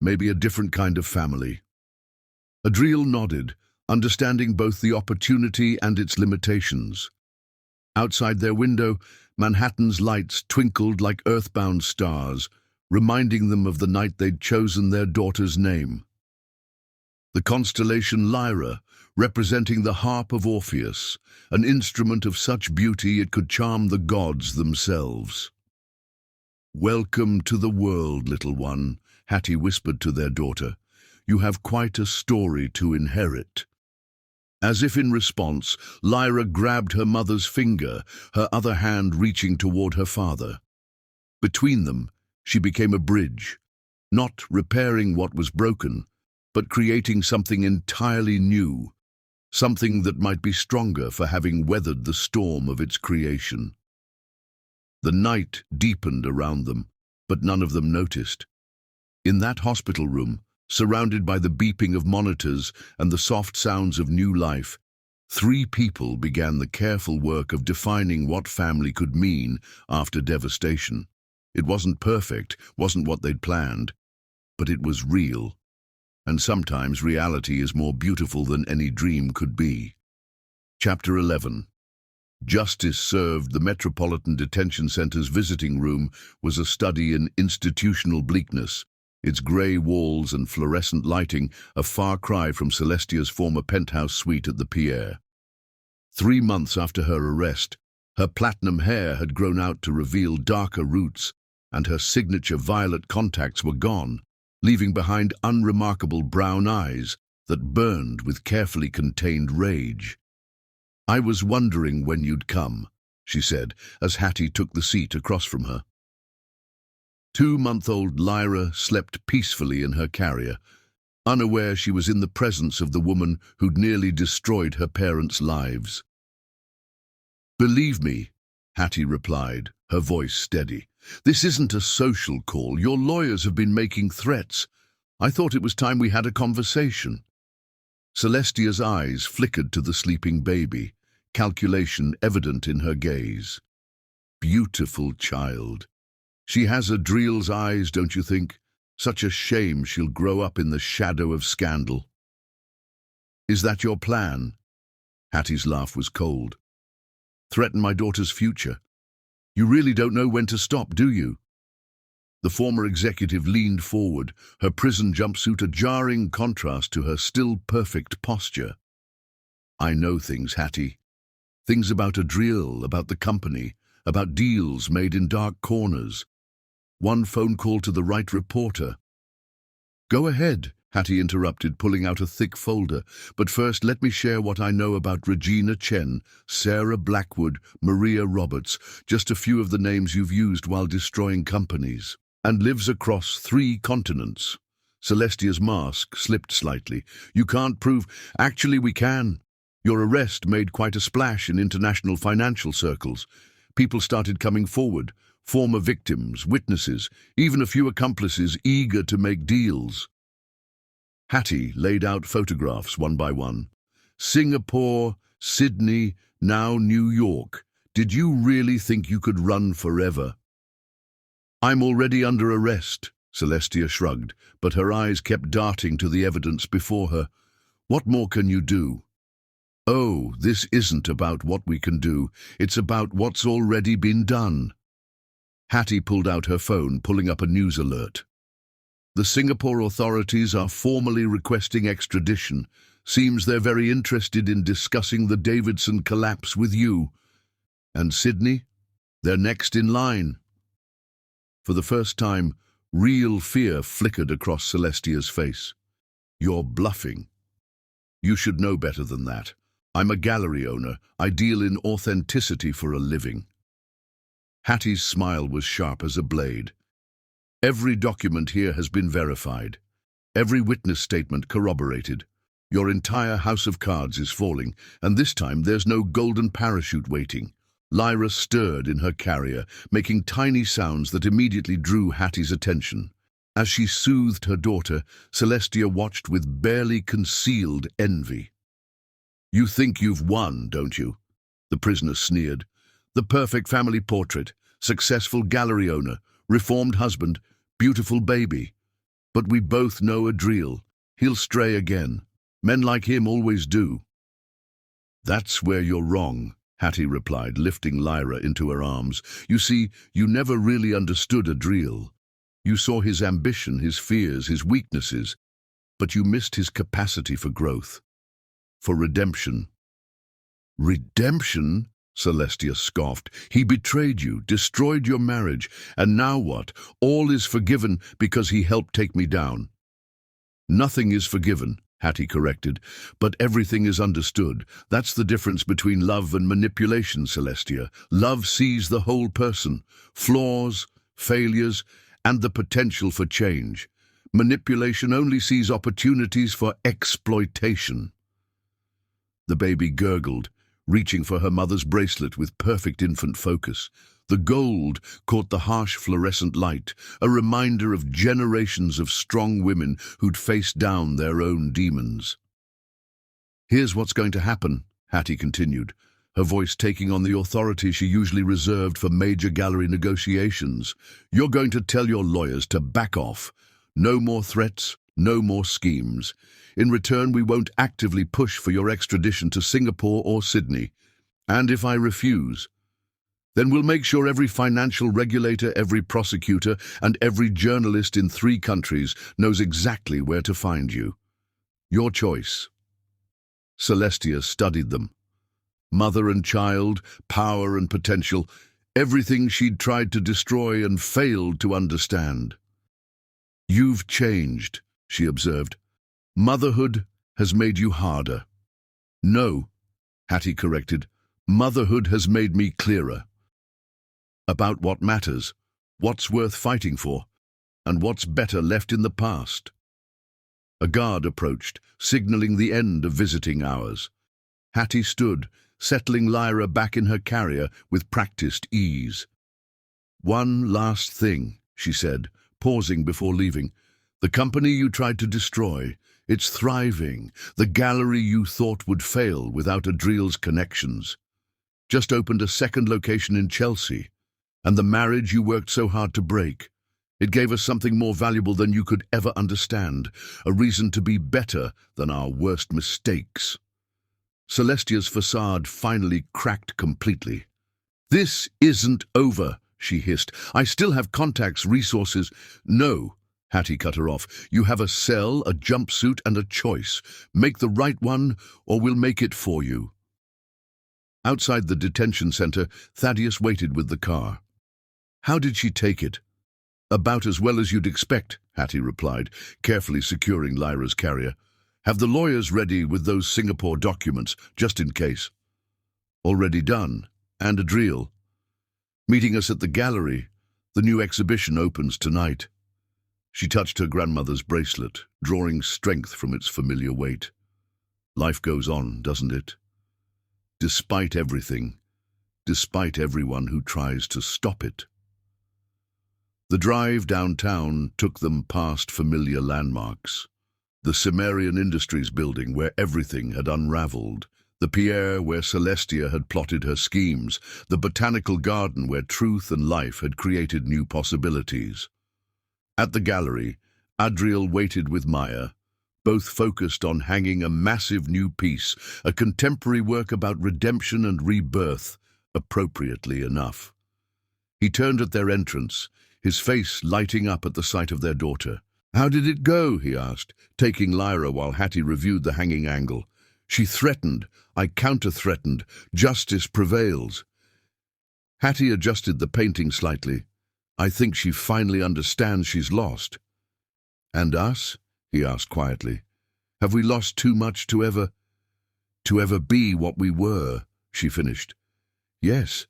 a different kind of family." Adriel nodded, understanding both the opportunity and its limitations. Outside their window, Manhattan's lights twinkled like earthbound stars, reminding them of the night they'd chosen their daughter's name. The constellation Lyra, representing the harp of Orpheus, an instrument of such beauty it could charm the gods themselves. "Welcome to the world, little one," Hattie whispered to their daughter. "You have quite a story to inherit." As if in response, Lyra grabbed her mother's finger, her other hand reaching toward her father. Between them, she became a bridge, not repairing what was broken, but creating something entirely new, something that might be stronger for having weathered the storm of its creation. The night deepened around them, but none of them noticed. In that hospital room, surrounded by the beeping of monitors and the soft sounds of new life, 3 people began the careful work of defining what family could mean after devastation. It wasn't perfect, wasn't what they'd planned, but it was real. And sometimes reality is more beautiful than any dream could be. Chapter 11. Justice Served. The Metropolitan Detention Center's visiting room was a study in institutional bleakness, its grey walls and fluorescent lighting a far cry from Celestia's former penthouse suite at the Pierre. 3 months after her arrest, her platinum hair had grown out to reveal darker roots, and her signature violet contacts were gone, leaving behind unremarkable brown eyes that burned with carefully contained rage. "I was wondering when you'd come," she said, as Hattie took the seat across from her. 2-month-old Lyra slept peacefully in her carrier, unaware she was in the presence of the woman who'd nearly destroyed her parents' lives. "Believe me," Hattie replied, her voice steady. "This isn't a social call. Your lawyers have been making threats. I thought it was time we had a conversation." Celestia's eyes flickered to the sleeping baby, calculation evident in her gaze. Beautiful child. She has Adriel's eyes, don't you think? Such a shame she'll grow up in the shadow of scandal. "Is that your plan?" Hattie's laugh was cold. "Threaten my daughter's future? You really don't know when to stop, do you?" The former executive leaned forward, her prison jumpsuit a jarring contrast to her still perfect posture. "I know things, Hattie. Things about Adriel, about the company, about deals made in dark corners. One phone call to the right reporter." "Go ahead," Hattie interrupted, pulling out a thick folder. "But first let me share what I know about Regina Chen, Sarah Blackwood, Maria Roberts, just a few of the names you've used while destroying companies. And lives across 3 continents. Celestia's mask slipped slightly. "You can't prove—" "Actually, we can. Your arrest made quite a splash in international financial circles. People started coming forward. Former victims, witnesses, even a few accomplices eager to make deals." Hattie laid out photographs one by one. "Singapore, Sydney, now New York. Did you really think you could run forever?" "I'm already under arrest," Celestia shrugged, but her eyes kept darting to the evidence before her. "What more can you do?" "Oh, this isn't about what we can do. It's about what's already been done." Hattie pulled out her phone, pulling up a news alert. "The Singapore authorities are formally requesting extradition. Seems they're very interested in discussing the Davidson collapse with you. And Sydney? They're next in line." For the first time, real fear flickered across Celestia's face. "You're bluffing. You should know better than that. I'm a gallery owner. I deal in authenticity for a living." Hattie's smile was sharp as a blade. "Every document here has been verified. Every witness statement corroborated. Your entire house of cards is falling, and this time there's no golden parachute waiting." Lyra stirred in her carrier, making tiny sounds that immediately drew Hattie's attention. As she soothed her daughter, Celestia watched with barely concealed envy. "You think you've won, don't you?" the prisoner sneered. "The perfect family portrait, successful gallery owner, reformed husband, beautiful baby. But we both know Adriel. He'll stray again. Men like him always do." "That's where you're wrong," Hattie replied, lifting Lyra into her arms. "You see, you never really understood Adriel. You saw his ambition, his fears, his weaknesses, but you missed his capacity for growth, for redemption." "Redemption?" Celestia scoffed. "He betrayed you, destroyed your marriage, and now what? All is forgiven because he helped take me down." "Nothing is forgiven," Hattie corrected, "but everything is understood. That's the difference between love and manipulation, Celestia. Love sees the whole person, flaws, failures, and the potential for change. Manipulation only sees opportunities for exploitation." The baby gurgled, reaching for her mother's bracelet with perfect infant focus. The gold caught the harsh fluorescent light, a reminder of generations of strong women who'd faced down their own demons. "Here's what's going to happen," Hattie continued, her voice taking on the authority she usually reserved for major gallery negotiations. "You're going to tell your lawyers to back off. No more threats, no more schemes. In return, we won't actively push for your extradition to Singapore or Sydney. And if I refuse, then we'll make sure every financial regulator, every prosecutor, and every journalist in 3 countries knows exactly where to find you. Your choice." Celestia studied them. Mother and child, power and potential, everything she'd tried to destroy and failed to understand. You've changed, she observed. Motherhood has made you harder. No, Hattie corrected. Motherhood has made me clearer. About what matters, what's worth fighting for, and what's better left in the past. A guard approached, signaling the end of visiting hours. Hattie stood, settling Lyra back in her carrier with practiced ease. One last thing, she said, pausing before leaving. The company you tried to destroy, it's thriving. The gallery you thought would fail without Adriel's connections. Just opened a second location in Chelsea. And the marriage you worked so hard to break. It gave us something more valuable than you could ever understand, a reason to be better than our worst mistakes. Celestia's facade finally cracked completely. This isn't over, she hissed. I still have contacts, resources. No, Hattie cut her off. You have a cell, a jumpsuit, and a choice. Make the right one, or we'll make it for you. Outside the detention center, Thaddeus waited with the car. How did she take it? About as well as you'd expect, Hattie replied, carefully securing Lyra's carrier. Have the lawyers ready with those Singapore documents, just in case. Already done. And Adriel. Meeting us at the gallery. The new exhibition opens tonight. She touched her grandmother's bracelet, drawing strength from its familiar weight. Life goes on, doesn't it? Despite everything, despite everyone who tries to stop it. The drive downtown took them past familiar landmarks. The Cimmerian Industries building where everything had unraveled, the Pierre where Celestia had plotted her schemes, the botanical garden where truth and life had created new possibilities. At the gallery, Adriel waited with Maya, both focused on hanging a massive new piece, a contemporary work about redemption and rebirth, appropriately enough. He turned at their entrance, his face lighting up at the sight of their daughter. How did it go? He asked, taking Lyra while Hattie reviewed the hanging angle. She threatened. I counter-threatened. Justice prevails. Hattie adjusted the painting slightly. I think she finally understands she's lost. And us? He asked quietly. Have we lost too much to ever be what we were? She finished. Yes,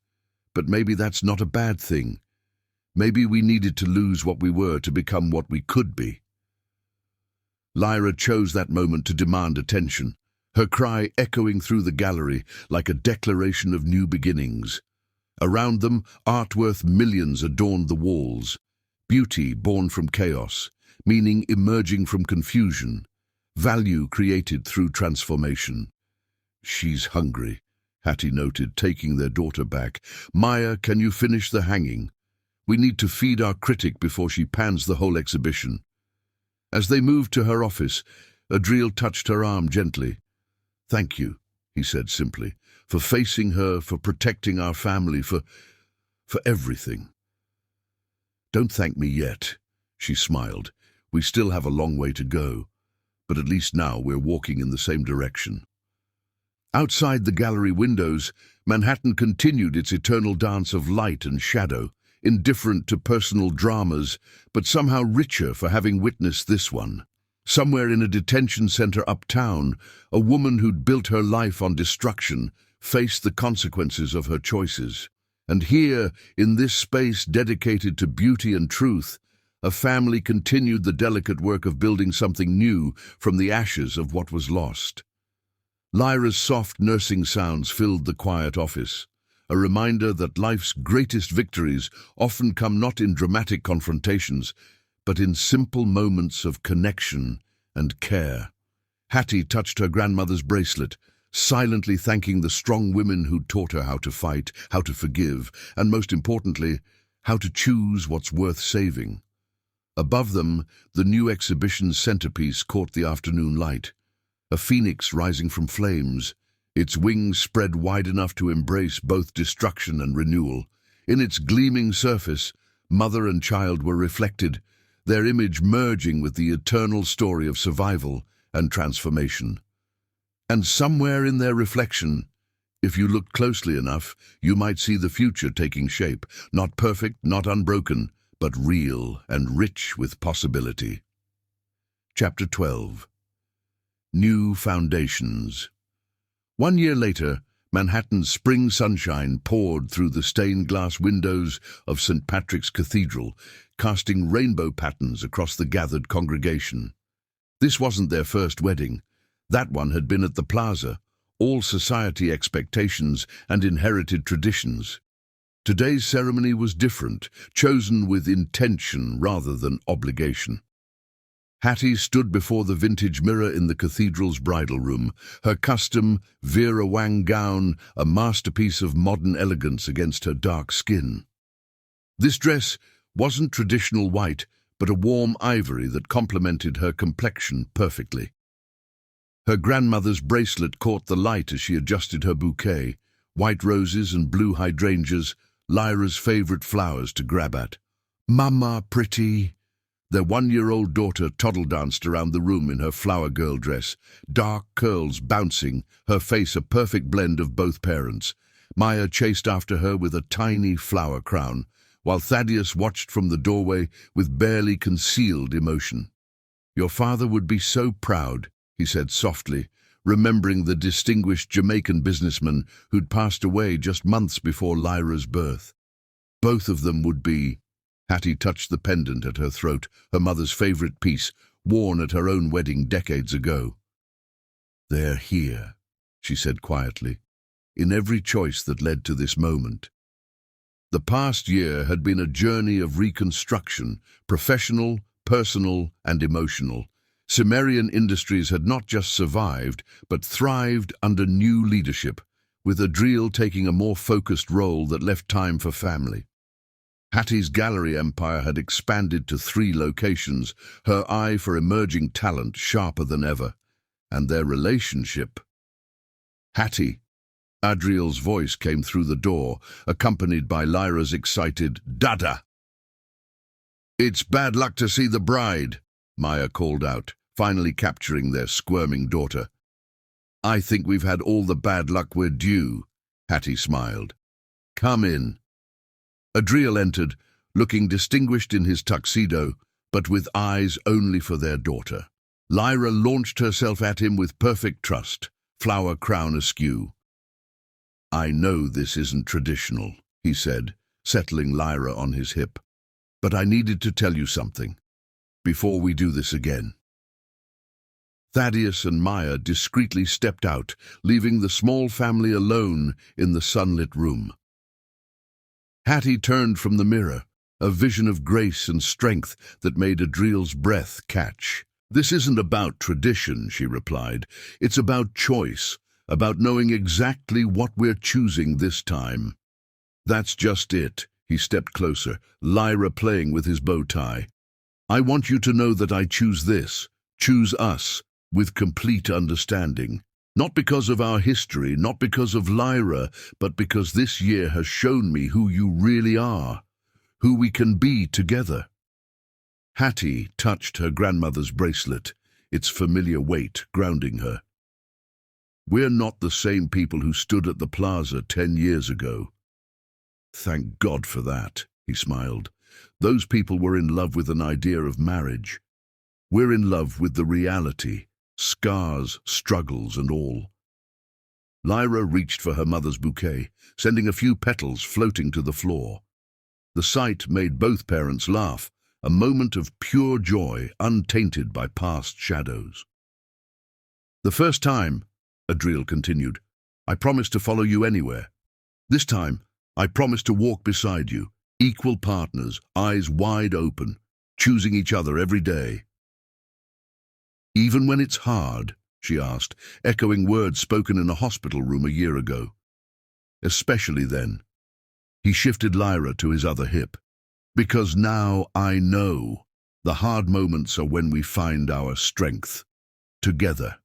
but maybe that's not a bad thing. Maybe we needed to lose what we were to become what we could be. Lyra chose that moment to demand attention, her cry echoing through the gallery like a declaration of new beginnings. Around them, art worth millions adorned the walls. Beauty born from chaos, meaning emerging from confusion, value created through transformation. She's hungry, Hattie noted, taking their daughter back. Maya, can you finish the hanging? We need to feed our critic before she pans the whole exhibition. As they moved to her office, Adriel touched her arm gently. Thank you, he said simply, for facing her, for protecting our family, for everything. Don't thank me yet, she smiled. We still have a long way to go, but at least now we're walking in the same direction. Outside the gallery windows, Manhattan continued its eternal dance of light and shadow, indifferent to personal dramas, but somehow richer for having witnessed this one. Somewhere in a detention center uptown, a woman who'd built her life on destruction faced the consequences of her choices. And here, in this space dedicated to beauty and truth, a family continued the delicate work of building something new from the ashes of what was lost. Lyra's soft nursing sounds filled the quiet office, a reminder that life's greatest victories often come not in dramatic confrontations, but in simple moments of connection and care. Hattie touched her grandmother's bracelet, silently thanking the strong women who taught her how to fight, how to forgive, and most importantly, how to choose what's worth saving. Above them, the new exhibition's centerpiece caught the afternoon light, a phoenix rising from flames, its wings spread wide enough to embrace both destruction and renewal. In its gleaming surface, mother and child were reflected, their image merging with the eternal story of survival and transformation. And somewhere in their reflection, if you looked closely enough, you might see the future taking shape, not perfect, not unbroken, but real and rich with possibility. Chapter 12. New Foundations. 1 year later, Manhattan's spring sunshine poured through the stained-glass windows of St. Patrick's Cathedral, casting rainbow patterns across the gathered congregation. This wasn't their first wedding. That one had been at the plaza, all society expectations and inherited traditions. Today's ceremony was different, chosen with intention rather than obligation. Hattie stood before the vintage mirror in the cathedral's bridal room, her custom Vera Wang gown a masterpiece of modern elegance against her dark skin. This dress wasn't traditional white, but a warm ivory that complemented her complexion perfectly. Her grandmother's bracelet caught the light as she adjusted her bouquet, white roses and blue hydrangeas, Lyra's favorite flowers to grab at. "Mama, pretty." Their 1-year-old daughter toddle-danced around the room in her flower girl dress, dark curls bouncing, her face a perfect blend of both parents. Maya chased after her with a tiny flower crown, while Thaddeus watched from the doorway with barely concealed emotion. "Your father would be so proud," he said softly, remembering the distinguished Jamaican businessman who'd passed away just months before Lyra's birth. Both of them would be. Hattie touched the pendant at her throat, her mother's favorite piece, worn at her own wedding decades ago. "They're here," she said quietly, in every choice that led to this moment. The past year had been a journey of reconstruction, professional, personal, and emotional. Cimmerian Industries had not just survived, but thrived under new leadership, with Adriel taking a more focused role that left time for family. Hattie's gallery empire had expanded to 3 locations, her eye for emerging talent sharper than ever. And their relationship. "Hattie," Adriel's voice came through the door, accompanied by Lyra's excited "Dada." "It's bad luck to see the bride," Maya called out, finally capturing their squirming daughter. "I think we've had all the bad luck we're due," Hattie smiled. "Come in." Adriel entered, looking distinguished in his tuxedo, but with eyes only for their daughter. Lyra launched herself at him with perfect trust, flower crown askew. "I know this isn't traditional," he said, settling Lyra on his hip. "But I needed to tell you something, before we do this again." Thaddeus and Maya discreetly stepped out, leaving the small family alone in the sunlit room. Hattie turned from the mirror, a vision of grace and strength that made Adriel's breath catch. "This isn't about tradition," she replied. "It's about choice, about knowing exactly what we're choosing this time." "That's just it." He stepped closer, Lyra playing with his bow tie. "I want you to know that I choose this, choose us, with complete understanding. Not because of our history, not because of Lyra, but because this year has shown me who you really are, who we can be together." Hattie touched her grandmother's bracelet, its familiar weight grounding her. "We're not the same people who stood at the plaza 10 years ago." "Thank God for that," he smiled. "Those people were in love with an idea of marriage. We're in love with the reality, scars, struggles, and all." Lyra reached for her mother's bouquet, sending a few petals floating to the floor. The sight made both parents laugh, a moment of pure joy untainted by past shadows. "The first time," Adriel continued, "I promised to follow you anywhere. This time, I promise to walk beside you, equal partners, eyes wide open, choosing each other every day." "Even when it's hard?" she asked, echoing words spoken in a hospital room a year ago. "Especially then." He shifted Lyra to his other hip. "Because now I know. The hard moments are when we find our strength. Together."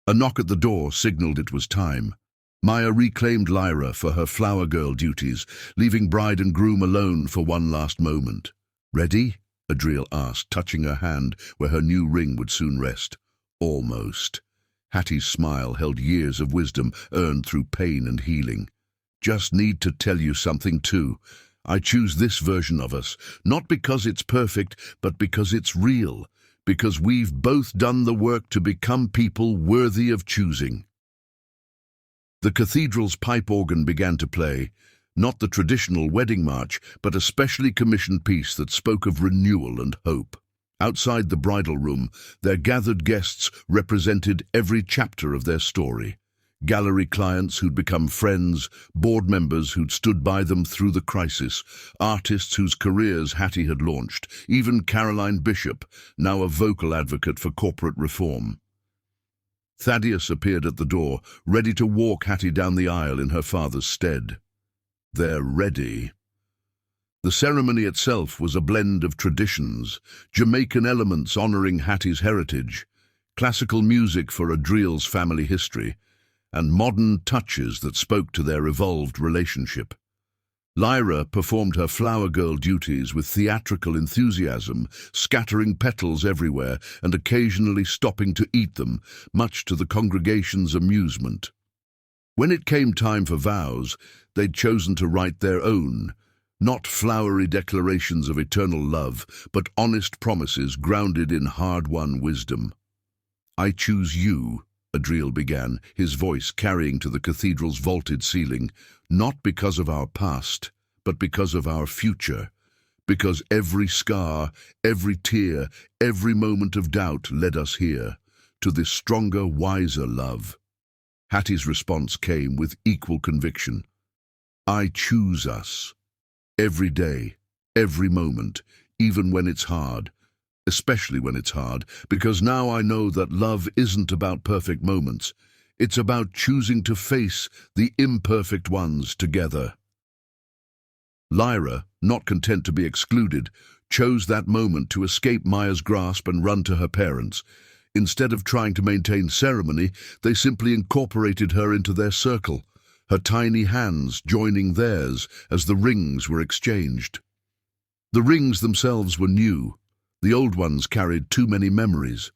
A knock at the door signaled it was time. Maya reclaimed Lyra for her flower girl duties, leaving bride and groom alone for one last moment. "Ready?" Adriel asked, touching her hand where her new ring would soon rest. "Almost." Hattie's smile held years of wisdom earned through pain and healing. "Just need to tell you something too. I choose this version of us, not because it's perfect, but because it's real, because we've both done the work to become people worthy of choosing. The cathedral's pipe organ began to play, not the traditional wedding march, but a specially commissioned piece that spoke of renewal and hope. Outside the bridal room, their gathered guests represented every chapter of their story. Gallery clients who'd become friends, board members who'd stood by them through the crisis, artists whose careers Hattie had launched, even Caroline Bishop, now a vocal advocate for corporate reform. Thaddeus appeared at the door, ready to walk Hattie down the aisle in her father's stead. They're ready. The ceremony itself was a blend of traditions, Jamaican elements honoring Hattie's heritage, classical music for Adriel's family history, and modern touches that spoke to their evolved relationship. Lyra performed her flower girl duties with theatrical enthusiasm, scattering petals everywhere and occasionally stopping to eat them, much to the congregation's amusement. When it came time for vows, they'd chosen to write their own, not flowery declarations of eternal love, but honest promises grounded in hard-won wisdom. "I choose you," Adriel began, his voice carrying to the cathedral's vaulted ceiling, "not because of our past, but because of our future, because every scar, every tear, every moment of doubt led us here, to this stronger, wiser love." Hattie's response came with equal conviction. "I choose us. Every day, every moment, even when it's hard, especially when it's hard, because now I know that love isn't about perfect moments. It's about choosing to face the imperfect ones together." Lyra, not content to be excluded, chose that moment to escape Maya's grasp and run to her parents. Instead of trying to maintain ceremony, they simply incorporated her into their circle, her tiny hands joining theirs as the rings were exchanged. The rings themselves were new. The old ones carried too many memories.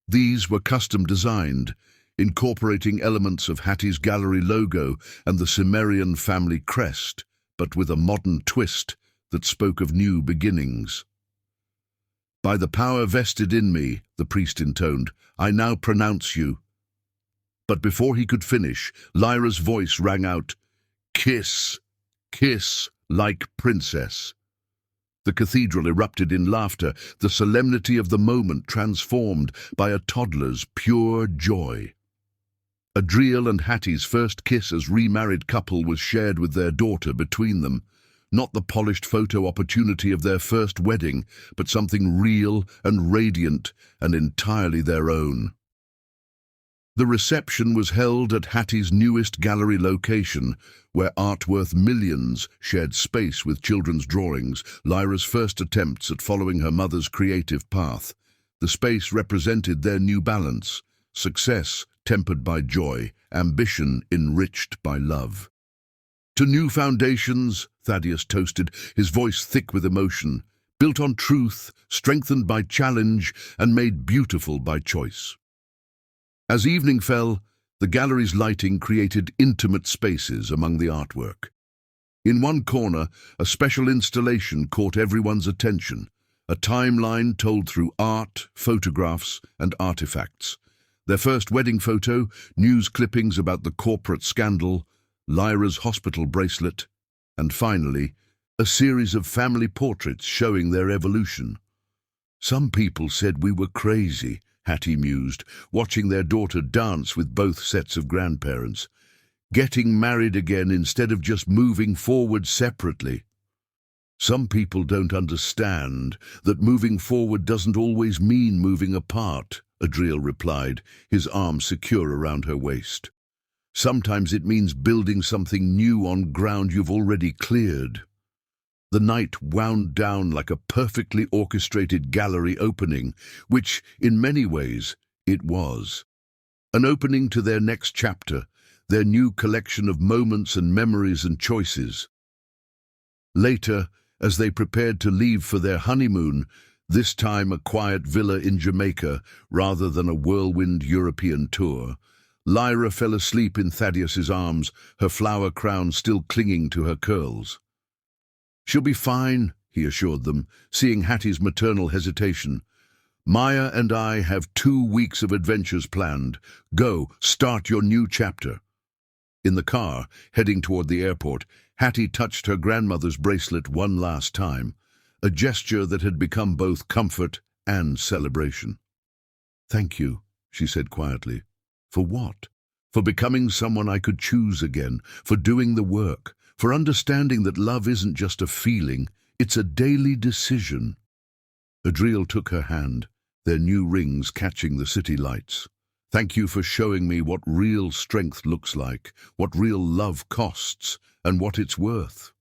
These were custom designed, incorporating elements of Hattie's gallery logo and the Cimmerian family crest, but with a modern twist that spoke of new beginnings. "By the power vested in me," the priest intoned, "I now pronounce you." But before he could finish, Lyra's voice rang out, "Kiss, kiss like princess." The cathedral erupted in laughter, the solemnity of the moment transformed by a toddler's pure joy. Adriel and Hattie's first kiss as remarried couple was shared with their daughter between them, not the polished photo opportunity of their first wedding, but something real and radiant and entirely their own. The reception was held at Hattie's newest gallery location, where art worth millions shared space with children's drawings, Lyra's first attempts at following her mother's creative path. The space represented their new balance, success tempered by joy, ambition enriched by love. "To new foundations," Thaddeus toasted, his voice thick with emotion, "built on truth, strengthened by challenge, and made beautiful by choice." As evening fell, the gallery's lighting created intimate spaces among the artwork. In one corner, a special installation caught everyone's attention, a timeline told through art, photographs, and artifacts. Their first wedding photo, news clippings about the corporate scandal, Lyra's hospital bracelet, and finally, a series of family portraits showing their evolution. "Some people said we were crazy," Hattie mused, watching their daughter dance with both sets of grandparents. "Getting married again instead of just moving forward separately. Some people don't understand that moving forward doesn't always mean moving apart," Adriel replied, his arm secure around her waist. "Sometimes it means building something new on ground you've already cleared." The night wound down like a perfectly orchestrated gallery opening, which, in many ways, it was. An opening to their next chapter, their new collection of moments and memories and choices. Later, as they prepared to leave for their honeymoon, this time a quiet villa in Jamaica rather than a whirlwind European tour, Lyra fell asleep in Thaddeus's arms, her flower crown still clinging to her curls. She'll be fine, he assured them, seeing Hattie's maternal hesitation. Maya and I have 2 weeks of adventures planned. Go, start your new chapter. In the car, heading toward the airport, Hattie touched her grandmother's bracelet one last time, a gesture that had become both comfort and celebration. Thank you, she said quietly. For what? For becoming someone I could choose again, for doing the work, for understanding that love isn't just a feeling, it's a daily decision. Adriel took her hand, their new rings catching the city lights. Thank you for showing me what real strength looks like, what real love costs, and what it's worth.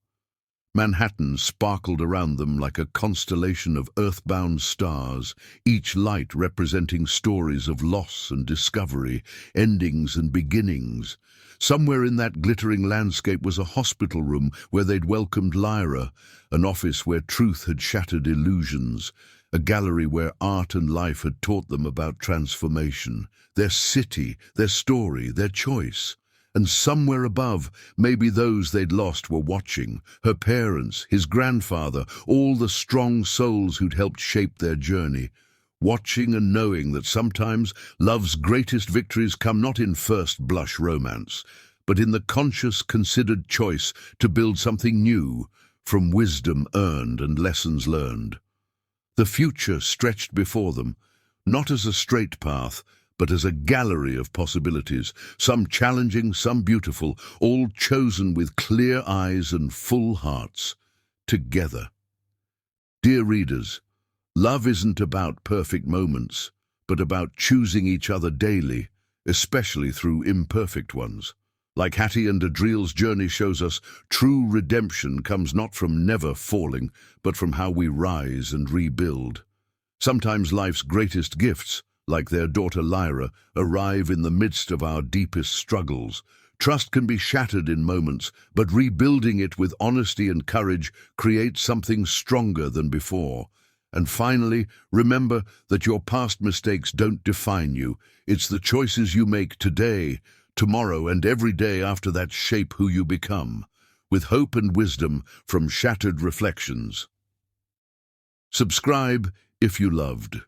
Manhattan sparkled around them like a constellation of earthbound stars, each light representing stories of loss and discovery, endings and beginnings. Somewhere in that glittering landscape was a hospital room where they'd welcomed Lyra, an office where truth had shattered illusions, a gallery where art and life had taught them about transformation, their city, their story, their choice. And somewhere above, maybe those they'd lost were watching, her parents, his grandfather, all the strong souls who'd helped shape their journey, watching and knowing that sometimes love's greatest victories come not in first blush romance, but in the conscious, considered choice to build something new from wisdom earned and lessons learned. The future stretched before them, not as a straight path, but as a gallery of possibilities, some challenging, some beautiful, all chosen with clear eyes and full hearts, together. Dear readers, love isn't about perfect moments, but about choosing each other daily, especially through imperfect ones. Like Hattie and Adriel's journey shows us, true redemption comes not from never falling, but from how we rise and rebuild. Sometimes life's greatest gifts, like their daughter Lyra, arrive in the midst of our deepest struggles. Trust can be shattered in moments, but rebuilding it with honesty and courage creates something stronger than before. And finally, remember that your past mistakes don't define you. It's the choices you make today, tomorrow, and every day after that shape who you become, with hope and wisdom from Shattered Reflections. Subscribe if you loved.